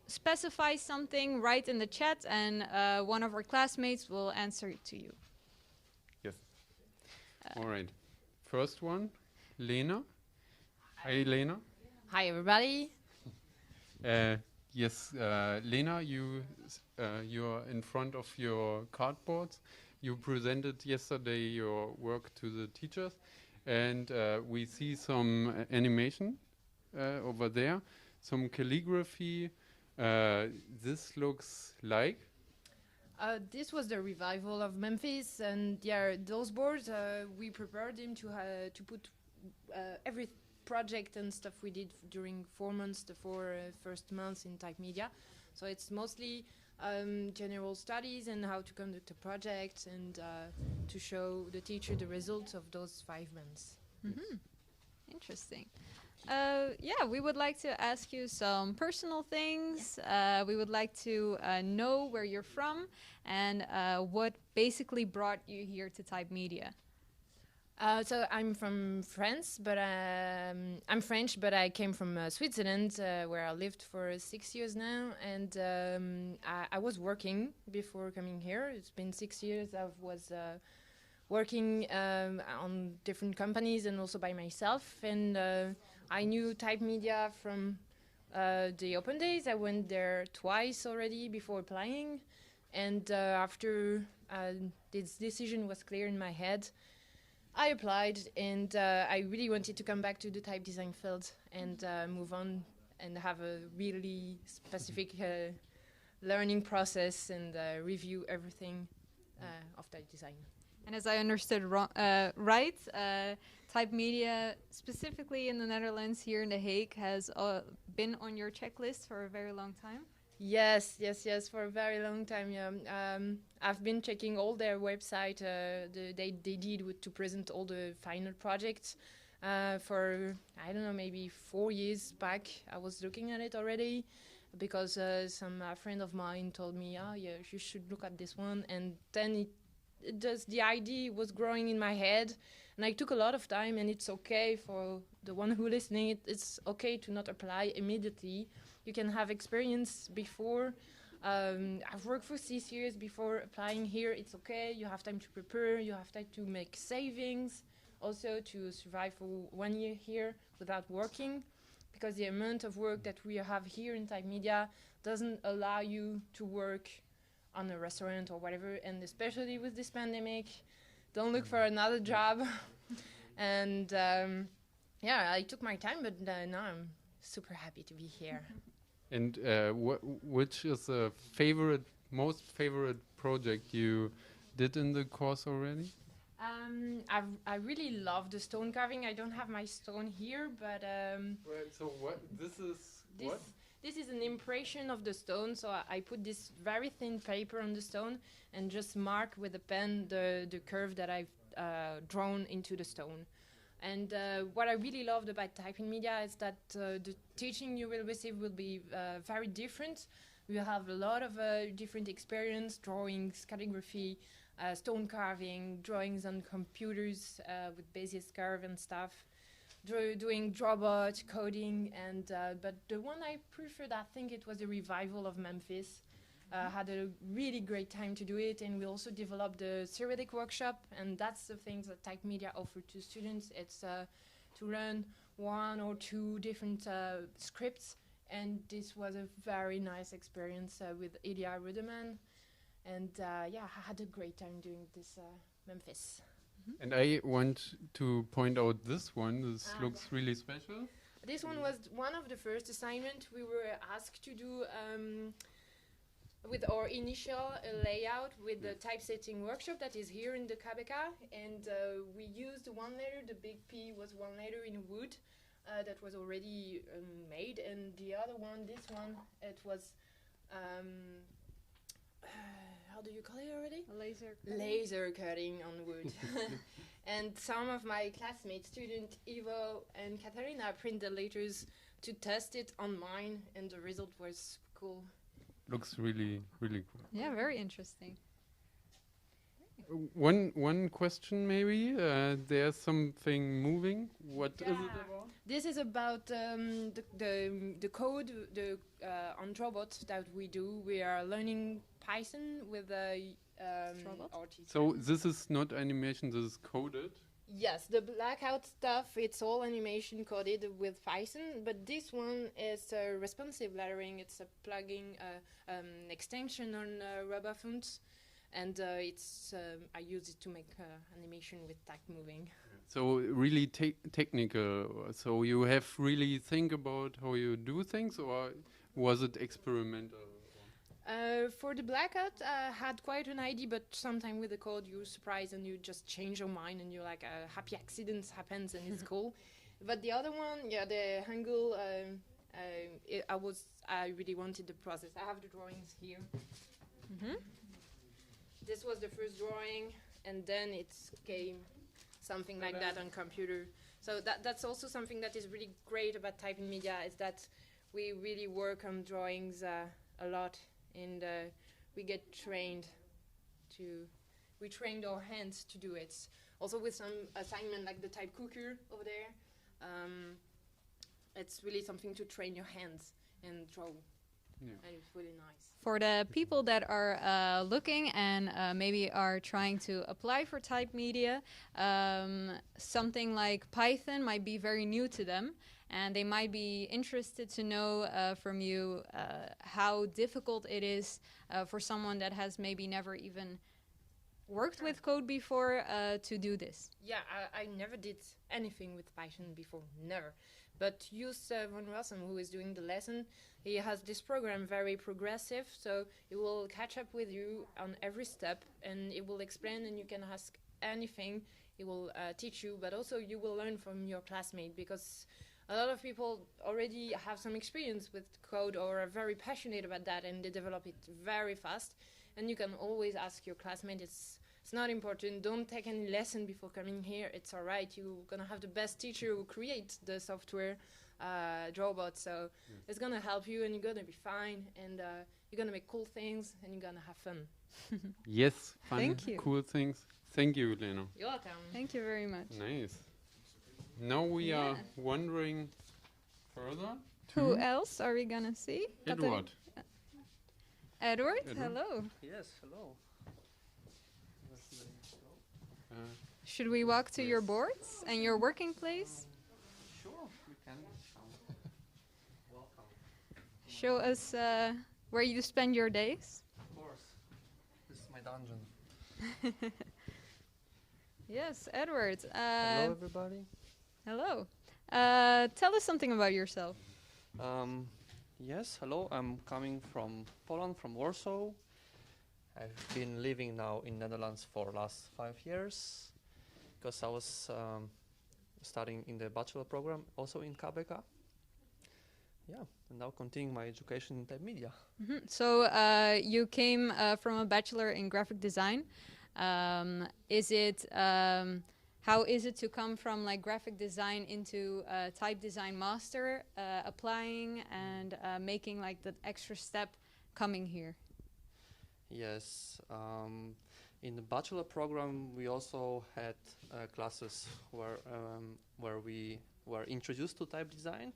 specify something, write in the chat, and one of our classmates will answer it to you. Yes. All right. First one, Lena. Hi, Lena. Hi, everybody. Yes, Lena, you're in front of your cardboards. You presented yesterday your work to the teachers, and we see some animation over there, some calligraphy. This looks like. This was the revival of Memphis, and yeah, those boards we prepared them to put every project and stuff we did during 4 months, the first months in Type Media. So it's mostly general studies and how to conduct a project and to show the teacher the results of those 5 months. Mm-hmm. Interesting. Yeah, we would like to ask you some personal things. We would like to know where you're from and what basically brought you here to Type Media. So I'm from France, but I'm French, but I came from Switzerland, where I lived for 6 years now, and I was working before coming here. It's been 6 years. I was working on different companies and also by myself, and I knew Type Media from the open days. I went there twice already before applying, and after this decision was clear in my head, I applied, and I really wanted to come back to the type design field and move on and have a really specific learning process and review everything of type design. And as I understood right, Type Media, specifically in the Netherlands, here in The Hague, has been on your checklist for a very long time? Yes, for a very long time. Yeah. I've been checking all their website. They did to present all the final projects for, I don't know, maybe 4 years back. I was looking at it already because some friend of mine told me, oh yeah, you should look at this one. And then the idea was growing in my head, and I took a lot of time. And it's okay for the one who listening. It's okay to not apply immediately. You can have experience before. I've worked for 6 years before applying here. It's okay. You have time to prepare. You have time to make savings, also to survive for 1 year here without working, because the amount of work that we have here in Type Media doesn't allow you to work on a restaurant or whatever. And especially with this pandemic, don't look for another job. And yeah, I took my time, but now I'm super happy to be here. And which is the most favorite project you did in the course already? I really love the stone carving. I don't have my stone here, but Right, so what this is what? This is an impression of the stone. So I put this very thin paper on the stone and just mark with a pen the curve that I've drawn into the stone. And what I really loved about Typing Media is that the teaching you will receive will be very different. We will have a lot of different experience, drawings, calligraphy, stone carving, drawings on computers with Bezier curve and stuff. doing robot coding, and but the one I preferred, I think it was the revival of Memphis. Had a really great time to do it, and we also developed the theoretic workshop, and that's the things that Type Media offer to students. It's to learn 1 or 2 different scripts, and this was a very nice experience with Ilya Ruderman, and yeah, I had a great time doing this Memphis. And I want to point out this one. This looks really special. This one was one of the first assignment we were asked to do with our initial layout with the typesetting workshop that is here in the KABK, and we used 1 letter. The big P was 1 letter in wood that was already made, and the other one, this one, it was how do you call it already? Laser cutting on wood. And some of my classmates, student Ivo and Katarina, print the letters to test it on mine, and the result was cool. Looks really, really cool. Yeah, very interesting. One question maybe. There's something moving. What is it about? This is about the code on robots that we do. We are learning Python with our teacher. So this is not animation. This is coded. Yes, the blackout stuff, it's all animation coded with Python, but this one is responsive lettering. It's a plugin, extension on RoboFont, and I use it to make animation with type moving. So really technical. So you have really think about how you do things, or was it experimental? For the blackout, I had quite an idea, but sometimes with the code, you're surprised and you just change your mind, and you're like, happy accidents happens and it's cool. But the other one, yeah, the Hangul, I really wanted the process. I have the drawings here. This was the first drawing, and then it came something like that on computer. So that's also something that is really great about Type in Media, is that we really work on drawings a lot. And we get trained we trained our hands to do it. Also with some assignment like the type cooker over there, it's really something to train your hands and draw. Yeah. And it's really nice. For the people that are looking and maybe are trying to apply for Type Media, something like Python might be very new to them. And they might be interested to know from you how difficult it is for someone that has maybe never even worked with code before to do this. Yeah, I never did anything with Python before, never. But Yusuf von Rossum, who is doing the lesson, he has this program very progressive, so it will catch up with you on every step, and it will explain, and you can ask anything. It will teach you, but also you will learn from your classmate, because a lot of people already have some experience with code or are very passionate about that, and they develop it very fast. And you can always ask your classmate. It's not important. Don't take any lesson before coming here. It's all right. You're going to have the best teacher who creates the software, Drawbot. So it's going to help you, and you're going to be fine. And you're going to make cool things, and you're going to have fun. Yes, fun, Thank you. cool things. Thank you, Lena. You're welcome. Thank you very much. Nice. Now we are wandering further. Who else are we gonna see? Edward. Edward, hello. Yes, hello. Should we walk to your boards and your working place? Sure, we can. Welcome. Show us where you spend your days. Of course. This is my dungeon. Yes, Edward. Hello, everybody. Hello. Tell us something about yourself. Yes, hello. I'm coming from Poland, from Warsaw. I've been living now in Netherlands for the last 5 years because I was studying in the Bachelor program, also in KABK. Yeah, and now continuing my education in Type Media. So you came from a Bachelor in Graphic Design. How is it to come from like graphic design into type design master, applying and making like that extra step coming here? Yes, in the Bachelor program we also had classes where we were introduced to type design,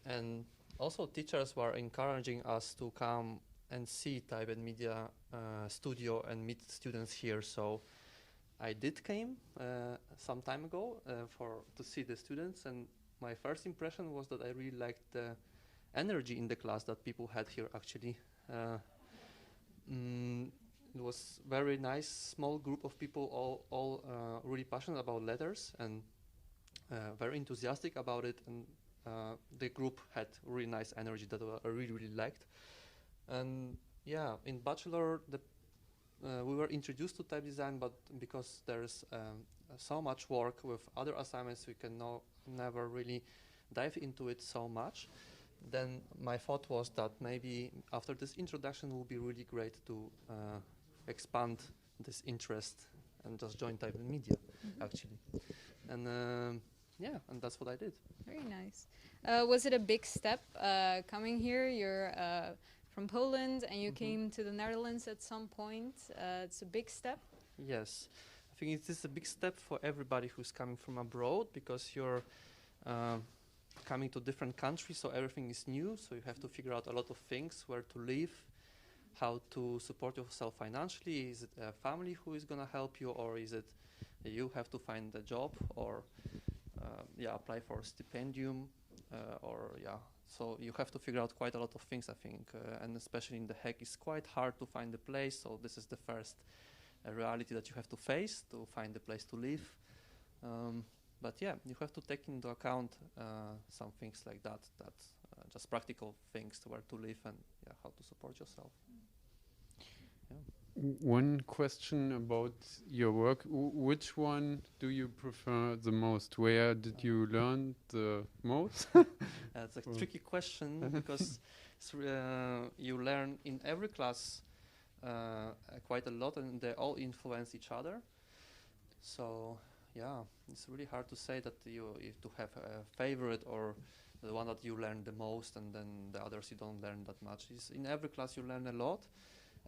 and also teachers were encouraging us to come and see Type and Media studio and meet students here. So I did came some time ago to see the students, and my first impression was that I really liked the energy in the class that people had here actually. It was very nice, small group of people, all really passionate about letters and very enthusiastic about it, and the group had really nice energy that I really liked. And yeah, in Bachelor, we were introduced to type design, but because there's so much work with other assignments, we can never really dive into it so much. Then my thought was that maybe after this introduction, it would be really great to expand this interest and just join Type and Media, actually. And yeah, and that's what I did. Very nice. Was it a big step coming here? You're from Poland and you came to the Netherlands at some point. It's a big step. Yes, I think it is a big step for everybody who's coming from abroad, because you're coming to different countries, so everything is new. So you have to figure out a lot of things: where to live, how to support yourself financially. Is it a family who is going to help you, or is it you have to find a job, or apply for a stipendium, or so you have to figure out quite a lot of things, I think, and especially in The Hague, it's quite hard to find a place. So this is the first reality that you have to face, to find a place to live. But yeah, you have to take into account some things like that, just practical things, where to live and how to support yourself. One question about your work. Which one do you prefer the most? Where did you learn the most? It's a tricky question, because you learn in every class quite a lot, and they all influence each other. So yeah, it's really hard to say that you have to have a favorite or the one that you learn the most, and then the others you don't learn that much. In every class you learn a lot,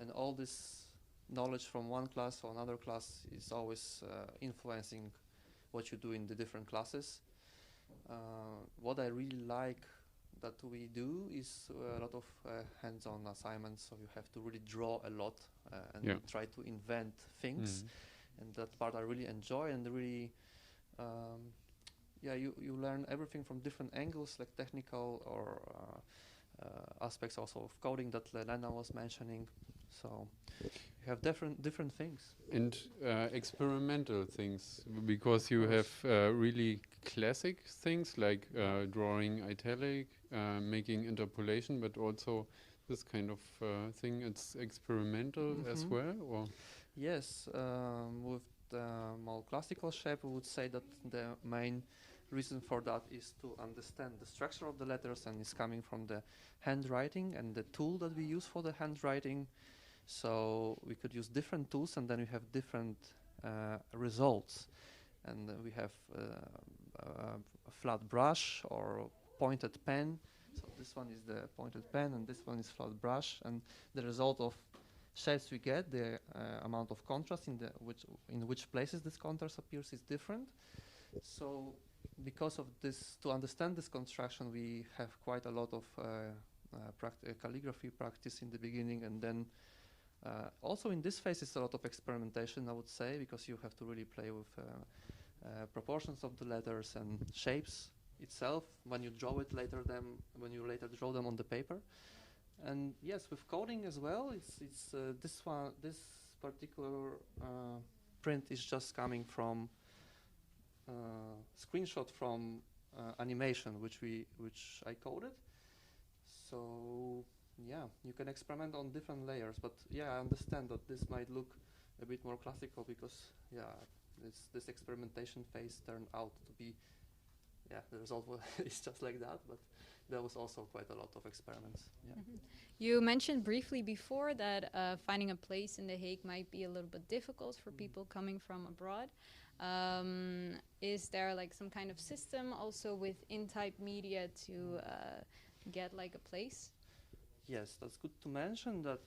and all this knowledge from one class or another class is always influencing what you do in the different classes. What I really like that we do is a lot of hands-on assignments, so you have to really draw a lot and try to invent things, and that part I really enjoy, and really you learn everything from different angles, like technical or aspects also of coding that Lena was mentioning. So you have different things. And experimental things, because you have really classic things like drawing italic, making interpolation, but also this kind of thing. It's experimental as well, or? Yes, with the more classical shape, we would say that the main reason for that is to understand the structure of the letters, and it's coming from the handwriting and the tool that we use for the handwriting. So we could use different tools, and then we have different results. And we have a flat brush or pointed pen. So this one is the pointed pen, and this one is flat brush. And the result of shapes we get, the amount of contrast in which places this contrast appears is different. So because of this, to understand this construction, we have quite a lot of calligraphy practice in the beginning, and then also in this phase it's a lot of experimentation, I would say, because you have to really play with proportions of the letters and shapes itself when you draw it later, when you later draw them on the paper. And yes, with coding as well, it's this particular print is just coming from screenshot from animation which I coded. So yeah, you can experiment on different layers, but yeah, I understand that this might look a bit more classical, because this experimentation phase turned out to be the result is just like that, but there was also quite a lot of experiments. You mentioned briefly before that finding a place in The Hague might be a little bit difficult for people coming from abroad. Is there like some kind of system also within Type Media to get like a place? Yes, that's good to mention that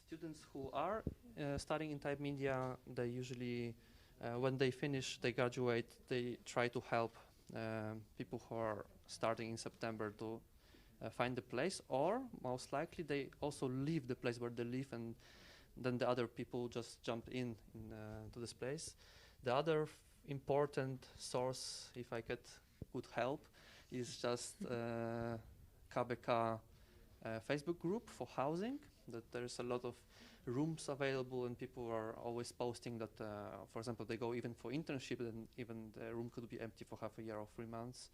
students who are studying in Type Media, they usually, when they finish, they graduate, they try to help people who are starting in September to find the place, or most likely they also leave the place where they live, and then the other people just jump in to this place. The other important source, if I could help, is just KABK Facebook group for housing. That there's a lot of rooms available, and people are always posting that, for example, they go even for internship, and even the room could be empty for half a year or 3 months.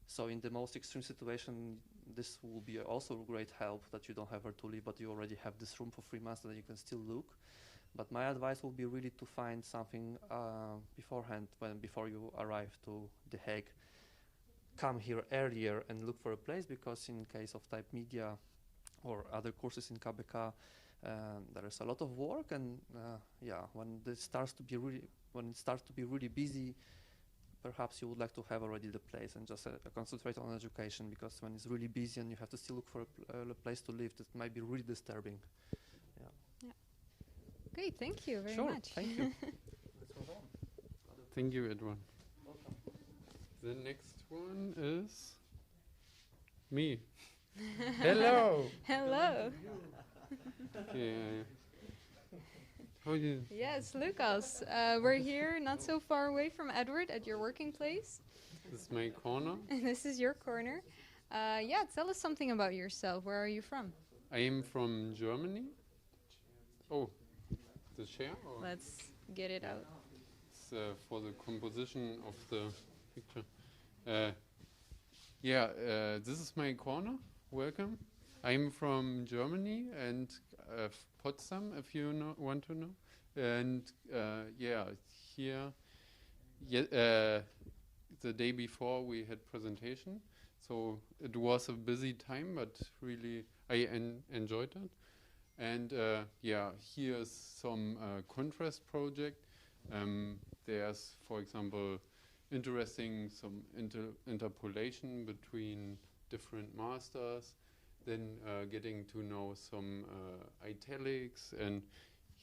So in the most extreme situation, this will be also a great help, that you don't have where to live, but you already have this room for 3 months that you can still look. But my advice will be really to find something beforehand, before you arrive to The Hague. Come here earlier and look for a place, because in case of type media or other courses in KABK, there is a lot of work, and when it starts to be really busy, perhaps you would like to have already the place and just concentrate on education, because when it's really busy and you have to still look for a place to live, that might be really disturbing. Yeah. Great, thank you very Sure, much. thank you. Thank you, Edwin. The next one is me. Hello. Hello. Yeah. How are you? Yes, Lucas. We're here not so far away from Edward at your working place. This is my corner. And this is your corner. Yeah, tell us something about yourself. Where are you from? I am from Germany. Oh, the chair? Or? Let's get it out. It's for the composition of the picture. This is my corner. Welcome. I'm from Germany and Potsdam, if you want to know. And here, the day before we had presentation, so it was a busy time, but really I enjoyed it. And here's some contrast project. There's, for example, interesting some interpolation between different masters, then getting to know some italics, and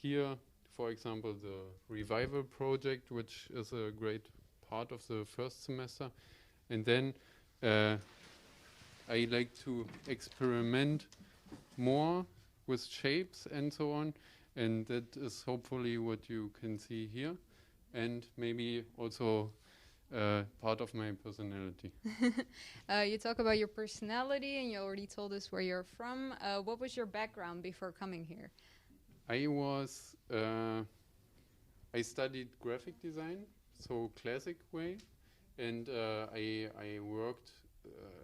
here, for example, the revival project, which is a great part of the first semester. And then I like to experiment more with shapes and so on, and that is hopefully what you can see here, and maybe also part of my personality. You talk about your personality, and you already told us where you're from. What was your background before coming here? I studied graphic design, so classic way, and I worked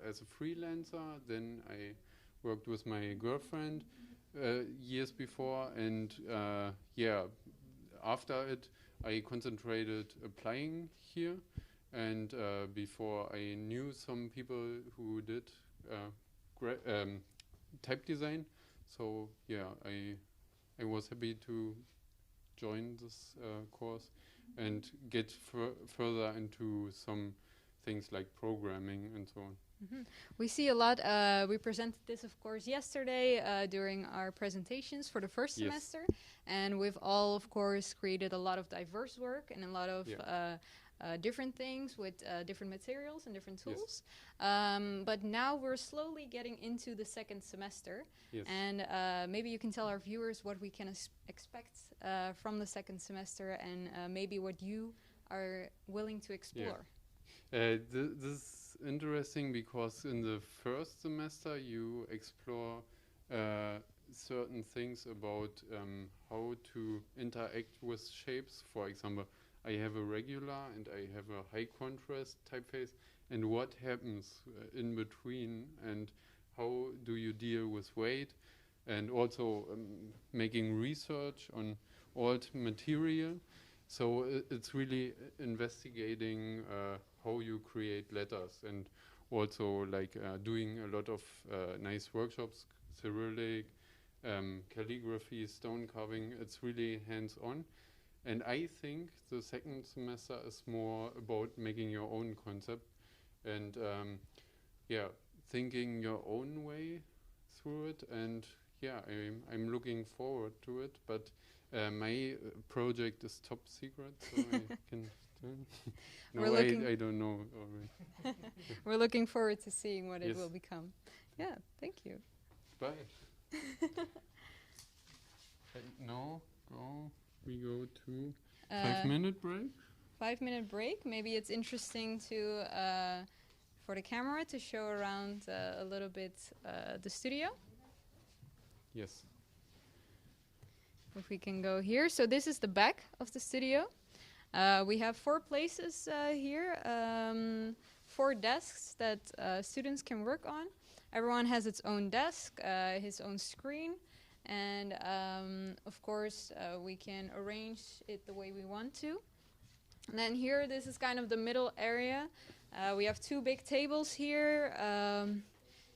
as a freelancer. Then I worked with my girlfriend years before, and after it I concentrated applying here. And before I knew some people who did type design, so I was happy to join this course and get further into some things like programming and so on. Mm-hmm. We see a lot. We presented this, of course, yesterday during our presentations for the first semester, and we've all, of course, created a lot of diverse work and a lot of different things with different materials and different tools. But now we're slowly getting into the second semester, and maybe you can tell our viewers what we can expect from the second semester, and maybe what you are willing to explore. This is interesting because in the first semester you explore certain things about how to interact with shapes. For example, I have a regular and I have a high contrast typeface, and what happens in between, and how do you deal with weight, and also making research on old material. So it's really investigating how you create letters, and also like doing a lot of nice workshops, Cyrillic, calligraphy, stone carving. It's really hands-on. And I think the second semester is more about making your own concept and thinking your own way through it. And I'm looking forward to it. But my project is top secret, so I can No, We're looking I don't know already. We're looking forward to seeing what it Yes. will become. Yeah, thank you. Bye. No, go. We go to 5-minute break. 5-minute break. Maybe it's interesting to for the camera to show around a little bit the studio. Yes. If we can go here. So this is the back of the studio. We have 4 places here, 4 desks that students can work on. Everyone has its own desk, his own screen, and of course we can arrange it the way we want to. And then here, this is kind of the middle area. We have 2 big tables here.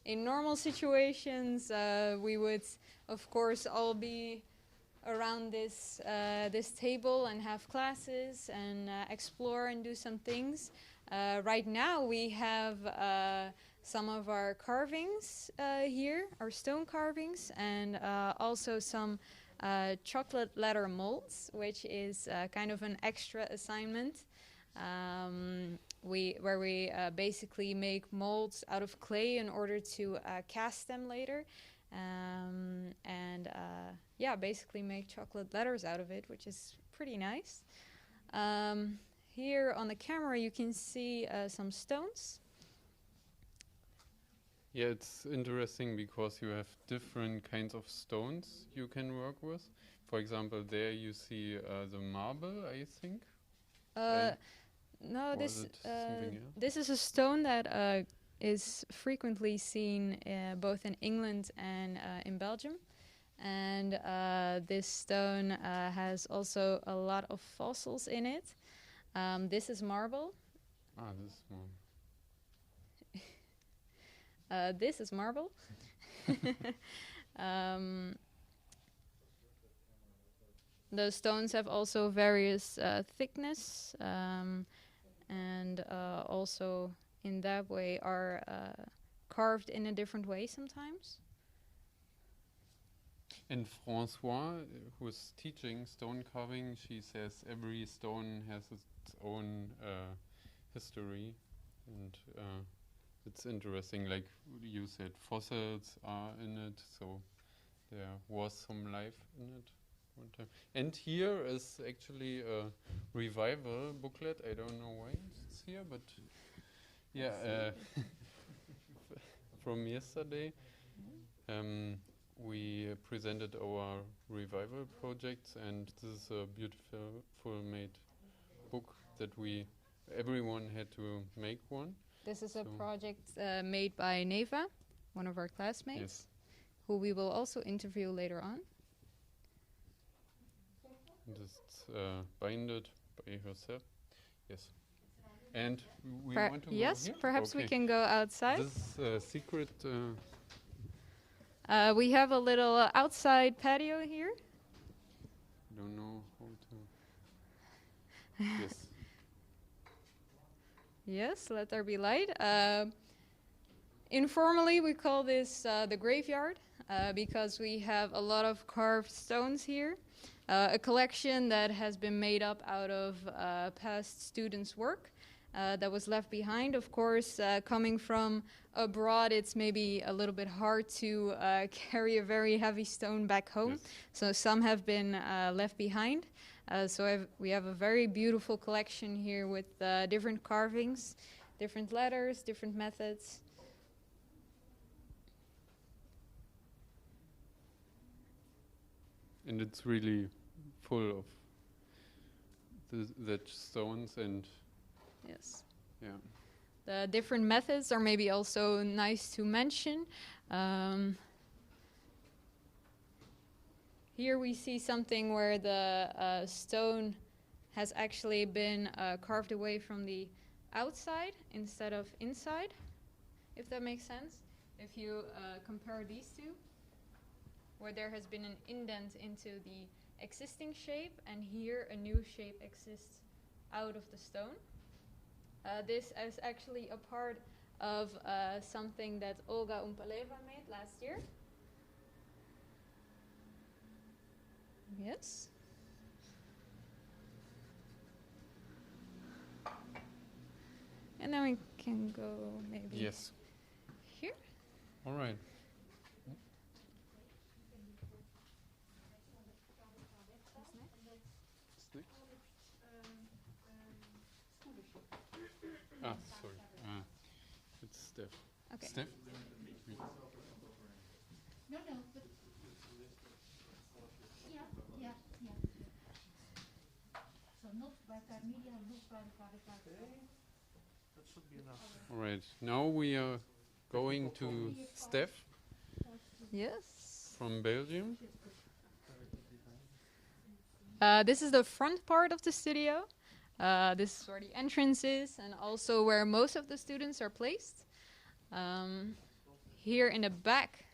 In normal situations, we would, of course, all be around this table and have classes and explore and do some things. Right now, we have some of our carvings here, our stone carvings, and also some chocolate letter molds, which is kind of an extra assignment where we basically make molds out of clay in order to cast them later, and yeah, basically make chocolate letters out of it, which is pretty nice. Here on the camera you can see some stones. Yeah, it's interesting because you have different kinds of stones you can work with. For example, there you see the marble, I think. No, Or this is it something else? this is a stone that is frequently seen both in England and in Belgium. And this stone has also a lot of fossils in it. This is marble. Ah, this is marble. This is marble. The stones have also various thickness, and also in that way are carved in a different way sometimes. And François, who's teaching stone carving, she says every stone has its own history, and it's interesting. Like you said, fossils are in it, so there was some life in it one time. And here is actually a revival booklet. I don't know why it's here, but yeah, from yesterday. We presented our revival projects, and this is a beautiful made book that everyone had to make one. This is a project made by Neva, one of our classmates, who we will also interview later on. Just binded by herself. Yes. And we want to go yes, here? perhaps we Okay. can go outside. This is secret. We have a little outside patio here. Don't know how to. Yes. Yes, let there be light. Informally, we call this the graveyard because we have a lot of carved stones here. A collection that has been made up out of past students' work that was left behind. Of course, coming from abroad, it's maybe a little bit hard to carry a very heavy stone back home. Yes. So some have been left behind. We have a very beautiful collection here with different carvings, different letters, different methods. And it's really full of that stones and. Yes. Yeah. The different methods are maybe also nice to mention. Here we see something where the stone has actually been carved away from the outside instead of inside, if that makes sense. If you compare these two, where there has been an indent into the existing shape, and here a new shape exists out of the stone. This is actually a part of something that Olga Umpaleva made last year. Yes. And then we can go maybe Yes. here. All right. Ah, sorry. It's Steph. Okay. Steph? No, but yeah. So not by media, not by KABK. That should be enough. All right. Now we are going to Steph. Yes. From Belgium. This is the front part of the studio. This is where the entrance is and also where most of the students are placed. Here in the back,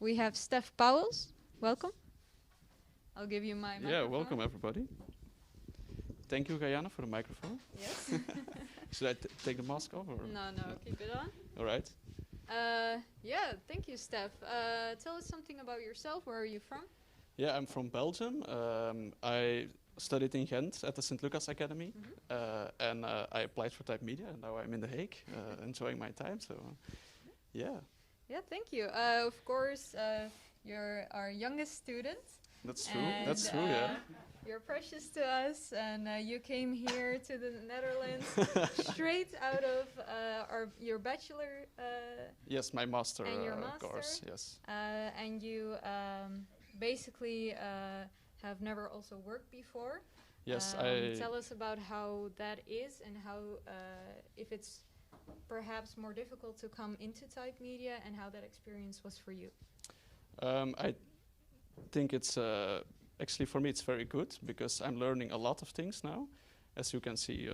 we have Steph Pauwels. Welcome. I'll give you my microphone. Yeah, welcome everybody. Thank you, Guyana, for the microphone. Yes. Should I take the mask off? Or? No, keep it on. All right. Yeah, thank you, Steph. Tell us something about yourself. Where are you from? Yeah, I'm from Belgium. I studied in Ghent at the St. Lucas Academy, and I applied for Type Media, and now I'm in The Hague, enjoying my time. So, yeah. Yeah, thank you. Of course, you're our youngest student. That's true. That's true. Yeah. You're precious to us, and you came here to the Netherlands straight out of your bachelor. Yes, my master, and your master course. Yes. And you basically have never also worked before. Yes, Tell us about how that is and how if it's perhaps more difficult to come into Type Media and how that experience was for you. I think it's actually for me it's very good because I'm learning a lot of things now. As you can see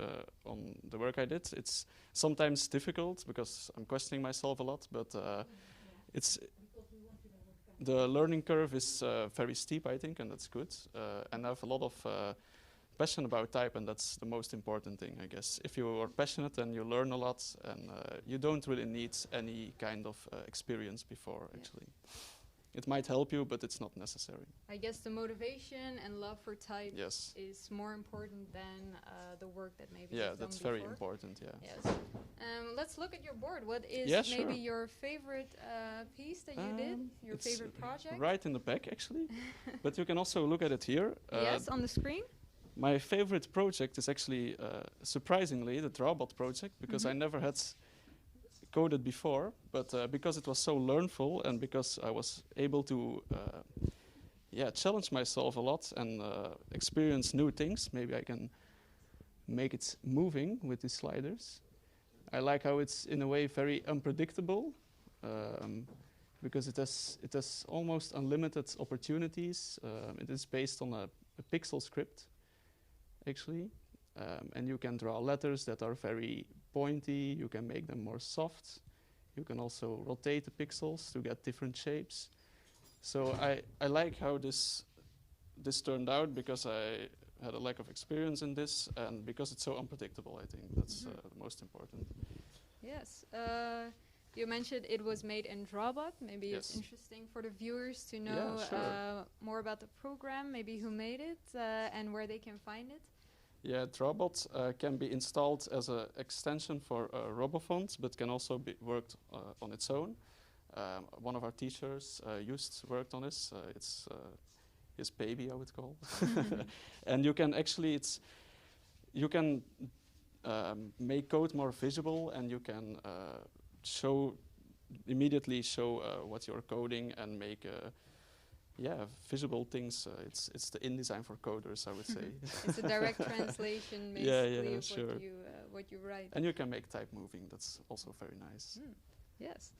on the work I did, it's sometimes difficult because I'm questioning myself a lot, but it's the learning curve is very steep, I think, and that's good. And I have a lot of passion about type, and that's the most important thing, I guess. If you are passionate, then you learn a lot, and you don't really need any kind of experience before, actually. It might help you, but it's not necessary. I guess the motivation and love for type Yes. is more important than the work that maybe Yeah, you've done that's before. very important, yeah. Yes. Let's look at your board. What is Yeah, maybe sure. your favorite piece that you did? Your It's favorite project? right in the back, actually. But you can also look at it here. Yes, on the screen. My favorite project is actually, surprisingly, the Drawbot project, because I never had coded before, but because it was so learnful and because I was able to challenge myself a lot and experience new things, maybe I can make it moving with these sliders. I like how it's in a way very unpredictable because it has almost unlimited opportunities. It is based on a pixel script, actually. And you can draw letters that are very pointy, you can make them more soft. You can also rotate the pixels to get different shapes. So I like how this turned out because I had a lack of experience in this and because it's so unpredictable, I think that's the most important. Yes. You mentioned it was made in Drawbot. Maybe Yes. it's interesting for the viewers to know sure. more about the program, maybe who made it and where they can find it. Yeah, Drawbot can be installed as an extension for RoboFont, but can also be worked on its own. One of our teachers worked on this. It's his baby, I would call. And you can actually, make code more visible, and you can immediately show what you're coding and make visible things. It's the InDesign for coders, I would say. It's a direct translation, basically, of sure. what you write. And you can make type moving. That's also very nice. Yes.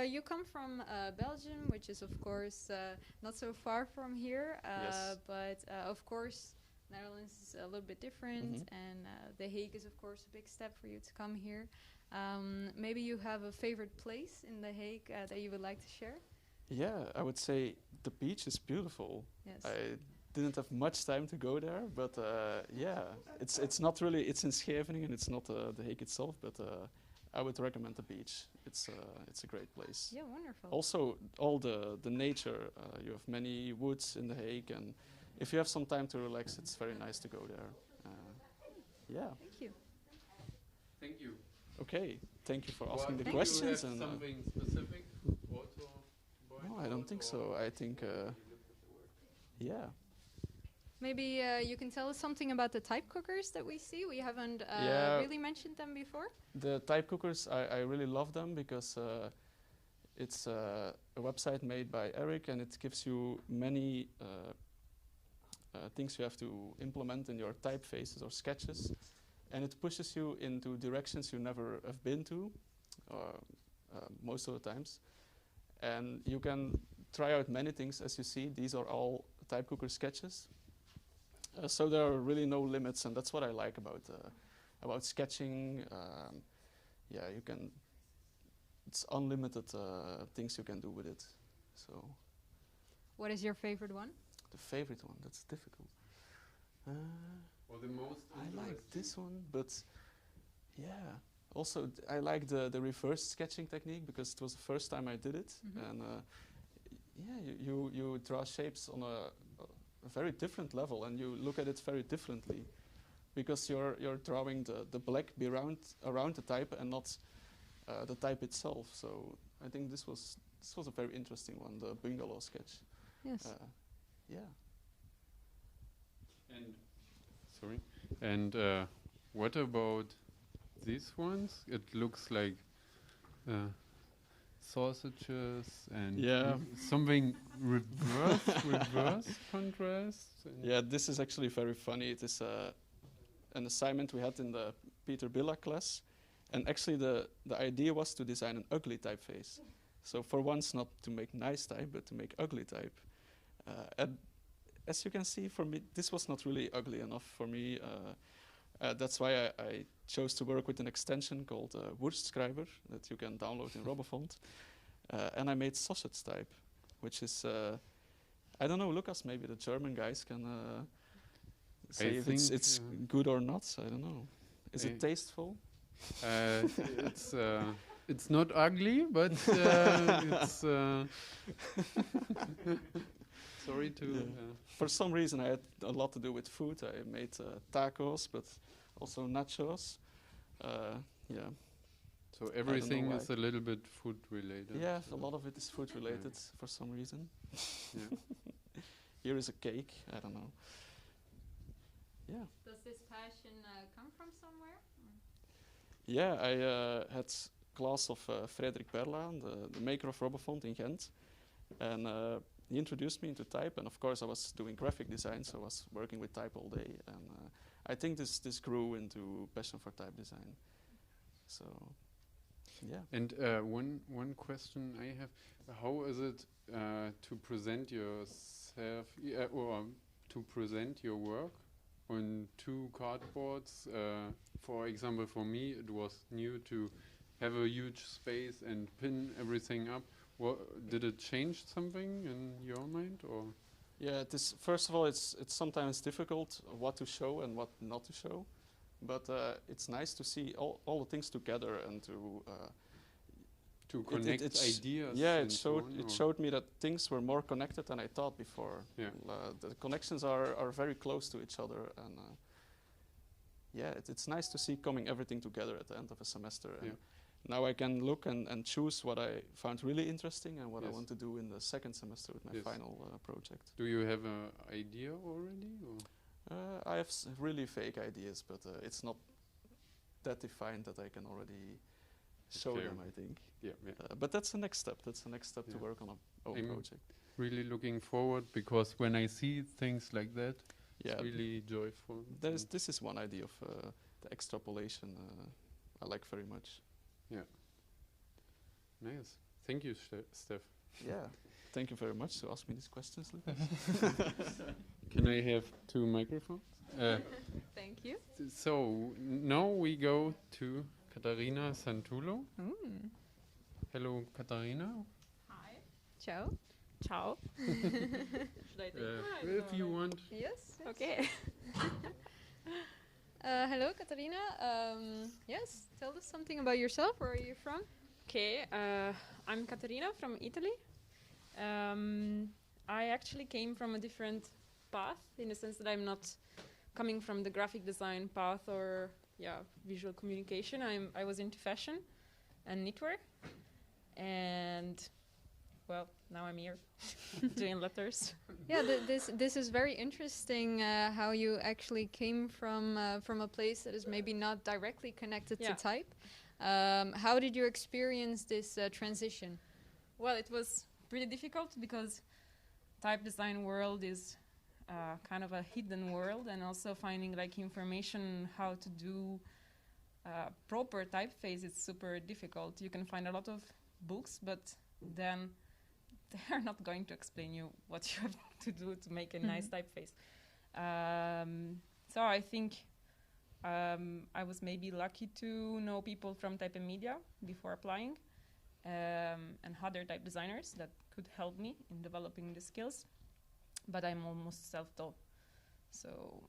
You come from Belgium, which is, of course, not so far from here. Yes. But, of course, Netherlands is a little bit different. And The Hague is, of course, a big step for you to come here. Maybe you have a favorite place in The Hague that you would like to share? Yeah, I would say the beach is beautiful. Yes. I didn't have much time to go there, but it's not really, it's in Scheveningen, it's not The Hague itself, but I would recommend the beach. It's a great place. Yeah, wonderful. Also, all the nature, you have many woods in The Hague, and if you have some time to relax, it's very nice to go there. Yeah. Thank you. Thank you. Okay, thank you for asking the Do questions. you have And something specific also? no, I don't think so. I think, yeah. Maybe you can tell us something about the type cookers that we see. We haven't Yeah. really mentioned them before. The type cookers, I really love them because it's a website made by Eric, and it gives you many things you have to implement in your typefaces or sketches, and it pushes you into directions you never have been to, most of the times. And you can try out many things. As you see, these are all type cooker sketches. So there are really no limits, and that's what I like about sketching. Yeah, you can. It's unlimited things you can do with it. So. What is your favorite one? The favorite one. That's difficult. Or the most. I like this one, but yeah. Also, I like the reverse sketching technique because it was the first time I did it, and yeah, you draw shapes on a very different level, and you look at it very differently, because you're drawing the black around the type and not the type itself. So I think this was a very interesting one, the bungalow sketch. Yes. Yeah. And sorry. And what about these ones? It looks like sausages and something reverse contrast. Yeah, this is actually very funny. It is an assignment we had in the Peter Billa class, and actually the idea was to design an ugly typeface. So for once, not to make nice type, but to make ugly type. And as you can see, for me, this was not really ugly enough for me. That's why I chose to work with an extension called Wurstschreiber that you can download in Robofont. And I made sausage type, which is, I don't know, Lucas, maybe the German guys can say if it's good or not. I don't know. Is it tasteful? It's not ugly, but it's... Sorry to... For some reason, I had a lot to do with food. I made tacos, but also nachos. Yeah. So everything is a little bit food related. Yeah, a lot of it is food related for some reason. Yeah. Here is a cake. I don't know. Yeah. Does this passion come from somewhere? Yeah, I had class of Frederik Berlaan, the maker of Robofont in Ghent, and he introduced me into type. And of course, I was doing graphic design, so I was working with type all day. And I think this grew into passion for type design. So, yeah. And one question I have: how is it to present yourself or to present your work on two cardboards? For example, for me, it was new to have a huge space and pin everything up. Did it change something in your mind, or? Yeah, first of all, it's sometimes difficult what to show and what not to show, but it's nice to see all the things together and to connect ideas. Yeah, it showed me that things were more connected than I thought before. Yeah. The connections are very close to each other, and yeah, it's nice to see everything together at the end of a semester. And now I can look and choose what I found really interesting and what I want to do in the second semester with my final project. Do you have an idea already? Or? I have really vague ideas, but it's not that defined that I can already show them, I think. Yeah, but that's the next step. That's the next step to work on a own project. Really looking forward, because when I see things like that, it's really joyful. This is one idea of the extrapolation I like very much. Yeah. Nice. Thank you, Steph. Yeah. Thank you very much to ask me these questions, Lucas. Can I have 2 microphones? Thank you. So now we go to Katarina Santulo. Hello, Katarina. Hi. Ciao. Ciao. Should I take if you want. Yes. Okay. Hello, Katarina. Yes, tell us something about yourself. Where are you from? Okay, I'm Katarina from Italy. I actually came from a different path, in the sense that I'm not coming from the graphic design path or visual communication. I was into fashion and knitwear, and well, now I'm here doing letters. Yeah, this is very interesting. How you actually came from a place that is maybe not directly connected to type. How did you experience this transition? Well, it was pretty difficult because type design world is kind of a hidden world, and also finding like information how to do proper typeface is super difficult. You can find a lot of books, but then they are not going to explain you what you have to do to make a nice typeface. So I think I was maybe lucky to know people from Type and Media before applying, and other type designers that could help me in developing the skills. But I'm almost self-taught, so.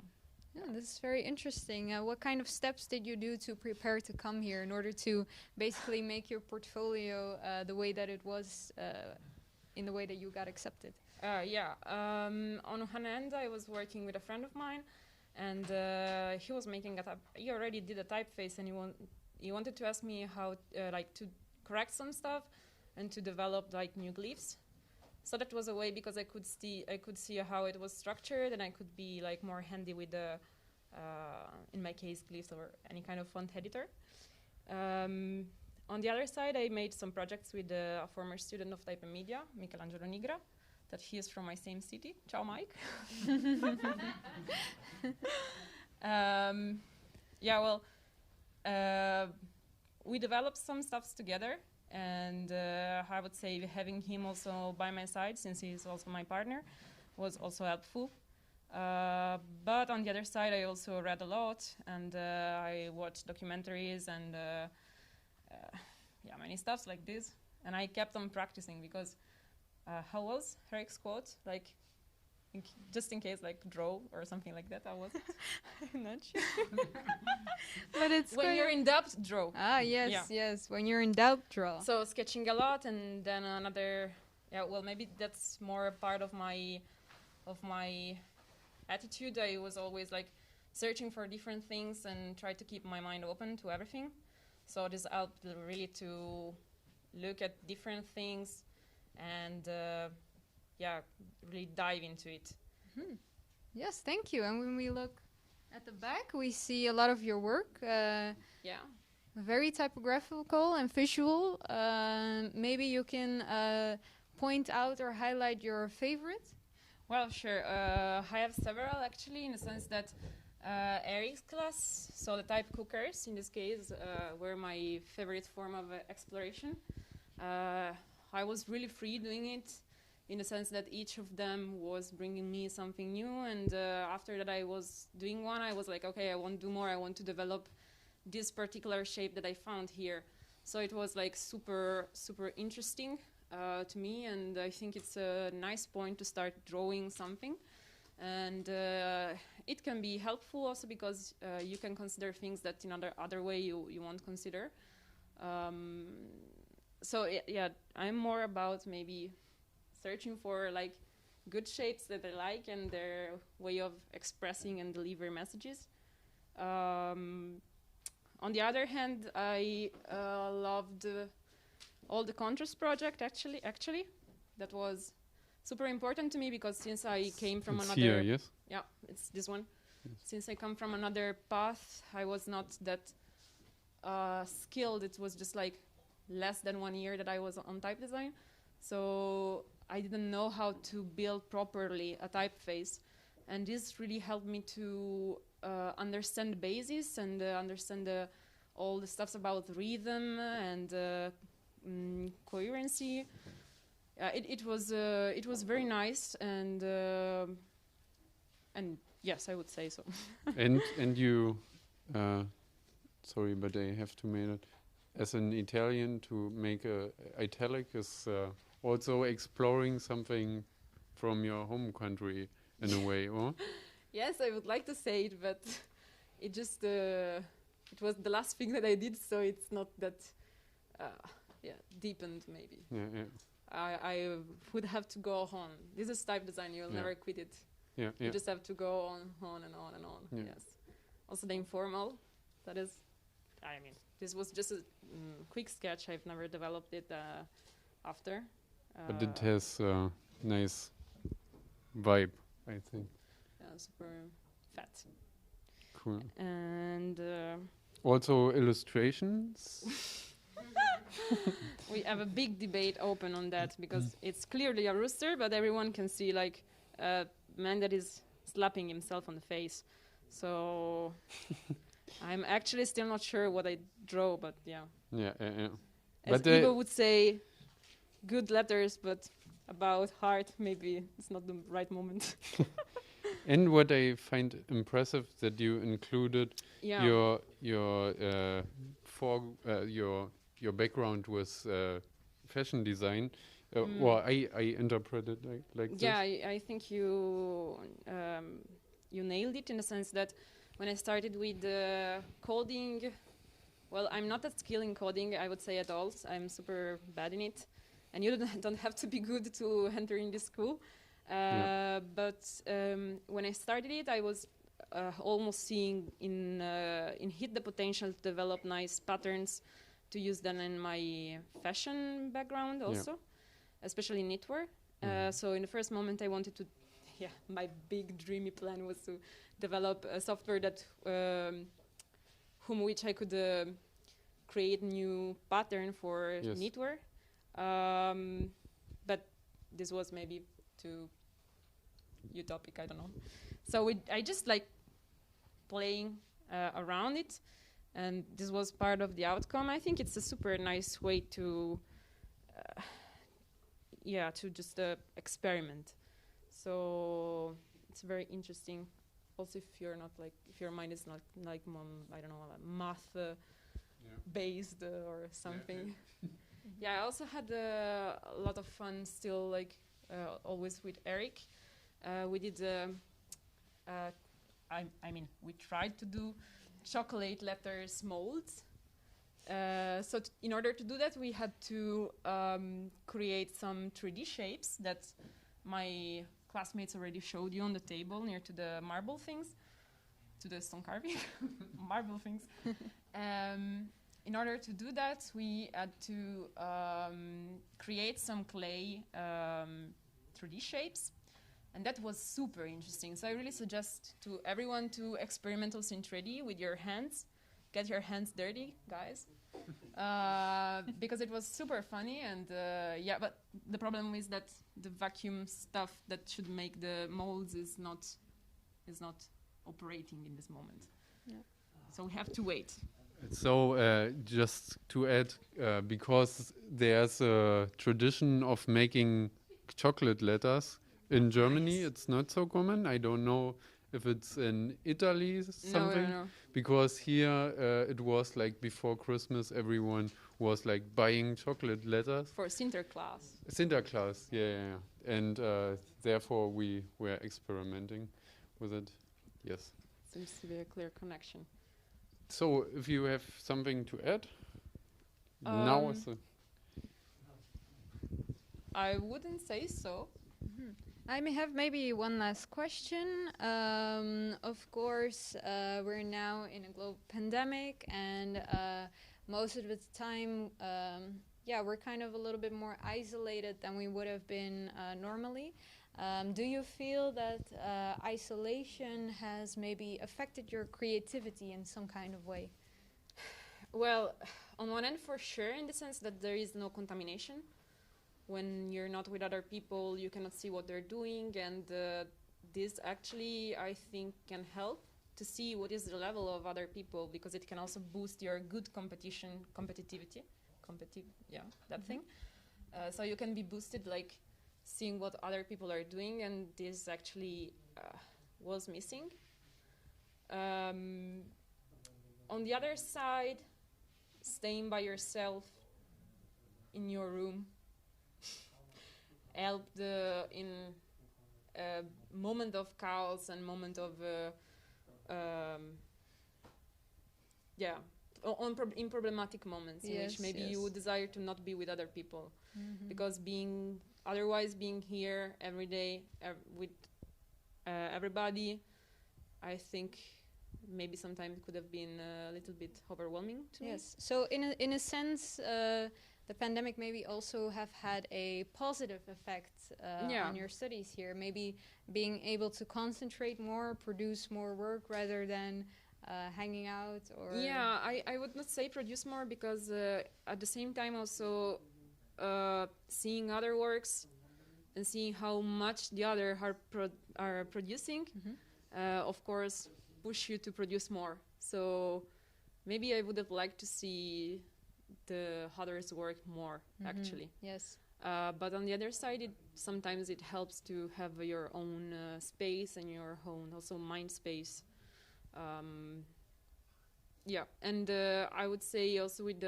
Yeah, this is very interesting. What kind of steps did you do to prepare to come here in order to basically make your portfolio the way that it was, in the way that you got accepted? On one hand, I was working with a friend of mine, and he was making he already did a typeface, and he wanted to ask me how like to correct some stuff and to develop like new glyphs. So that was a way, because I could see how it was structured, and I could be like more handy with the, in my case, glyphs or any kind of font editor. On the other side, I made some projects with a former student of Type and Media, Michelangelo Nigra, that he is from my same city. Ciao, Mike. We developed some stuffs together. And I would say having him also by my side, since he's also my partner, was also helpful. But on the other side, I also read a lot, and I watched documentaries and many stuffs like this. And I kept on practicing, because how was Hague's quote? Like, just in case, like, draw or something like that. I wasn't. I'm not sure. But it's when you're in doubt, draw. Yes. When you're in doubt, draw. So sketching a lot, and then another. Maybe that's more a part of my attitude. I was always like searching for different things and try to keep my mind open to everything. So this helped really to look at different things and really dive into it. Mm-hmm. Yes, thank you. And when we look at the back, we see a lot of your work. Very typographical and visual. Maybe you can point out or highlight your favorite? Well, sure. I have several, actually, in the sense that Eric's class, so the type cookers, in this case, were my favorite form of exploration. I was really free doing it, in the sense that each of them was bringing me something new, and after that I was doing one, I was like, okay, I want to do more, I want to develop this particular shape that I found here. So it was like super, super interesting to me, and I think it's a nice point to start drawing something. And it can be helpful also, because you can consider things that in other way you won't consider. I'm more about maybe searching for like good shapes that I like and their way of expressing and deliver messages. On the other hand, I loved all the contrast project. Actually, that was super important to me, because since I came from it's another, here, yes? Yeah, it's this one. Yes. Since I come from another path, I was not that skilled. It was just like less than 1 year that I was on type design, so I didn't know how to build properly a typeface, and this really helped me to understand the basis and understand all the stuff about rhythm and coherency. It was very nice, and yes, I would say so. and you, sorry, but I have to make it. As an Italian, to make a italic is also exploring something from your home country in a way, or? Yes, I would like to say it, but it just it was the last thing that I did, so it's not that deepened maybe. Yeah. I would have to go on. This is type design; you'll never quit it. You just have to go on and on and on. Yeah. Yes. Also the informal That is, I mean, this was just a quick sketch. I've never developed it after. But it has a nice vibe, I think. Yeah, super fat. Cool. And also illustrations. we have a big debate open on that because it's clearly a rooster, but everyone can see like a man that is slapping himself on the face. So I'm actually still not sure what I draw, but yeah. Yeah. As But Ivo would say, good letters, but about heart, maybe it's not the right moment. And what I find impressive that you included Yeah. your background was fashion design. Well, I interpret it like this. Yeah, I think you nailed it in the sense that when I started with coding, well, I'm not that skilled in coding, I would say at all. I'm super bad in it. And you don't have to be good to enter in this school. But when I started it, I was almost seeing in Hit the potential to develop nice patterns to use them in my fashion background also, especially knitwear. So in the first moment I wanted to, my big dreamy plan was to develop a software that which I could create new pattern for knitwear. But this was maybe too utopic, I don't know. So I just like playing around it, and this was part of the outcome. I think it's a super nice way to just experiment. So it's very interesting. Also, if your mind is not like I don't know, math based or something. Yeah, I also had a lot of fun still, like always with Eric. We did, we tried to do chocolate letters molds. So in order to do that, we had to create some 3D shapes that my classmates already showed you on the table near to the marble things, to the stone carving, marble things. In order to do that, we had to create some clay 3D shapes, and that was super interesting. So I really suggest to everyone to experiment also in 3D with your hands. Get your hands dirty, guys, because it was super funny. And but the problem is that the vacuum stuff that should make the molds is not operating in this moment. Yeah. So we have to wait. So just to add, because there's a tradition of making chocolate letters in Germany, it's not so common. I don't know if it's in Italy something, no. Because here it was like before Christmas, everyone was like buying chocolate letters. For Sinterklaas. Sinterklaas, yeah. And therefore we were experimenting with it, yes. Seems to be a clear connection. So, if you have something to add, now is the... I wouldn't say so. Mm-hmm. I may have maybe one last question. Of course, we're now in a global pandemic, and most of the time, we're kind of a little bit more isolated than we would have been normally. Do you feel that isolation has maybe affected your creativity in some kind of way? Well, on one end, for sure, in the sense that there is no contamination. When you're not with other people, you cannot see what they're doing, and this actually, I think, can help to see what is the level of other people, because it can also boost your good competitivity, thing. So you can be boosted, like, seeing what other people are doing, and this actually was missing. On the other side, staying by yourself in your room helped in a moment of chaos and moment of in problematic moments in which maybe you would desire to not be with other people, because otherwise being here every day with everybody, I think maybe sometimes could have been a little bit overwhelming to me. Yes. So in a sense, the pandemic maybe also have had a positive effect on your studies here. Maybe being able to concentrate more, produce more work rather than hanging out or... Yeah, I would not say produce more because at the same time also seeing other works and seeing how much the other are producing, of course, push you to produce more. So maybe I would have liked to see the others work more, actually. Yes. But on the other side, sometimes it helps to have your own space and your own also mind space. Yeah, and I would say also with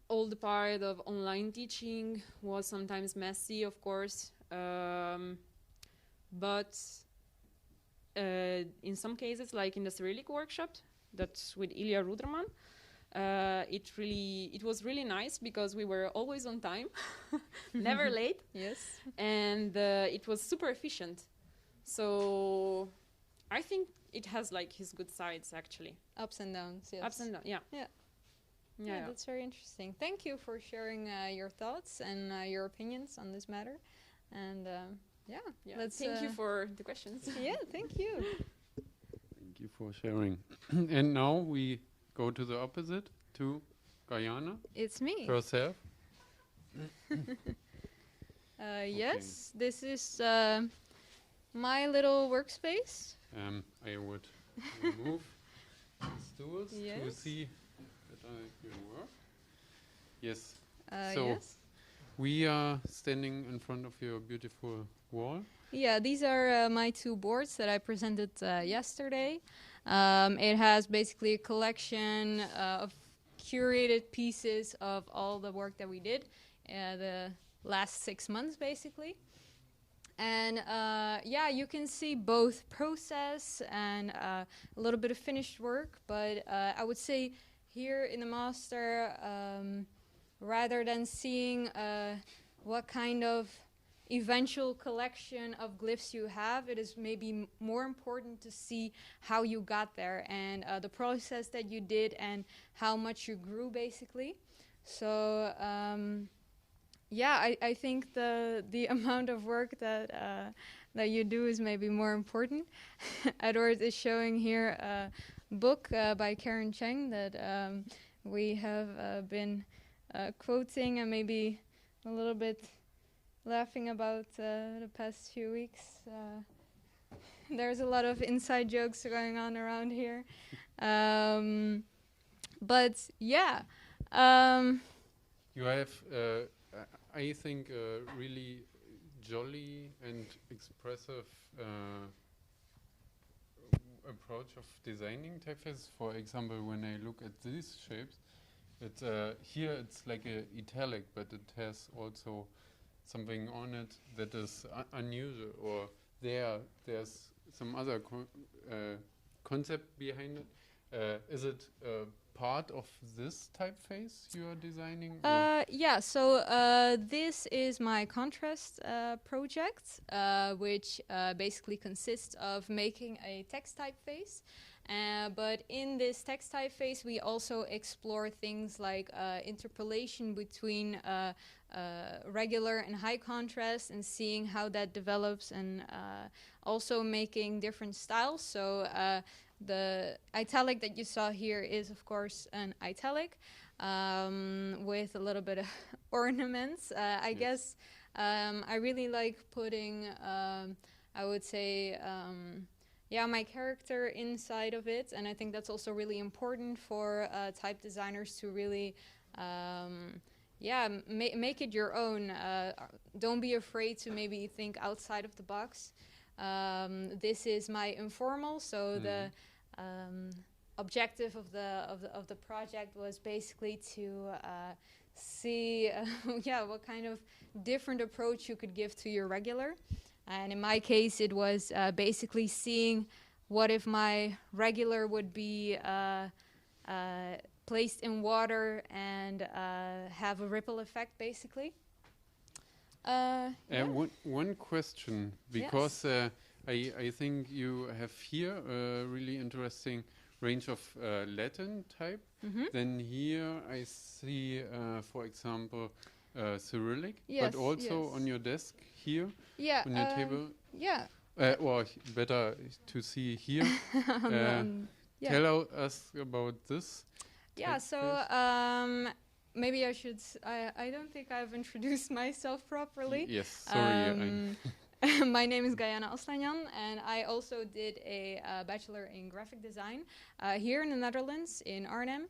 all the part of online teaching was sometimes messy, of course, but in some cases, like in the Cyrillic workshop, that's with Ilya Ruderman, it was really nice because we were always on time, never late. Yes. And it was super efficient. So I think it has like his good sides, actually. Ups and downs, yes. Ups and downs, yeah. Yeah, that's very interesting. Thank you for sharing your thoughts and your opinions on this matter. And let's thank you for the questions. Yeah, thank you. Thank you for sharing. And now we go to the opposite, to Guyana. It's me. Herself. Yes, this is my little workspace. I would remove the stools to Yes. see that I can work. Yes. Yes. We are standing in front of your beautiful wall. Yeah, these are my two boards that I presented yesterday. It has basically a collection of curated pieces of all the work that we did the last 6 months, basically. And you can see both process and a little bit of finished work, but I would say here in the master, rather than seeing what kind of eventual collection of glyphs you have, it is maybe more important to see how you got there and the process that you did and how much you grew, basically. So I think the amount of work that you do is maybe more important. Edward is showing here a book by Karen Cheng that we have been quoting and maybe a little bit laughing about the past few weeks. There's a lot of inside jokes going on around here. But yeah. You have, I think, a really jolly and expressive approach of designing typefaces. For example, when I look at these shapes, here it's like a italic, but it has also something on it that is unusual, or there's some other concept behind it. Is it part of this typeface you are designing? Yeah, so this is my contrast project, which basically consists of making a text typeface. But in this text typeface, we also explore things like interpolation between regular and high contrast and seeing how that develops, and also making different styles. So the italic that you saw here is, of course, an italic with a little bit of ornaments. I guess I really like putting, I would say, my character inside of it, and I think that's also really important for type designers to really make it your own. Don't be afraid to maybe think outside of the box. This is my informal, so the objective of the project was basically to see what kind of different approach you could give to your regular. And in my case, it was basically seeing what if my regular would be placed in water and have a ripple effect, basically. One question, because I think you have here a really interesting range of Latin type. Then here I see, for example, Cyrillic, Yes, but also yes. on your desk here, Yeah, on your table. yeah. Or better to see here. Yeah. Tell us about this. Yeah, so maybe I should. I don't think I've introduced myself properly. Yes, sorry. My name is Gayana Aslanyan, and I also did a bachelor in graphic design here in the Netherlands, in Arnhem.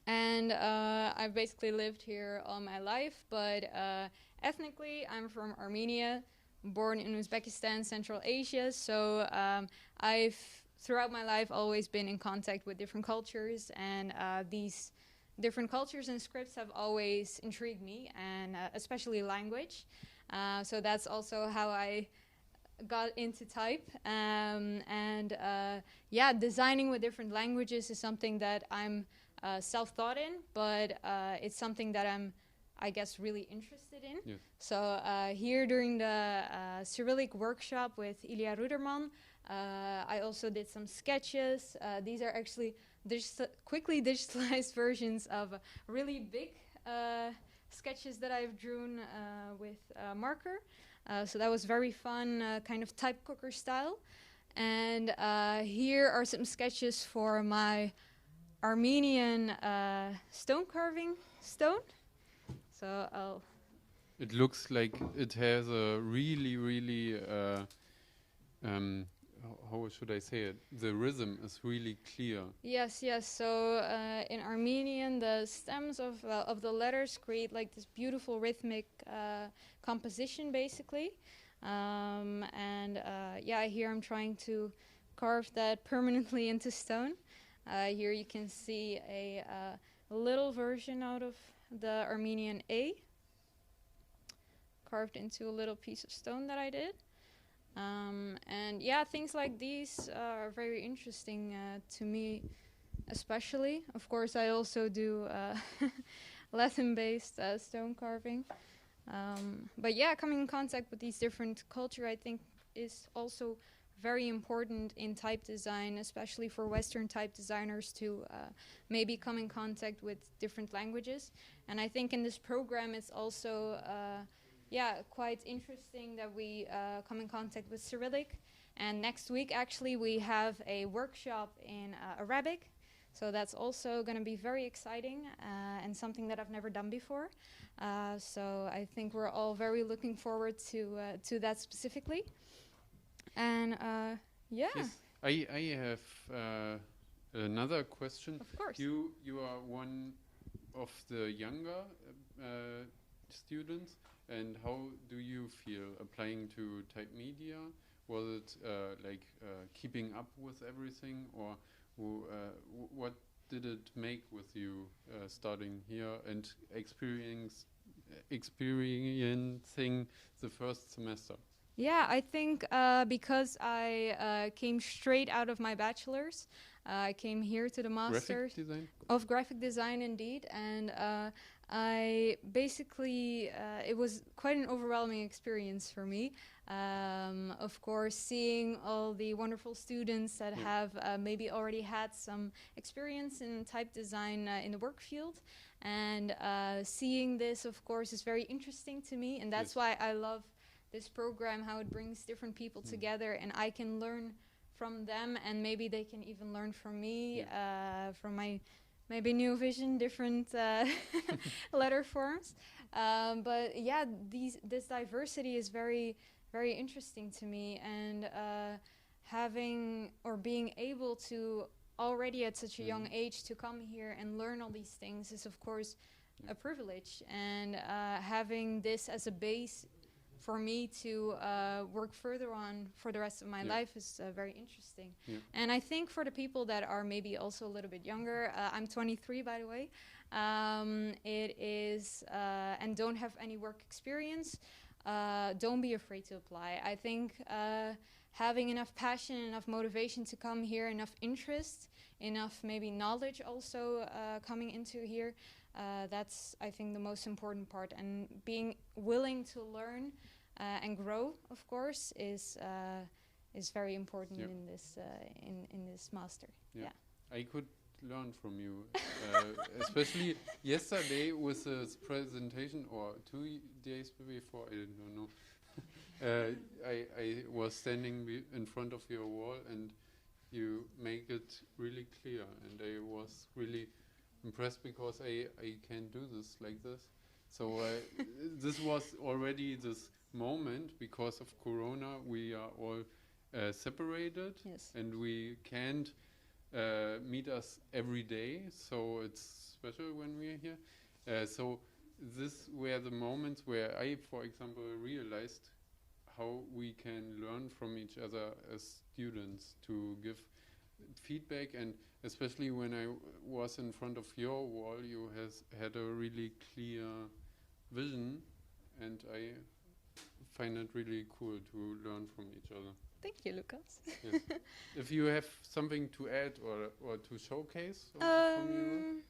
And I've basically lived here all my life, but ethnically, I'm from Armenia, born in Uzbekistan, Central Asia. So I've, throughout my life, always been in contact with different cultures, and these different cultures and scripts have always intrigued me, and especially language. So that's also how I got into type. Yeah, designing with different languages is something that I'm self-taught in, but it's something that I'm, I guess, really interested in. Yes. So here during the Cyrillic workshop with Ilya Ruderman, I also did some sketches. These are actually quickly digitalized versions of really big sketches that I've drawn with marker. So that was very fun, kind of type cooker style. And here are some sketches for my Armenian stone carving stone. So I'll... It looks like it has a really, how should I say it? The rhythm is really clear. Yes, yes. So in Armenian, the stems of the letters create like this beautiful rhythmic composition, basically. Yeah, here I'm trying to carve that permanently into stone. Here you can see a little version out of the Armenian A, carved into a little piece of stone that I did. And yeah, things like these are very interesting to me, especially. Of course, I also do Latin-based stone carving. But yeah, coming in contact with these different cultures, I think, is also very important in type design, especially for Western type designers to maybe come in contact with different languages. And I think in this program it's also yeah, quite interesting that we come in contact with Cyrillic. And next week actually we have a workshop in Arabic. So that's also going to be very exciting and something that I've never done before. So I think we're all very looking forward to that specifically. And yeah. Yes. I have another question. Of course. You are one of the younger students, and how do you feel applying to type media? Was it like keeping up with everything, or what did it make with you starting here and experiencing the first semester? Yeah, I think because I came straight out of my bachelor's, I came here to the master's of graphic design, indeed, and I basically it was quite an overwhelming experience for me. Of course, seeing all the wonderful students that have maybe already had some experience in type design in the work field, and seeing this, of course, is very interesting to me, and that's why I love this program, how it brings different people together, and I can learn from them, and maybe they can even learn from me, from my maybe new vision, different letter forms. But yeah, this diversity is very, very interesting to me, and having or being able to already at such a young age to come here and learn all these things is of course a privilege, and having this as a base for me to work further on for the rest of my life is very interesting. And I think for the people that are maybe also a little bit younger, I'm 23 by the way, it is, and don't have any work experience, don't be afraid to apply. I think having enough passion, enough motivation to come here, enough interest, enough maybe knowledge also coming into here, that's I think the most important part, and being willing to learn and grow, of course, is is very important Yep. in this in this master. Yeah. I could learn from you, especially yesterday with this presentation, or 2 days before, I don't know. I was standing in front of your wall, and you make it really clear, and I was really impressed because I can do this like this. So this was already this moment. Because of Corona, we are all separated, Yes. and we can't meet us every day, so it's special when we're here. So this were the moments where I, for example, realized how we can learn from each other as students, to give feedback, and especially when I was in front of your wall, you had a really clear vision, and I find it really cool to learn from each other. Thank you, Lucas. Yes. If you have something to add or to showcase from you?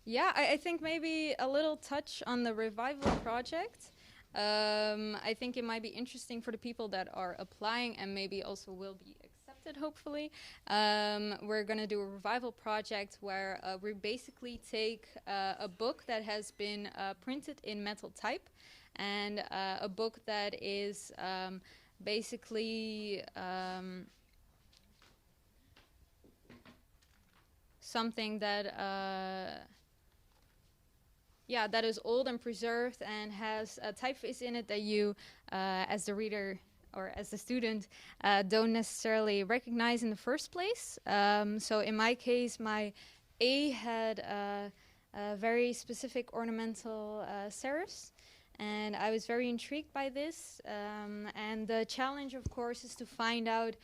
Yeah, I think maybe a little touch on the revival project. I think it might be interesting for the people that are applying and maybe also will be accepted, hopefully. We're going to do a revival project where we basically take a book that has been printed in metal type, and a book that is basically something that that is old and preserved and has a typeface in it that you, as the reader or as the student, don't necessarily recognize in the first place. So in my case, my A had a very specific ornamental serifs, and I was very intrigued by this. And the challenge, of course, is to find out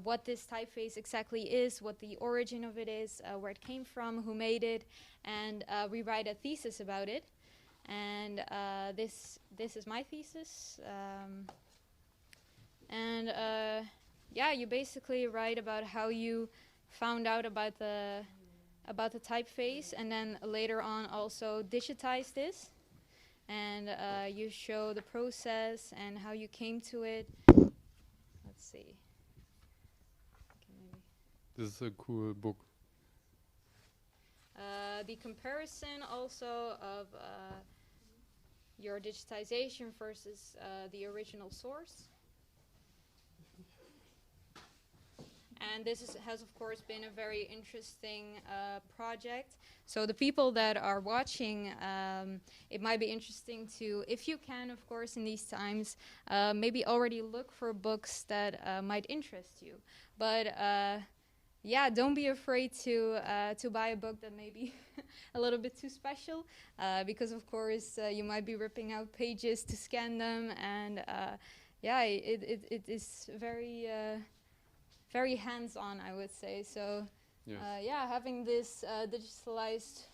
what this typeface exactly is, what the origin of it is, where it came from, who made it, and we write a thesis about it. And this is my thesis. You basically write about how you found out about the typeface, and then later on also digitize this, and you show the process and how you came to it. Let's see. This is a cool book. The comparison also of your digitization versus the original source. And this has, of course, been a very interesting project. So the people that are watching, it might be interesting to, if you can, of course, in these times, maybe already look for books that might interest you. But don't be afraid to buy a book that may be a little bit too special, because, of course, you might be ripping out pages to scan them, and it is very very hands-on, I would say. So, yes. Having this digitalized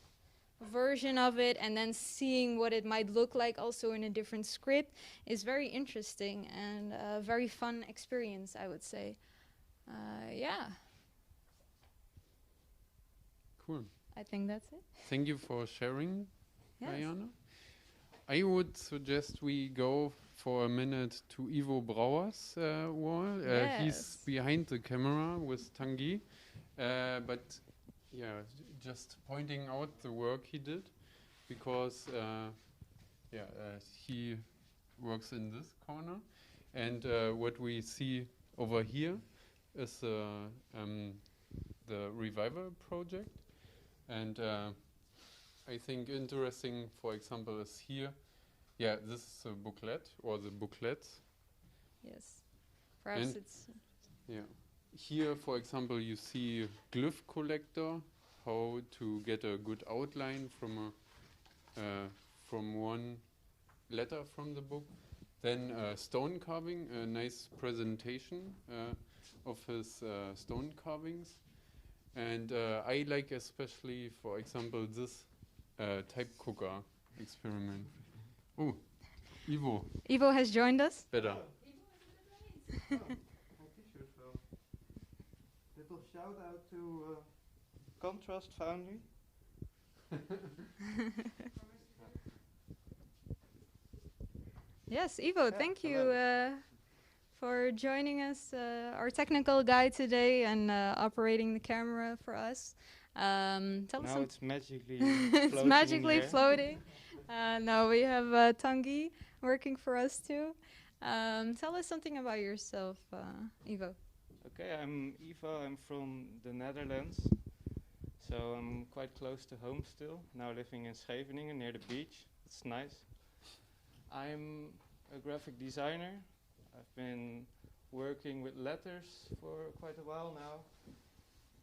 version of it and then seeing what it might look like also in a different script is very interesting and a very fun experience, I would say. Cool. I think that's it. Thank you for sharing, Yes. Mariana. I would suggest we go for a minute to Ivo Brauer's wall. He's behind the camera with Tanguy. Just pointing out the work he did, because he works in this corner. And what we see over here is the Revival project. And I think interesting, for example, is here. Yeah, this is a booklet, or the booklets. Yes. Perhaps and it's... Here, for example, you see glyph collector, how to get a good outline from one letter from the book. Then stone carving, a nice presentation of his stone carvings. And I like especially, for example, this type cooker experiment. Oh, Ivo. Ivo has joined us. Better. Little shout out to Contrast Foundry. Yes, Ivo, thank you for joining us, our technical guy today, and operating the camera for us. Tell us Now it's magically it's floating magically in the air. floating. Now we have Tanguy working for us too. Tell us something about yourself, Ivo. Okay, I'm Ivo. I'm from the Netherlands. So I'm quite close to home still. Now living in Scheveningen near the beach. It's nice. I'm a graphic designer. I've been working with letters for quite a while now.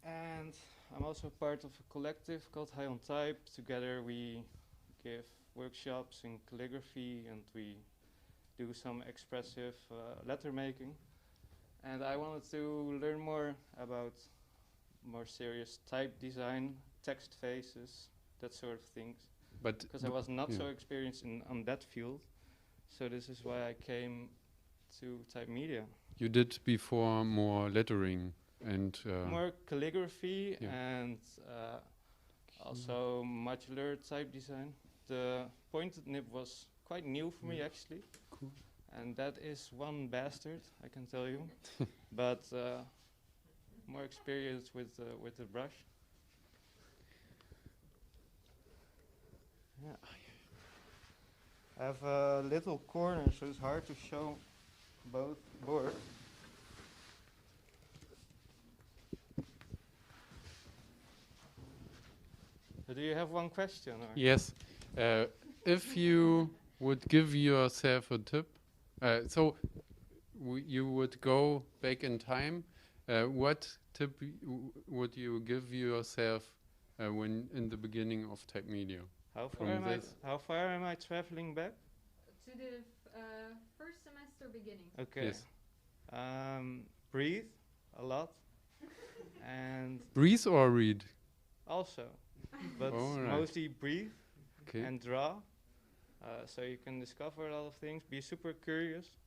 And I'm also part of a collective called High on Type. Together we give workshops in calligraphy and we do some expressive letter making. And I wanted to learn more about more serious type design, text faces, that sort of things. Because I was not so experienced on that field. So this is why I came to type media. You did before more lettering and more calligraphy and also modular type design. The pointed nib was quite new for me actually. Cool. And that is one bastard, I can tell you. But more experience with the brush. Yeah. I have a little corner, so it's hard to show both boards. So do you have one question? Or? Yes. If you would give yourself a tip, so you would go back in time, what tip would you give yourself when in the beginning of Type Media? How far am I traveling back? To the first semester beginning. Okay. Yes. Breathe a lot. And breathe or read? Also. But mostly breathe and draw. So you can discover a lot of things. Be super curious.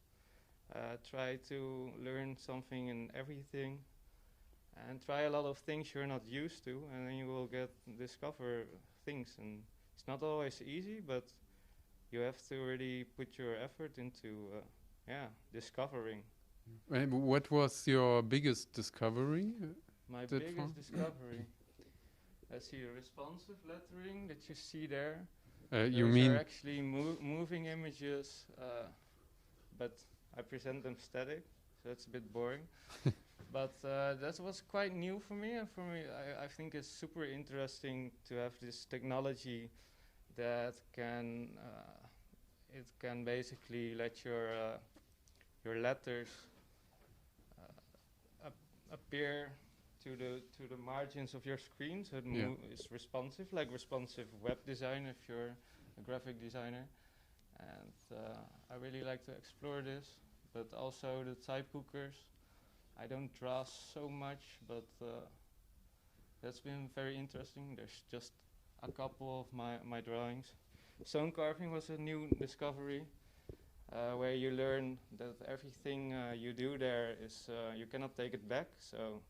Try to learn something in everything. And try a lot of things you're not used to. And then you will discover things. And it's not always easy, but you have to really put your effort into discovering. What was your biggest discovery? My biggest discovery. I see responsive lettering that you see there. You Those mean are actually moving images, but I present them static, so it's a bit boring. But that was quite new for me, and for me, I think it's super interesting to have this technology that can basically let your letters appear to the margins of your screen, so it is responsive, like responsive web design if you're a graphic designer. And I really like to explore this, but also the type hookers. I don't draw so much, but that's been very interesting. There's just a couple of my drawings. Stone carving was a new discovery, where you learn that everything you do there is, you cannot take it back, so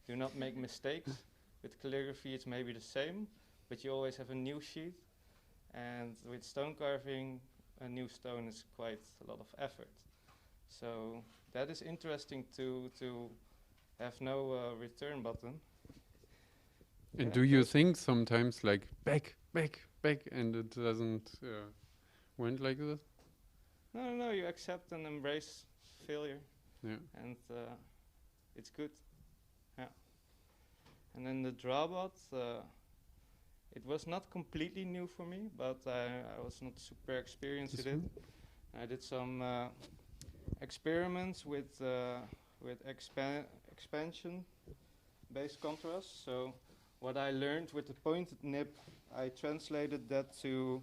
do not make mistakes. With calligraphy it's maybe the same, but you always have a new sheet. And with stone carving, a new stone is quite a lot of effort. So that is interesting to have no return button. And do you think sometimes like back, and it doesn't went like this? No, you accept and embrace failure. Yeah. And it's good. Yeah. And then the drawbot, it was not completely new for me, but I was not super experienced with it. I did some experiments with expansion-based contrast. So what I learned with the pointed nib, I translated that to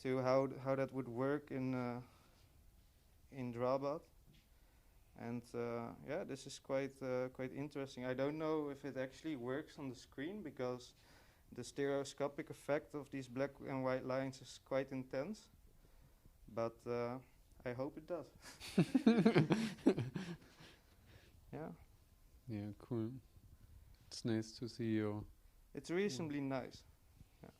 how that would work in drawbot. And this is quite interesting. I don't know if it actually works on the screen because the stereoscopic effect of these black and white lines is quite intense. But I hope it does. Yeah. Yeah, cool. It's nice to see you. It's reasonably nice. Yeah.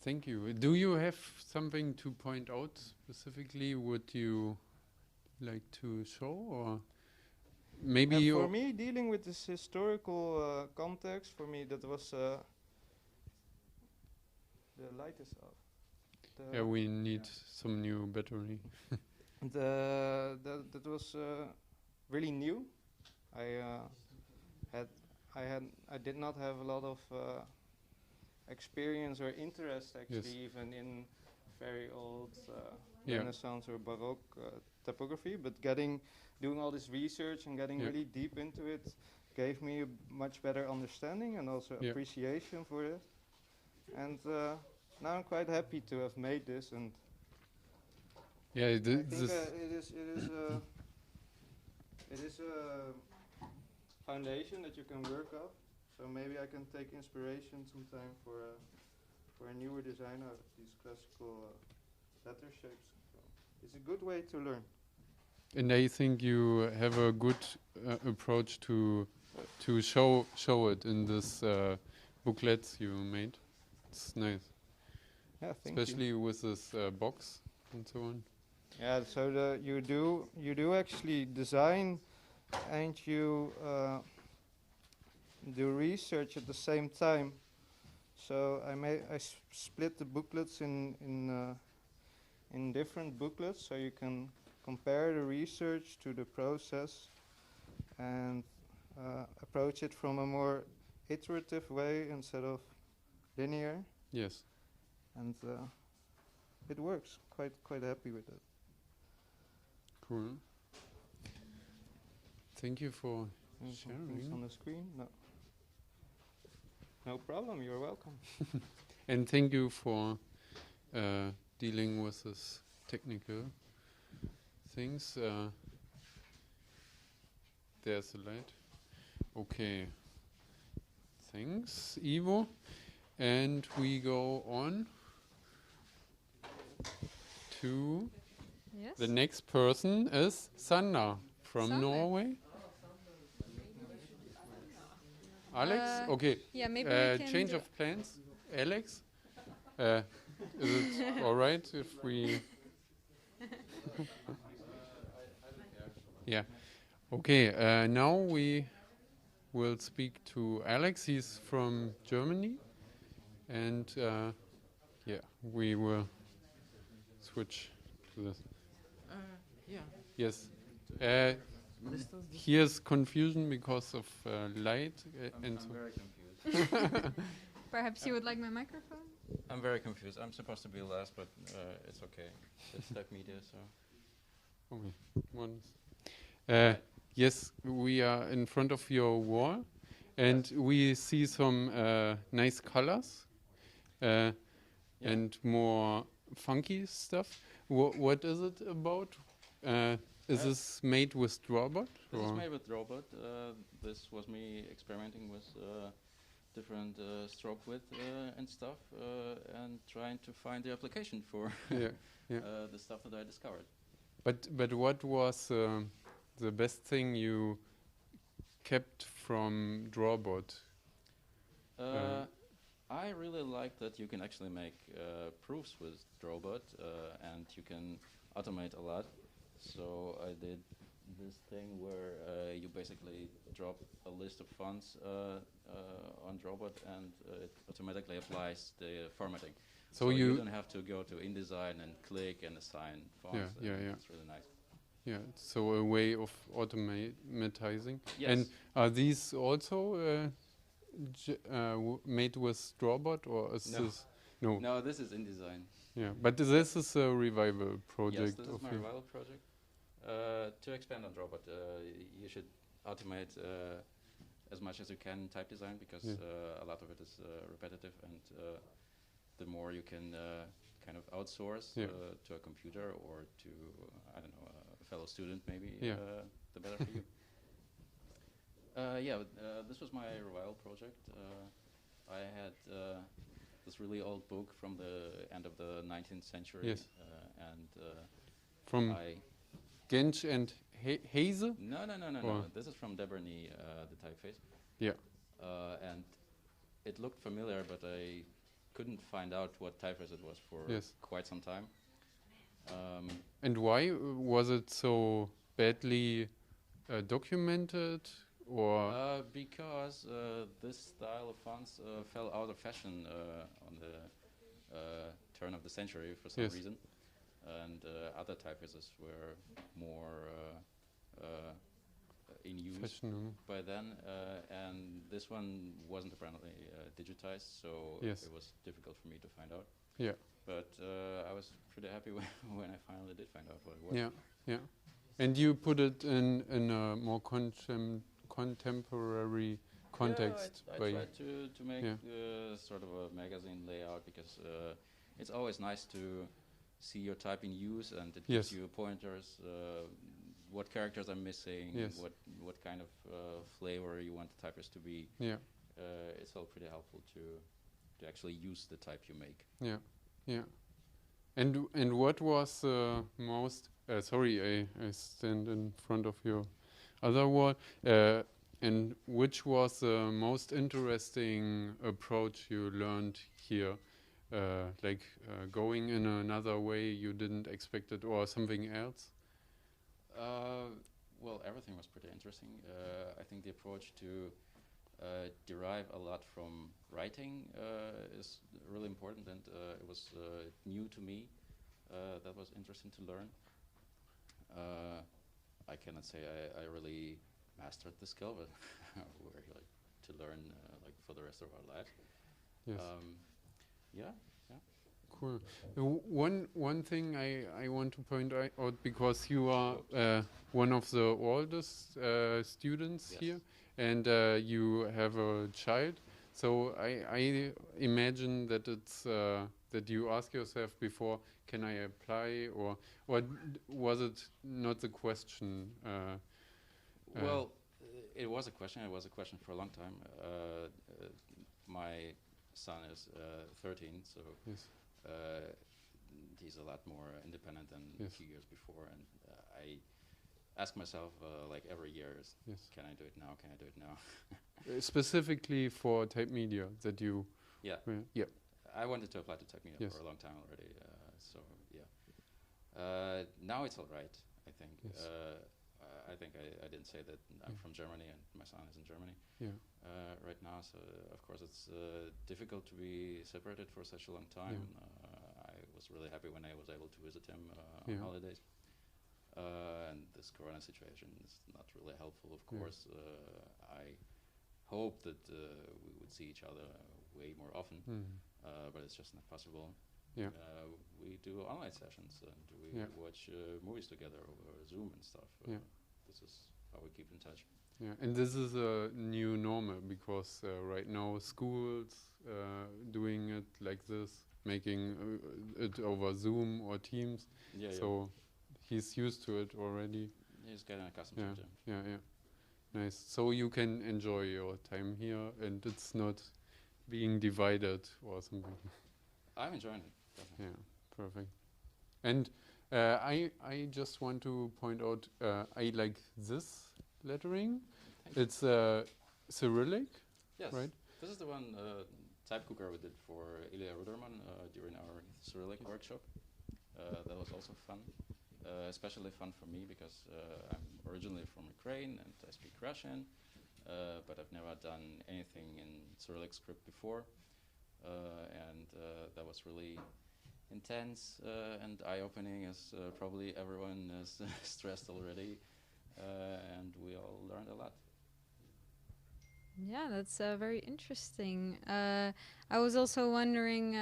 Thank you. Do you have something to point out specifically? Would you like to show, or maybe you? For me, dealing with this historical context, for me that was the light is off. Yeah, we need some new battery. That was really new. I did not have a lot of experience or interest actually, even in very old Renaissance or Baroque typography. But doing all this research and getting really deep into it gave me a much better understanding and also appreciation for it. And now I'm quite happy to have made this, and I think it is a foundation that you can work off. So maybe I can take inspiration sometime for a newer design out of these classical letter shapes. So it's a good way to learn. And I think you have a good approach to show it in this booklets you made. It's nice. Yeah, especially with this box and so on. Yeah, so you do actually design, and you do research at the same time. So I split the booklets in different booklets, so you can compare the research to the process and approach it from a more iterative way instead of linear. Yes. And it works. Quite happy with it. Cool. Thank you for sharing. Things on the screen? No. No problem. You're welcome. And thank you for dealing with this technical things. There's a light. Okay. Thanks, Ivo. And we go on to the next person is Sander from Norway. Alex? Okay. Yeah, maybe we can change of plans. Alex? Is it all right if we... Yeah. Okay, now we will speak to Alex. He's from Germany. And yeah, we will switch to this. Yeah. Yes. Here's confusion because of light and so. I'm very confused. Perhaps you would like my microphone? I'm very confused. I'm supposed to be last, but it's okay. It's type media, so. Okay. Once. Yes, we are in front of your wall, and we see some nice colors and more funky stuff. What is it about? Is this made with Drawbot? This is made with Drawbot. This was me experimenting with different stroke width and stuff, and trying to find the application for the stuff that I discovered. But what was the best thing you kept from Drawbot? I really like that you can actually make proofs with Drawbot, and you can automate a lot. So I did this thing where you basically drop a list of fonts on Drawbot, and it automatically applies the formatting. So you don't have to go to InDesign and click and assign fonts. Yeah. It's really nice. Yeah, so a way of automatizing. Yes. And are these also made with Drawbot, or is this? No. No, this is InDesign. Yeah, but this is a revival project. Yes, this is my revival project. To expand on Drawbot, you should automate as much as you can type design, because a lot of it is repetitive, and the more you can kind of outsource to a computer or to, I don't know, a fellow student maybe, the better for you. This was my revival project. I had this really old book from the end of the 19th century. Yes. And from Gensch and Haze? No. This is from Deberny, the typeface. Yeah. And it looked familiar, but I couldn't find out what typeface it was for quite some time. And why was it so badly documented, or? Because this style of fonts fell out of fashion on the turn of the century for some reason, and other typefaces were more in use by then, and this one wasn't apparently digitized, so it was difficult for me to find out. Yeah. But I was pretty happy when I finally did find out what it was. Yeah, yeah. And you put it in a more contemporary context. Yeah, I tried to make sort of a magazine layout, because it's always nice to see your type in use, and it gives you pointers, what characters are missing, what kind of flavor you want the typers to be. Yeah. It's all pretty helpful to actually use the type you make. Yeah, yeah. And what was the most? Sorry, I stand in front of your other wall. And which was the most interesting approach you learned here? Going in another way you didn't expect it, or something else? Well, everything was pretty interesting. I think the approach to derive a lot from writing is really important, and it was new to me. That was interesting to learn. I cannot say I really mastered the skill, but we're here to learn for the rest of our life. Yes. Yeah. Cool. One thing I want to point out, because you are one of the oldest students here, and you have a child, so I imagine that it's that you ask yourself before, can I apply, or was it not the question? Well, it was a question. It was a question for a long time. My son is 13, so he's a lot more independent than a few years before, and I ask myself every year, can I do it now? Can I do it now? Specifically for type media that you. Yeah. Yeah. I wanted to apply to type media for a long time already. So yeah. Now it's all right, I think. Yes. I think I didn't say that I'm from Germany and my son is in Germany right now. So of course it's difficult to be separated for such a long time. I was really happy when I was able to visit him on holidays. And this Corona situation is not really helpful, of course. I hope that we would see each other way more often, but it's just not possible. Yeah. We do online sessions and we watch movies together over Zoom and stuff. This is how we keep in touch. Yeah, and this is a new normal, because right now schools doing it like this, making it over Zoom or Teams. So he's used to it already. He's getting accustomed to it. Yeah. Nice. So you can enjoy your time here, and it's not being divided or something. I'm enjoying it. Definitely. Yeah, perfect. And I just want to point out, I like this lettering. It's Cyrillic, right? This is the one type cooker we did for Ilya Ruderman during our Cyrillic workshop. That was also fun, especially fun for me because I'm originally from Ukraine and I speak Russian, but I've never done anything in Cyrillic script before, and that was really intense and eye-opening, as probably everyone is stressed already, and we all learned a lot. Yeah, that's very interesting. I was also wondering,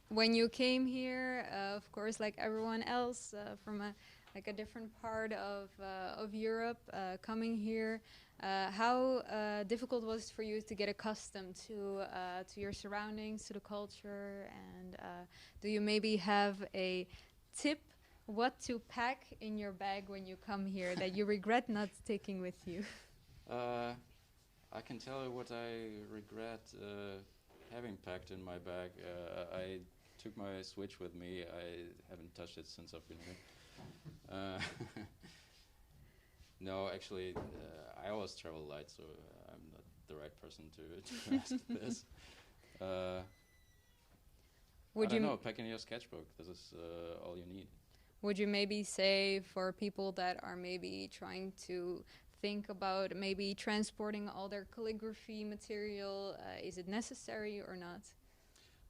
when you came here, of course, like everyone else from a different part of Europe, coming here, how difficult was it for you to get accustomed to your surroundings, to the culture, and do you maybe have a tip what to pack in your bag when you come here that you regret not taking with you? I can tell you what I regret having packed in my bag. I took my Switch with me. I haven't touched it since I've been here. No, actually, I always travel light, so I'm not the right person to ask this. Would I you don't know, pack in your sketchbook. This is all you need. Would you maybe say for people that are maybe trying to think about maybe transporting all their calligraphy material, is it necessary or not?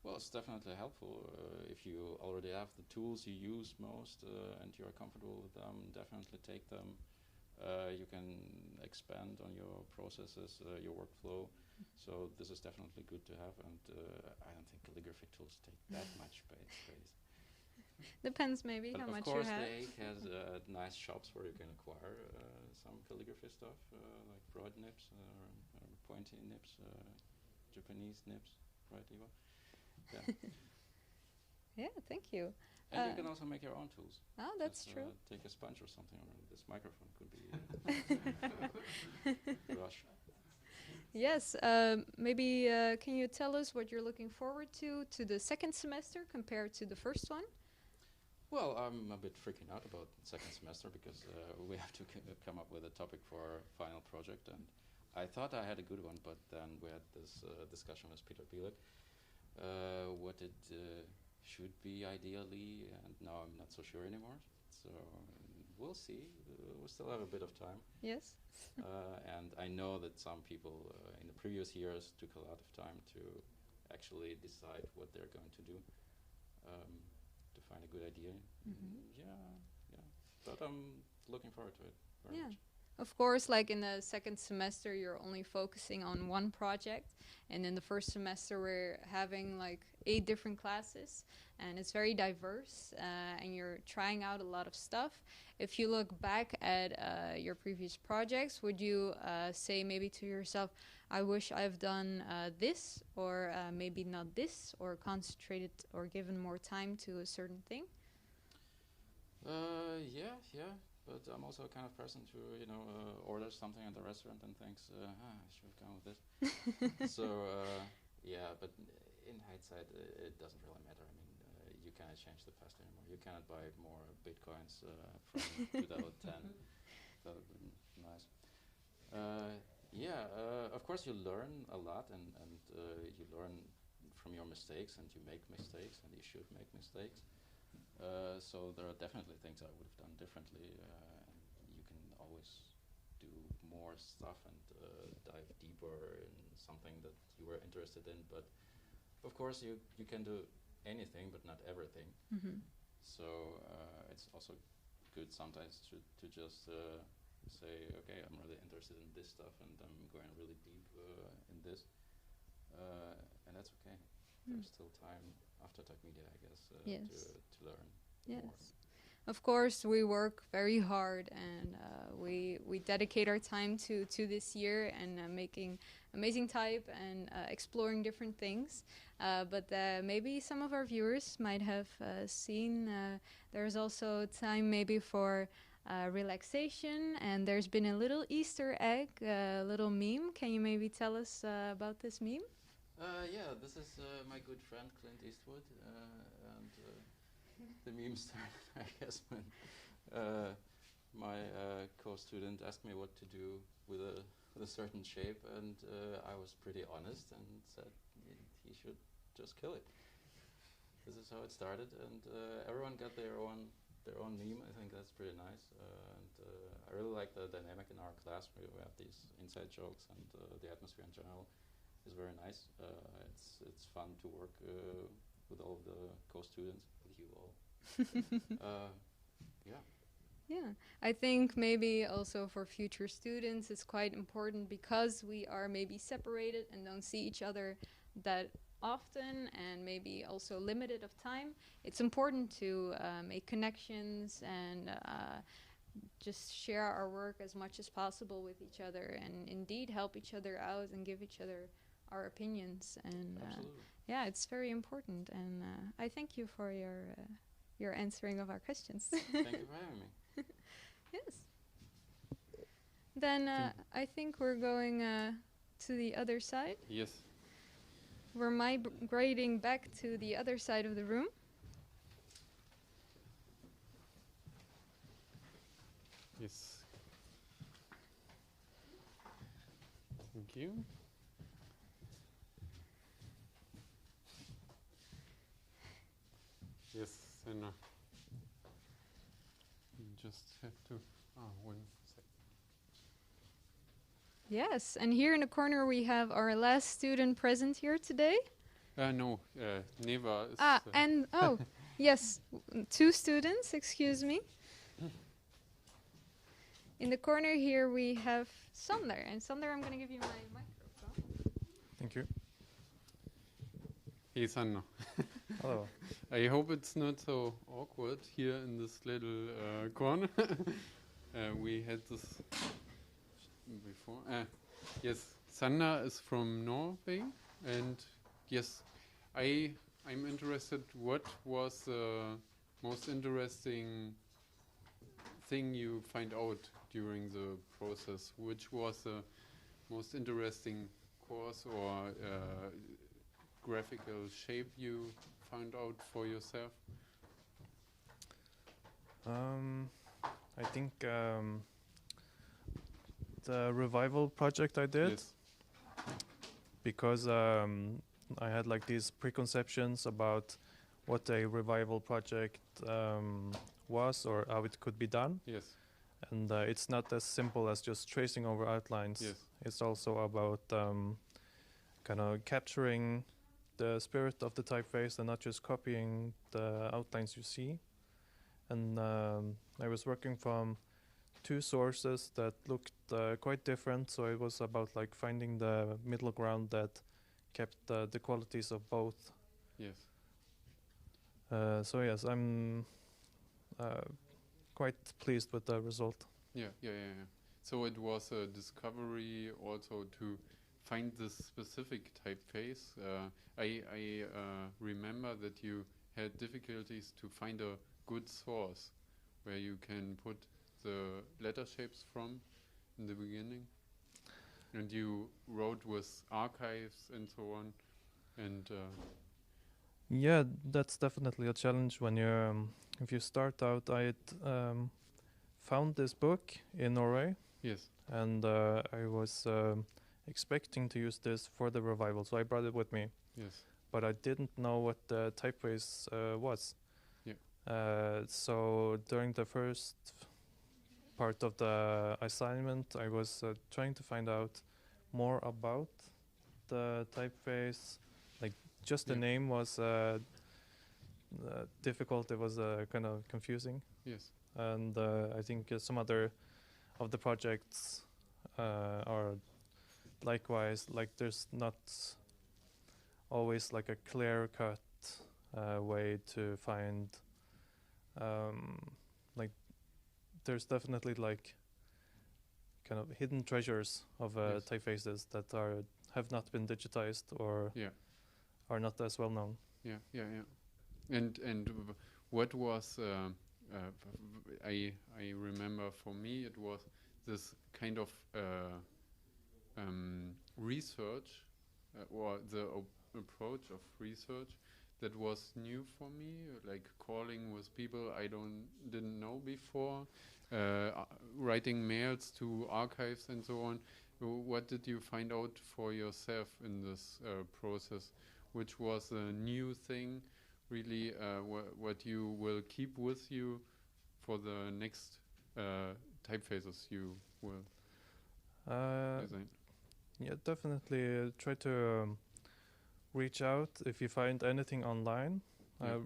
Well, it's definitely helpful. If you already have the tools you use most and you're comfortable with them, definitely take them. You can expand on your processes, your workflow. So this is definitely good to have, and I don't think calligraphy tools take that much space. Depends maybe But how of much course, you have. the Hague has nice shops where you can acquire some calligraphy stuff, like broad nibs or pointy nibs, Japanese nibs, right, Eva? Yeah. Yeah, thank you. And you can also make your own tools. Oh, that's Just, true. Take a sponge or something, or this microphone could be brush. Yes, maybe can you tell us what you're looking forward to the second semester compared to the first one? Well, I'm a bit freaking out about the second semester because we have to come up with a topic for our final project, and I thought I had a good one, but then we had this discussion with Peter Bielek, what it should be ideally, and now I'm not so sure anymore. So we'll see. We still have a bit of time. Yes. And I know that some people in the previous years took a lot of time to actually decide what they're going to do, to find a good idea. Yeah. But I'm looking forward to it very much. Of course, like in the second semester, you're only focusing on one project. And in the first semester, we're having like 8 different classes. And it's very diverse. And you're trying out a lot of stuff. If you look back at your previous projects, would you say maybe to yourself, I wish I've done this, or maybe not this, or concentrated or given more time to a certain thing? Yeah. But I'm also a kind of person to, order something at the restaurant and thinks, I should have gone with this. So, yeah, but in hindsight, it doesn't really matter. I mean, you cannot change the past anymore. You cannot buy more bitcoins from 2010. That would be nice. Of course you learn a lot, and you learn from your mistakes, and you make mistakes, and you should make mistakes. So there are definitely things I would have done differently. And you can always do more stuff and dive deeper in something that you were interested in. But of course, you can do anything, but not everything. So it's also good sometimes to just say, okay, I'm really interested in this stuff, and I'm going really deep in this, and that's okay. There's still time after Tech Media, I guess, to learn more. Of course, we work very hard, and we dedicate our time to this year and making amazing type and exploring different things. But maybe some of our viewers might have seen there's also time maybe for relaxation, and there's been a little Easter egg, a little meme. Can you maybe tell us about this meme? Yeah, this is my good friend Clint Eastwood, and the meme started, I guess, when my co-student asked me what to do with a certain shape, and I was pretty honest and said he should just kill it. This is how it started, and everyone got their own meme. I think that's pretty nice, and I really like the dynamic in our class. We have these inside jokes, and the atmosphere in general is very nice. It's fun to work with all of the co-students, with you all. Yeah, I think maybe also for future students it's quite important, because we are maybe separated and don't see each other that often, and maybe also limited of time. It's important to make connections and just share our work as much as possible with each other, and indeed help each other out and give each other our opinions. And yeah, it's very important, and I thank you for your answering of our questions. Thank you for having me. Yes. Then I think we're going to the other side. Yes. We're migrating back to the other side of the room. Yes. Thank you. You just have to. Oh, 1 sec. Yes, and here in the corner we have our last student present here today. No, Neva is. And oh, yes, 2 students, excuse me. In the corner here we have Sander, and Sander, I'm going to give you my microphone. Thank you. Hey, Sander. Hello. I hope it's not so awkward here in this little corner. We had this before. Yes, Sander is from Norway, and yes, I'm interested. What was the most interesting thing you find out during the process? Which was the most interesting course or graphical shape you found out for yourself? I think the revival project I did, Yes. because I had like these preconceptions about what a revival project was or how it could be done. Yes. And it's not as simple as just tracing over outlines. Yes. It's also about kind of capturing the spirit of the typeface and not just copying the outlines you see. And I was working from 2 sources that looked quite different, so it was about like finding the middle ground that kept the qualities of both. Yes. So yes, I'm quite pleased with the result. Yeah. So it was a discovery also to find this specific typeface. I remember that you had difficulties to find a good source where you can put the letter shapes from in the beginning. And you wrote with archives and so on. And Yeah, that's definitely a challenge when you if you start out. I had found this book in Norway. Yes. And I was expecting to use this for the revival, so I brought it with me. Yes. But I didn't know what the typeface was. Yeah. So during the first part of the assignment, I was trying to find out more about the typeface. Like just the name was difficult. It was kind of confusing. Yes. And I think some other of the projects are likewise, like there's not always like a clear-cut way to find like there's definitely like kind of hidden treasures of Yes. typefaces that have not been digitized or are not as well known. Yeah. And what was I remember for me it was this kind of research or the approach of research that was new for me, like calling with people I didn't know before, writing mails to archives and so on. What did you find out for yourself in this process? Which was a new thing, really, what you will keep with you for the next typefaces you will design? Yeah, definitely try to reach out if you find anything online.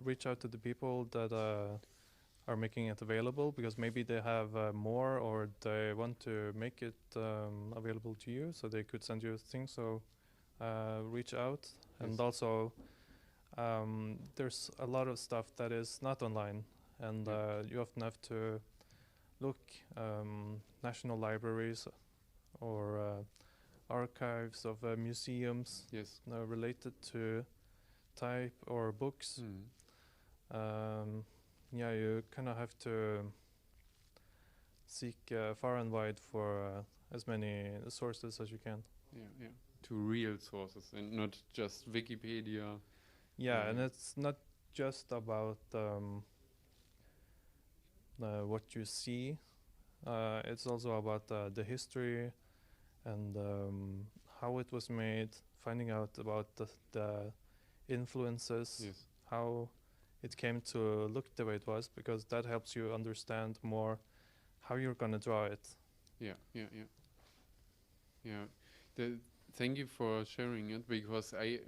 Reach out to the people that are making it available, because maybe they have more or they want to make it available to you, so they could send you things. So reach out. And also there's a lot of stuff that is not online, and you often have to look national libraries or archives of museums related to type or books. Yeah, you kind of have to seek far and wide for as many sources as you can. Yeah. To real sources and not just Wikipedia. Yeah, and it's not just about what you see. It's also about the history and how it was made, finding out about the influences, how it came to look the way it was, because that helps you understand more how you're going to draw it. Yeah. Thank you for sharing it, because I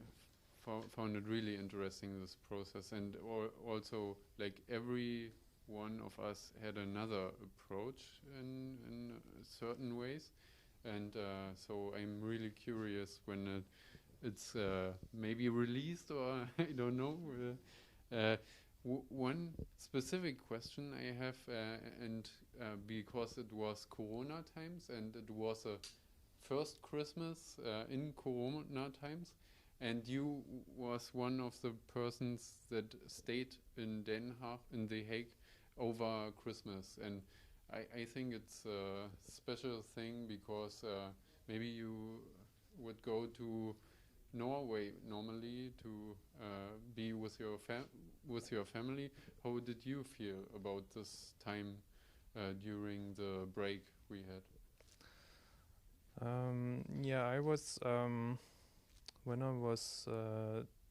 found it really interesting, this process, and also like every one of us had another approach in certain ways, and so I'm really curious when it's maybe released, or I don't know. One specific question I have, and because it was Corona times, and it was a first Christmas in Corona times, and you was one of the persons that stayed in Den Haag, in The Hague, over Christmas, and I think it's a special thing, because maybe you would go to Norway normally to be with your family. How did you feel about this time during the break we had? Yeah, I was when I was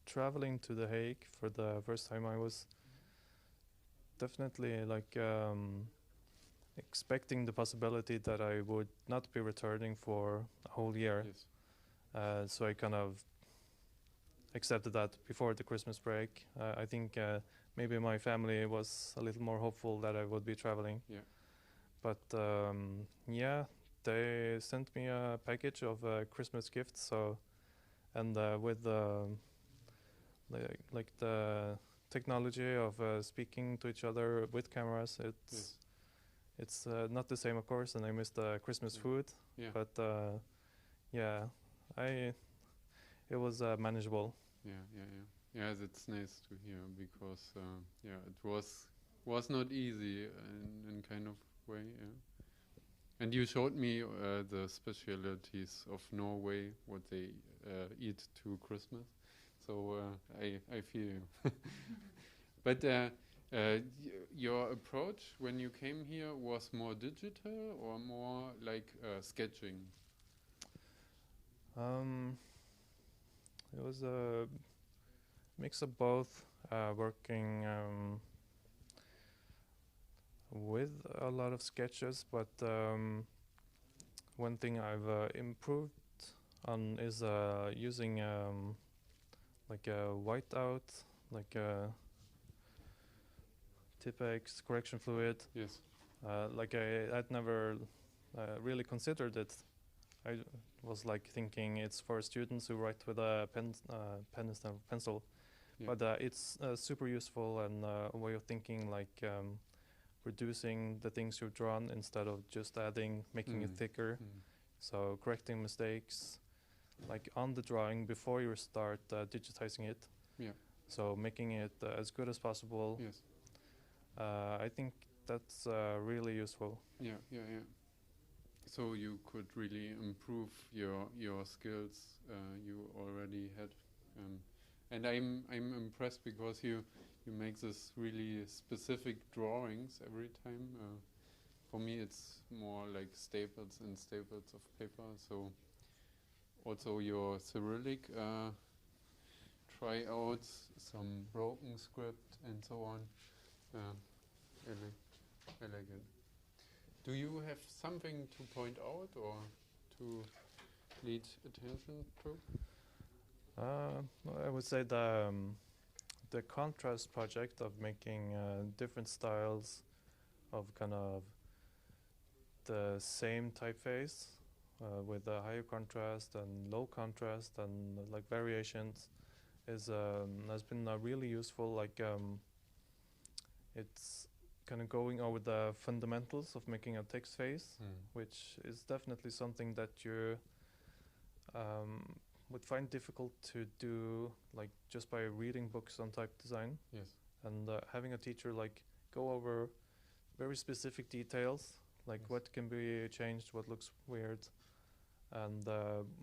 traveling to The Hague for the first time, I was definitely like expecting the possibility that I would not be returning for a whole year. Yes. So I kind of accepted that before the Christmas break. I think maybe my family was a little more hopeful that I would be traveling. Yeah. But yeah, they sent me a package of Christmas gifts. So, and with like the technology of speaking to each other with cameras, it's not the same, of course. And I missed the Christmas food. Yeah. But yeah, it was manageable. Yeah, that's nice to hear, because yeah, it was not easy in kind of way. Yeah. And you showed me the specialities of Norway, what they eat to Christmas. So I feel you. But your approach when you came here was more digital or more like sketching? It was a mix of both, working with a lot of sketches, but one thing I've improved on is using like a whiteout, like a Tipex correction fluid. Yes. Like I'd never really considered it. I was like thinking it's for students who write with a pen instead of pencil. Yeah. But it's super useful, and a way of thinking, like reducing the things you've drawn instead of just adding, making it thicker. So correcting mistakes, like on the drawing before you start digitizing it. Yeah. So making it as good as possible. Yes. I think that's really useful. Yeah. So you could really improve your skills you already had, and I'm impressed because you make this really specific drawings every time. For me, it's more like staples and staples of paper. So also your Cyrillic tryouts, some broken script, and so on. Elegant. Do you have something to point out or to lead attention to? I would say the contrast project of making different styles of kind of the same typeface with a higher contrast and low contrast and like variations is has been really useful. Like it's kind of going over the fundamentals of making a text face, which is definitely something that you would find difficult to do, like just by reading books on type design. Yes. And having a teacher like go over very specific details, like what can be changed, what looks weird, and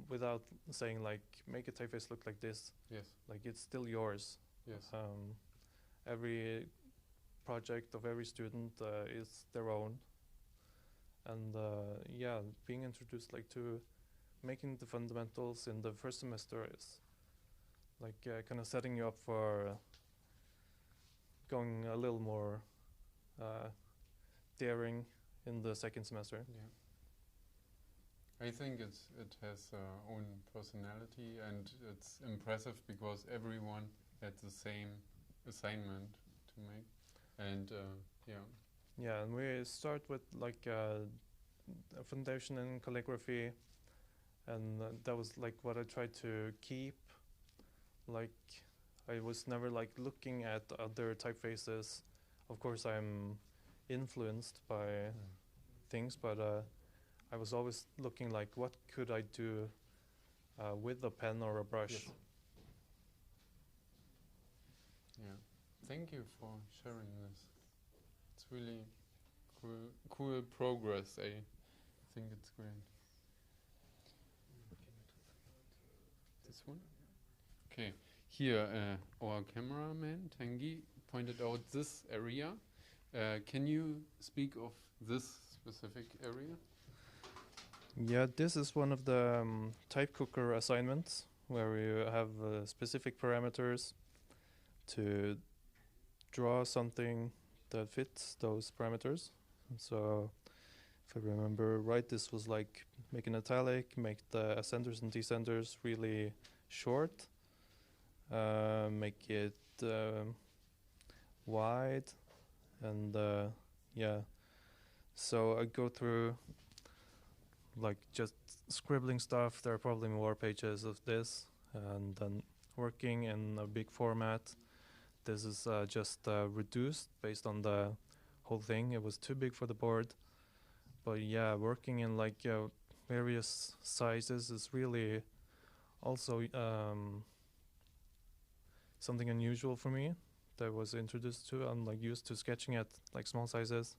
without saying like make a typeface look like this. Yes. Like it's still yours. Yes. Every project of every student is their own, and yeah, being introduced like to making the fundamentals in the first semester is like kind of setting you up for going a little more daring in the second semester. Yeah. I think it has own personality, and it's impressive because everyone had the same assignment to make, and yeah. Yeah, and we start with like a foundation in calligraphy, and that was like what I tried to keep. Like, I was never like looking at other typefaces. Of course, I'm influenced by things, but I was always looking like, what could I do with a pen or a brush? Yes. Yeah, thank you for sharing this. It's really cool progress. I think it's great. This one? Okay, here our cameraman, Tanguy, pointed out this area. Can you speak of this specific area? Yeah, this is one of the type cooker assignments where you have specific parameters to draw something that fits those parameters. So if I remember right, this was like make an italic, make the ascenders and descenders really short, make it wide, and yeah. So I go through like just scribbling stuff. There are probably more pages of this, and then working in a big format. This is just reduced based on the whole thing. It was too big for the board, but yeah, working in like various sizes is really also something unusual for me that I was introduced to. I'm like used to sketching at like small sizes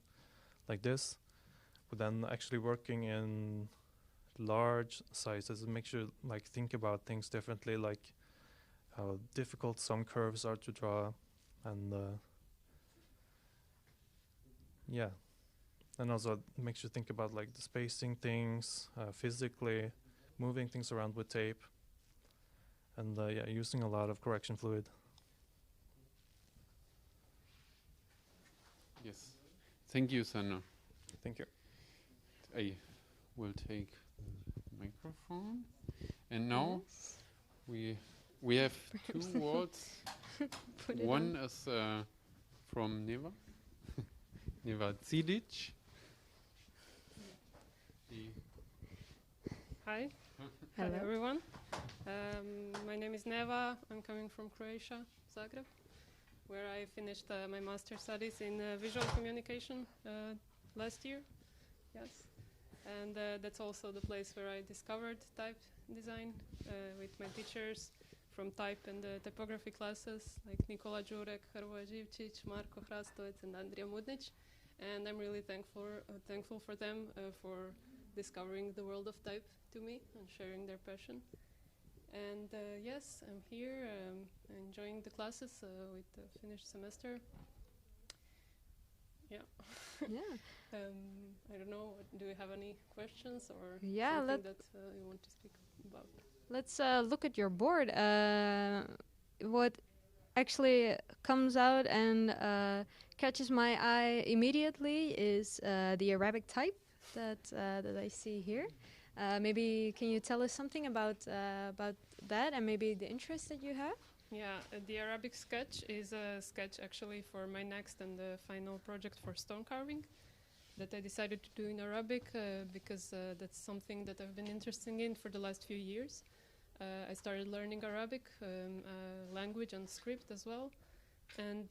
like this, but then actually working in large sizes makes you like think about things differently, like how difficult some curves are to draw, and yeah, and also it makes you think about like the spacing things, physically moving things around with tape, and yeah, using a lot of correction fluid. Yes, thank you, Sanna. Thank you. I will take the microphone, and now we have two words. One is from Neva, Neva Cidic. Hi. Hi everyone. My name is Neva. I'm coming from Croatia, Zagreb, where I finished my master's studies in visual communication last year. Yes. And that's also the place where I discovered type design with my teachers from type and typography classes like Nikola Đurek, Hrvoje Živčić, Marko Hrastovac, and Andrija Mudnić. And I'm really thankful for them for discovering the world of type to me and sharing their passion. And yes, I'm here enjoying the classes with the finished semester. Yeah. Yeah. I don't know. Do you have any questions or Yeah, something that you want to speak about? Let's look at your board. What actually comes out and catches my eye immediately is the Arabic type that I see here. Maybe can you tell us something about that and maybe the interest that you have? Yeah, the Arabic sketch is a sketch actually for my next and the final project for stone carving that I decided to do in Arabic because that's something that I've been interested in for the last few years. I started learning Arabic language and script as well, and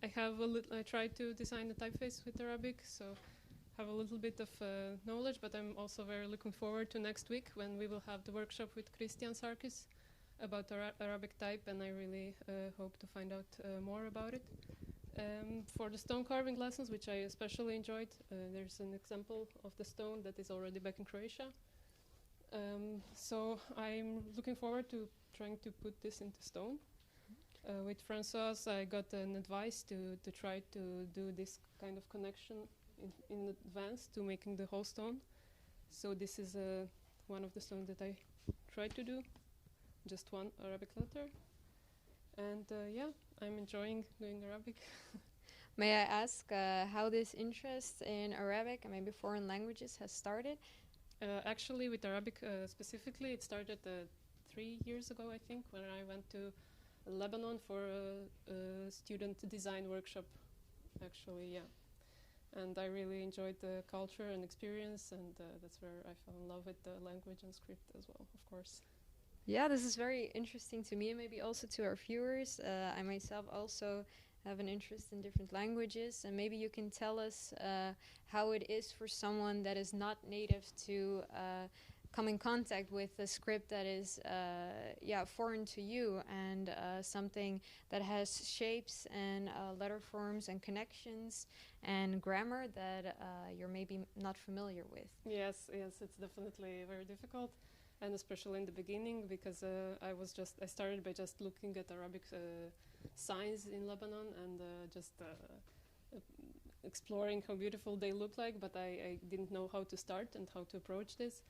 I tried to design a typeface with Arabic, so have a little bit of knowledge. But I'm also very looking forward to next week when we will have the workshop with Christian Sarkis about Arabic type, and I really hope to find out more about it. For the stone carving lessons, which I especially enjoyed, there's an example of the stone that is already back in Croatia. So I'm looking forward to trying to put this into stone. With Francois, I got an advice to try to do this kind of connection in advance to making the whole stone. So this is one of the stones that I tried to do, just one Arabic letter. And yeah, I'm enjoying doing Arabic. May I ask how this interest in Arabic and maybe foreign languages has started? Actually, with Arabic specifically, it started 3 years ago, I think, when I went to Lebanon for a student design workshop. Actually, yeah. And I really enjoyed the culture and experience, and that's where I fell in love with the language and script as well, of course. Yeah, this is very interesting to me and maybe also to our viewers. I myself also have an interest in different languages, and maybe you can tell us how it is for someone that is not native to come in contact with a script that is foreign to you, and something that has shapes and letter forms and connections and grammar that you're maybe not familiar with. Yes, it's definitely very difficult, and especially in the beginning, because I started by just looking at Arabic signs in Lebanon and exploring how beautiful they look like, but I didn't know how to start and how to approach this.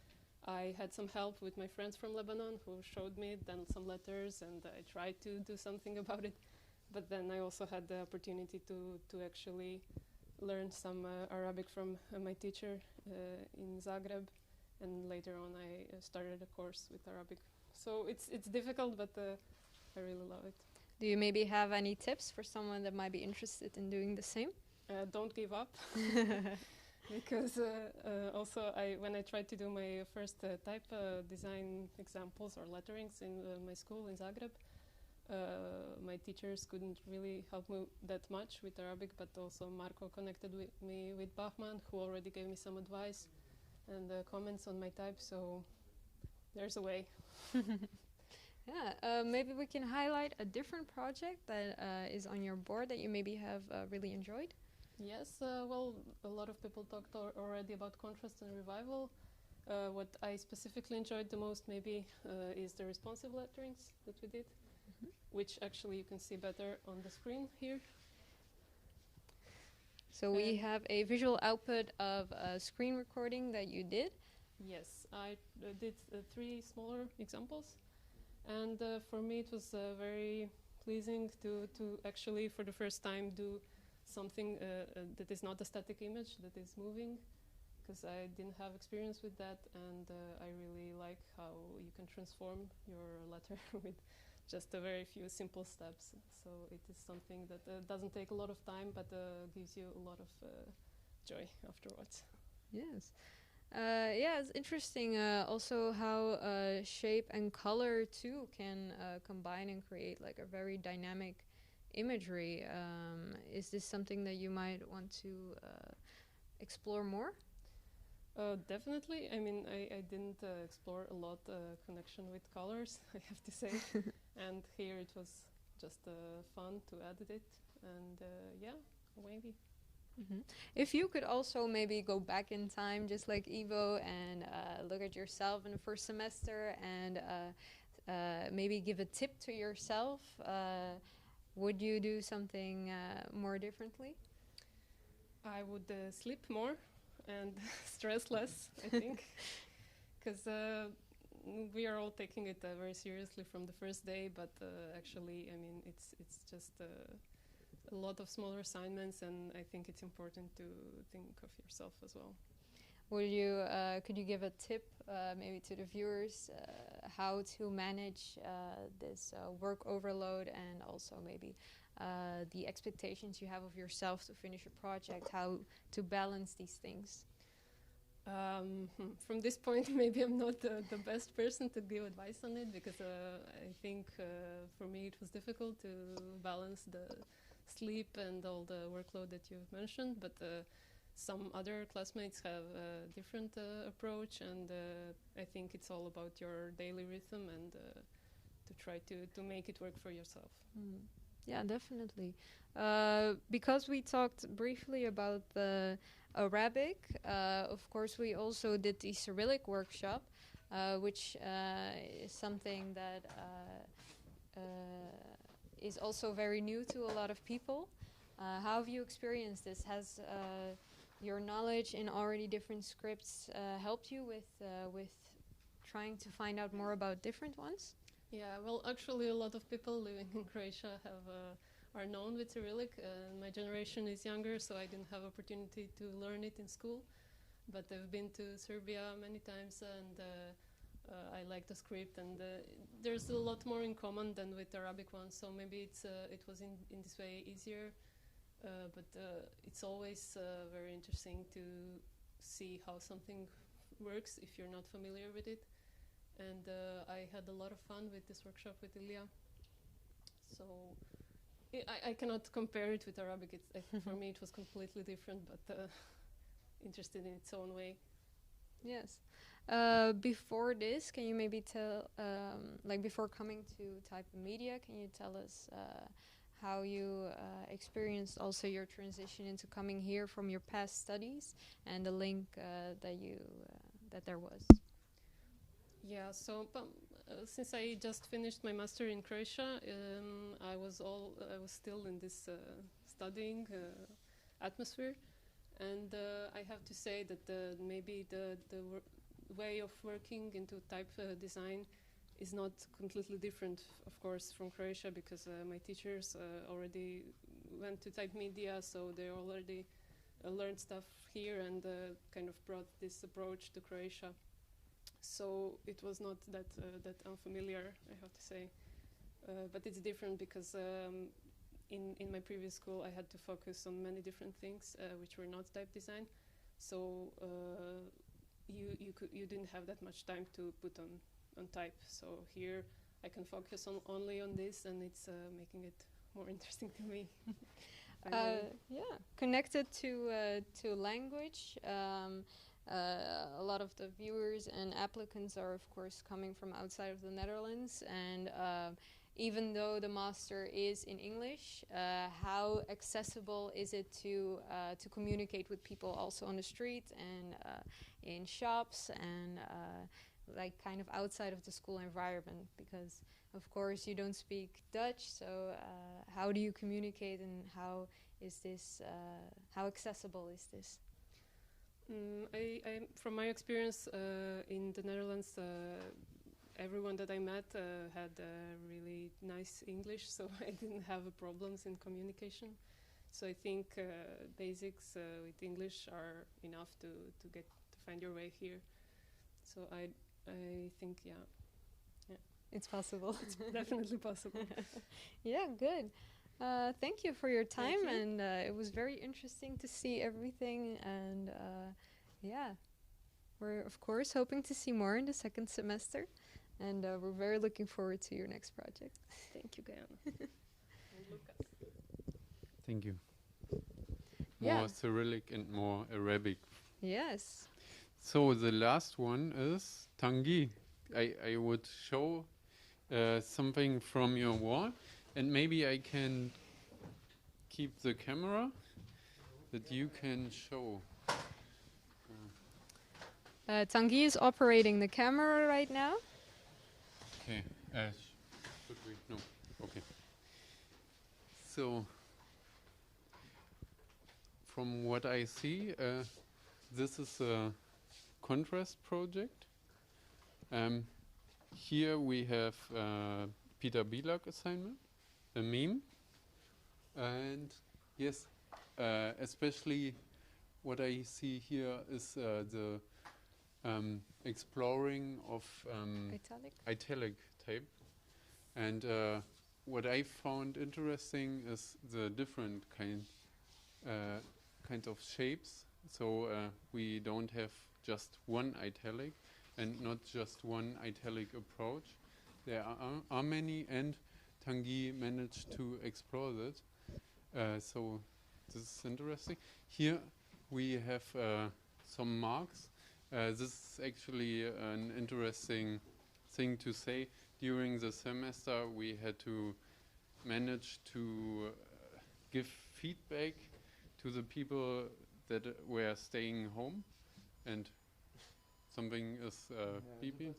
I had some help with my friends from Lebanon who showed me then some letters, and I tried to do something about it. But then I also had the opportunity to actually learn some Arabic from my teacher in Zagreb, and later on I started a course with Arabic. So it's difficult, but I really love it. Do you maybe have any tips for someone that might be interested in doing the same? Don't give up. Because also when I tried to do my first type design examples or letterings in my school in Zagreb, my teachers couldn't really help me that much with Arabic, but also Marco connected me with Bachman, who already gave me some advice and comments on my type, so there's a way. Yeah, maybe we can highlight a different project that is on your board that you maybe have really enjoyed. Yes, well, a lot of people talked already about contrast and revival. What I specifically enjoyed the most maybe is the responsive letterings that we did, which actually you can see better on the screen here. So we have a visual output of a screen recording that you did. Yes, I did 3 smaller examples, and for me it was very pleasing to actually for the first time do something that is not a static image, that is moving, because I didn't have experience with that, and I really like how you can transform your letter with just a very few simple steps. So it is something that doesn't take a lot of time, but gives you a lot of joy afterwards. Yes. Yeah, it's interesting also how shape and color too can combine and create like a very dynamic imagery. Is this something that you might want to explore more? Definitely. I mean, I didn't explore a lot connection with colors, I have to say. And here it was just fun to edit it. And yeah, maybe. Mm-hmm. If you could also maybe go back in time, just like Ivo, and look at yourself in the first semester and maybe give a tip to yourself, would you do something more differently? I would sleep more and stress less, I think, because we are all taking it very seriously from the first day, but actually, I mean, it's just a lot of smaller assignments, and I think it's important to think of yourself as well. Would you could you give a tip maybe to the viewers how to manage this work overload, and also maybe the expectations you have of yourself to finish a project, how to balance these things? From this point, maybe I'm not the best person to give advice on it, because I think for me it was difficult to balance the sleep and all the workload that you've mentioned, but some other classmates have a different approach, and I think it's all about your daily rhythm and to try to make it work for yourself. Mm. Yeah, definitely. Because we talked briefly about the Arabic, of course we also did the Cyrillic workshop, which is something that is also very new to a lot of people. How have you experienced this? Has your knowledge in already different scripts helped you with trying to find out more about different ones? Yeah, well, actually, a lot of people living in Croatia have are known with Cyrillic. My generation is younger, so I didn't have opportunity to learn it in school. But I've been to Serbia many times, and I like the script. And there's a lot more in common than with the Arabic one, so maybe it was in this way easier. But it's always very interesting to see how something works if you're not familiar with it. And I had a lot of fun with this workshop with Ilya. So I cannot compare it with Arabic. For me, it was completely different, but interested in its own way. Yes. Before this, can you maybe tell, like before coming to Type of Media, can you tell us how you experienced also your transition into coming here from your past studies and the link that there was? Yeah, so since I just finished my master in Croatia, I was still in this studying atmosphere, and I have to say that maybe the way of working into type design is not completely different, of course, from Croatia, because my teachers already went to type media, so they already learned stuff here and kind of brought this approach to Croatia. So it was not that unfamiliar, I have to say. But it's different because in my previous school I had to focus on many different things which were not type design. So you didn't have that much time to put on type. So here I can focus only on this, and it's making it more interesting to me. Yeah, connected to language. A lot of the viewers and applicants are, of course, coming from outside of the Netherlands, and even though the master is in English, how accessible is it to communicate with people also on the street and in shops and like kind of outside of the school environment? Because of course you don't speak Dutch, so how do you communicate, and how is this? How accessible is this? From my experience in the Netherlands, everyone that I met had really nice English, so I didn't have problems in communication. So I think basics with English are enough to find your way here. So I think yeah, it's possible. It's definitely possible. Yeah, good. Thank you for your time, and it was very interesting to see everything, and yeah, we're of course hoping to see more in the second semester, and we're very looking forward to your next project. Thank you, Guyana. And Lucas. Thank you. Yeah. More Cyrillic and more Arabic. Yes. So the last one is Tanguy. I would show something from your wall, and maybe I can keep the camera that you can show. Tanguy is operating the camera right now. Okay. Should we? No. Okay. So, from what I see, this is a contrast project. Here we have Peter Bielak assignment, a meme, and yes, especially what I see here is the exploring of italic type, and what I found interesting is the different kinds of shapes. So we don't have just one italic and not just one italic approach. There are many, and Tanguy managed to explore that. So this is interesting. Here we have some marks. This is actually an interesting thing to say. During the semester we had to manage to give feedback to the people that were staying home, and something is beeping.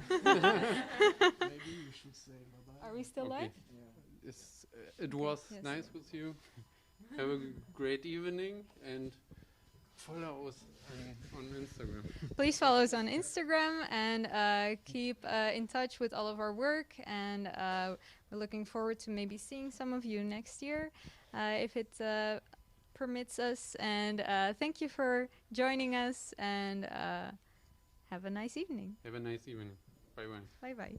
Maybe you should say bye-bye. Are we still live? Yeah. It was Yes. nice with you. Have a great evening, and Follow us on Instagram. Please follow us on Instagram and keep in touch with all of our work. And we're looking forward to maybe seeing some of you next year, if it permits us. And thank you for joining us, and have a nice evening. Have a nice evening. Bye-bye. Bye-bye.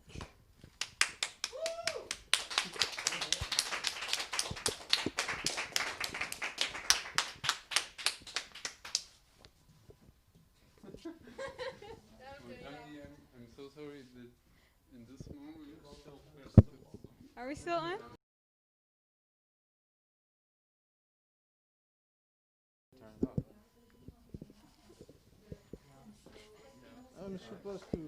I'm so sorry that in this moment. Are we still on? I'm supposed to